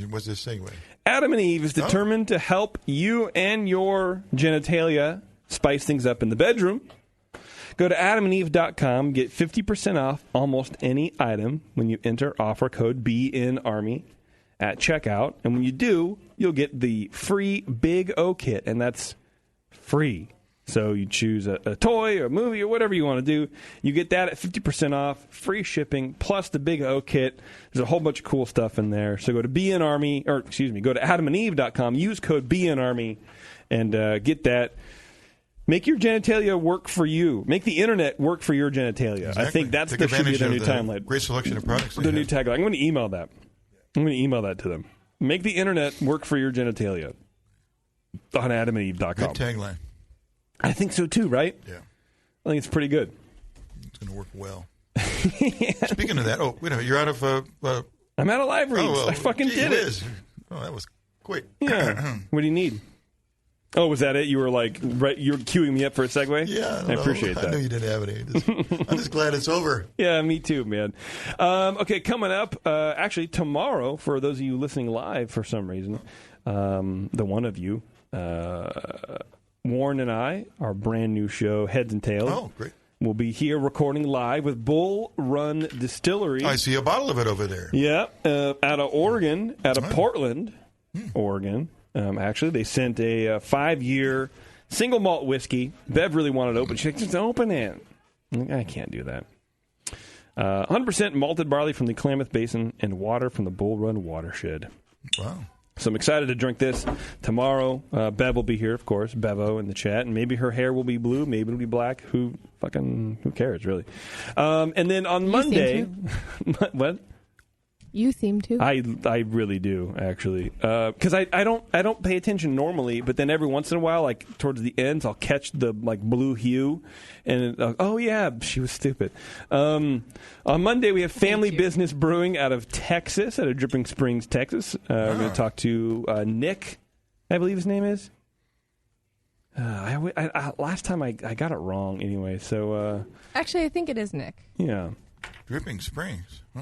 J: What's this segue?
A: Adam and Eve is determined to help you and your genitalia spice things up in the bedroom. Go to adamandeve.com, get 50% off almost any item when you enter offer code BNARMY at checkout. And when you do, you'll get the free Big O kit, and that's free. So you choose a toy or a movie or whatever you want to do. You get that at 50% off, free shipping, plus the Big O kit. There's a whole bunch of cool stuff in there. So go to go to adamandeve.com, use code BNARMY, and get that. Make your genitalia work for you. Make the internet work for your genitalia.
J: Exactly.
A: I think that should be their new timeline.
J: Great selection of products.
A: The new tagline. I'm going to email that. I'm going to email that to them. Make the internet work for your genitalia on adamandeve.com.
J: Good tagline.
A: I think so too, right?
J: Yeah.
A: I think it's pretty good.
J: It's going to work well. Speaking of that, you're out of...
A: I'm out of live reads. I fucking did it.
J: Oh, that was Quit.
A: Yeah. What do you need? Oh, was that it? You were like, right, you were queuing me up for a segue?
J: Yeah.
A: I appreciate that.
J: I know you didn't have any. I'm just glad it's over.
A: Yeah, me too, man. Okay, coming up, actually tomorrow, for those of you listening live for some reason, the one of you, Warren and I, our brand new show, Heads and Tails.
J: Oh, great.
A: We'll be here recording live with Bull Run Distillery.
J: I see a bottle of it over there.
A: Yeah, out of Oregon, out of Portland, Oregon. Actually, they sent a 5-year single malt whiskey. Bev really wanted to open. She's like, just open it. I can't do that. 100% malted barley from the Klamath Basin and water from the Bull Run watershed.
J: Wow.
A: So I'm excited to drink this tomorrow. Bev will be here, of course, Bevo in the chat, and maybe her hair will be blue, maybe it'll be black. Who cares, really? And then on Monday, what?
H: You seem to.
A: I really do, actually, because I don't pay attention normally, but then every once in a while, like towards the ends, I'll catch the like blue hue, and oh yeah, she was stupid. On Monday we have Family Business Brewing out of Texas, out of Dripping Springs, Texas. We're going to talk to Nick, I believe his name is. Last time I got it wrong anyway, so
H: actually I think it is Nick.
A: Yeah,
J: Dripping Springs. Huh.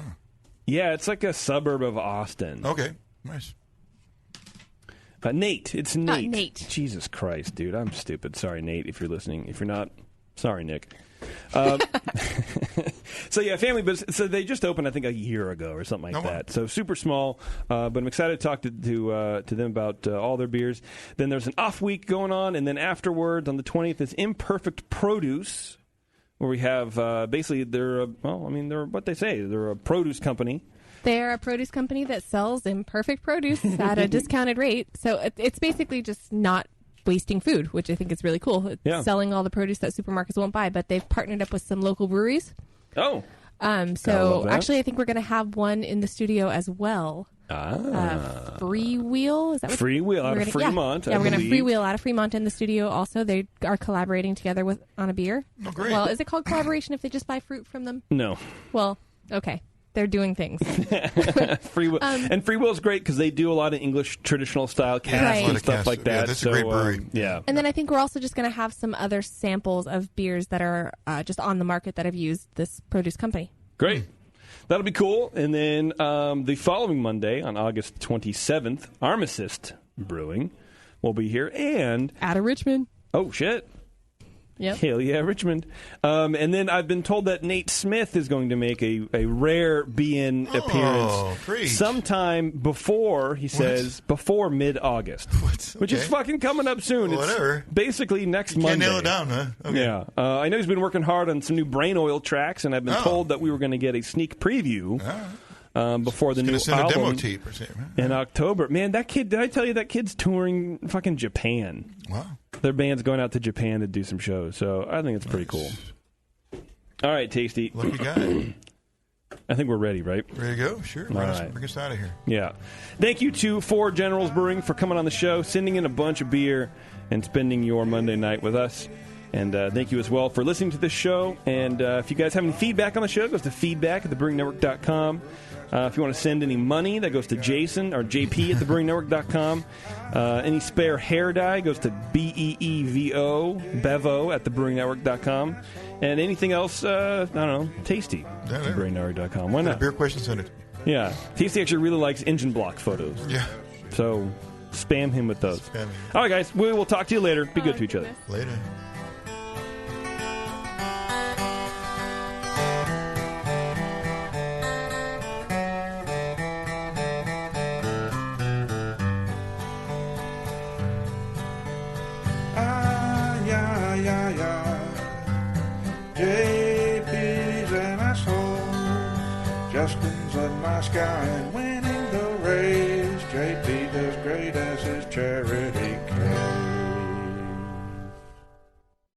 A: Yeah, it's like a suburb of Austin.
J: Okay, nice.
A: Nate, it's Nate.
H: Nate.
A: Jesus Christ, dude, I'm stupid. Sorry, Nate, if you're listening. If you're not, sorry, Nick. So yeah, Family Business. So they just opened, I think, a year ago or something like that. So super small, but I'm excited to talk to them about all their beers. Then there's an off week going on, and then afterwards on the 20th is Imperfect Produce, where we have basically they're what they say. They're a produce company.
H: They're a produce company that sells imperfect produce at a discounted rate. So it's basically just not wasting food, which I think is really cool. It's selling all the produce that supermarkets won't buy, but they've partnered up with some local breweries.
A: Oh.
H: So actually I think we're going to have one in the studio as well. Freewheel, is that what
A: Freewheel out of Fremont?
H: Yeah, we're going to Freewheel out of Fremont in the studio also. They are collaborating together on a beer.
J: Oh, great.
H: Well, is it called collaboration if they just buy fruit from them?
A: No.
H: Well, okay. They're doing things.
A: Freewheel. And Freewheel is great because they do a lot of English traditional style casks and stuff like that.
J: Yeah, that's a great brewery.
A: Yeah.
H: And then I think we're also just going to have some other samples of beers that are just on the market that have used this produce company.
A: Great. That'll be cool. And then the following Monday, on August 27th, Armistice Brewing will be here. And
H: out of Richmond.
A: Oh, shit.
H: Yep.
A: Hell yeah, Richmond. And then I've been told that Nate Smith is going to make a rare be-in appearance sometime before, he says, before mid-August. Which is fucking coming up soon.
J: Well, whatever.
A: It's basically next Monday.
J: Can't nail it down, huh? Okay.
A: Yeah. I know he's been working hard on some new Brain Oil tracks, and I've been told that we were going to get a sneak preview before the new
J: send
A: album
J: a demo tape or something, right?
A: in October. Man, that kid, did I tell you that kid's touring fucking Japan?
J: Wow.
A: Their band's going out to Japan to do some shows, so I think it's pretty cool. All right, Tasty.
J: Lucky guy.
A: I think we're ready, right?
J: Ready to go? Sure. Bring us out of here.
A: Yeah. Thank you to Four Generals Brewing for coming on the show, sending in a bunch of beer, and spending your Monday night with us. And thank you as well for listening to this show. And if you guys have any feedback on the show, it goes to feedback@thebrewingnetwork.com. If you want to send any money, that goes to Jason or JP at thebrewingnetwork.com. Any spare hair dye goes to Bevo at thebrewingnetwork.com. And anything else, I don't know, tasty at thebrewingnetwork.com. Why not?
J: Beer question, send it.
A: Yeah. Tasty actually really likes engine block photos.
J: Yeah.
A: So spam him with those. All right, guys. We will talk to you later. Be good to each other.
J: Later.
U: JP's an asshole. Justin's a nice guy and winning the race. JP does great as his charity case.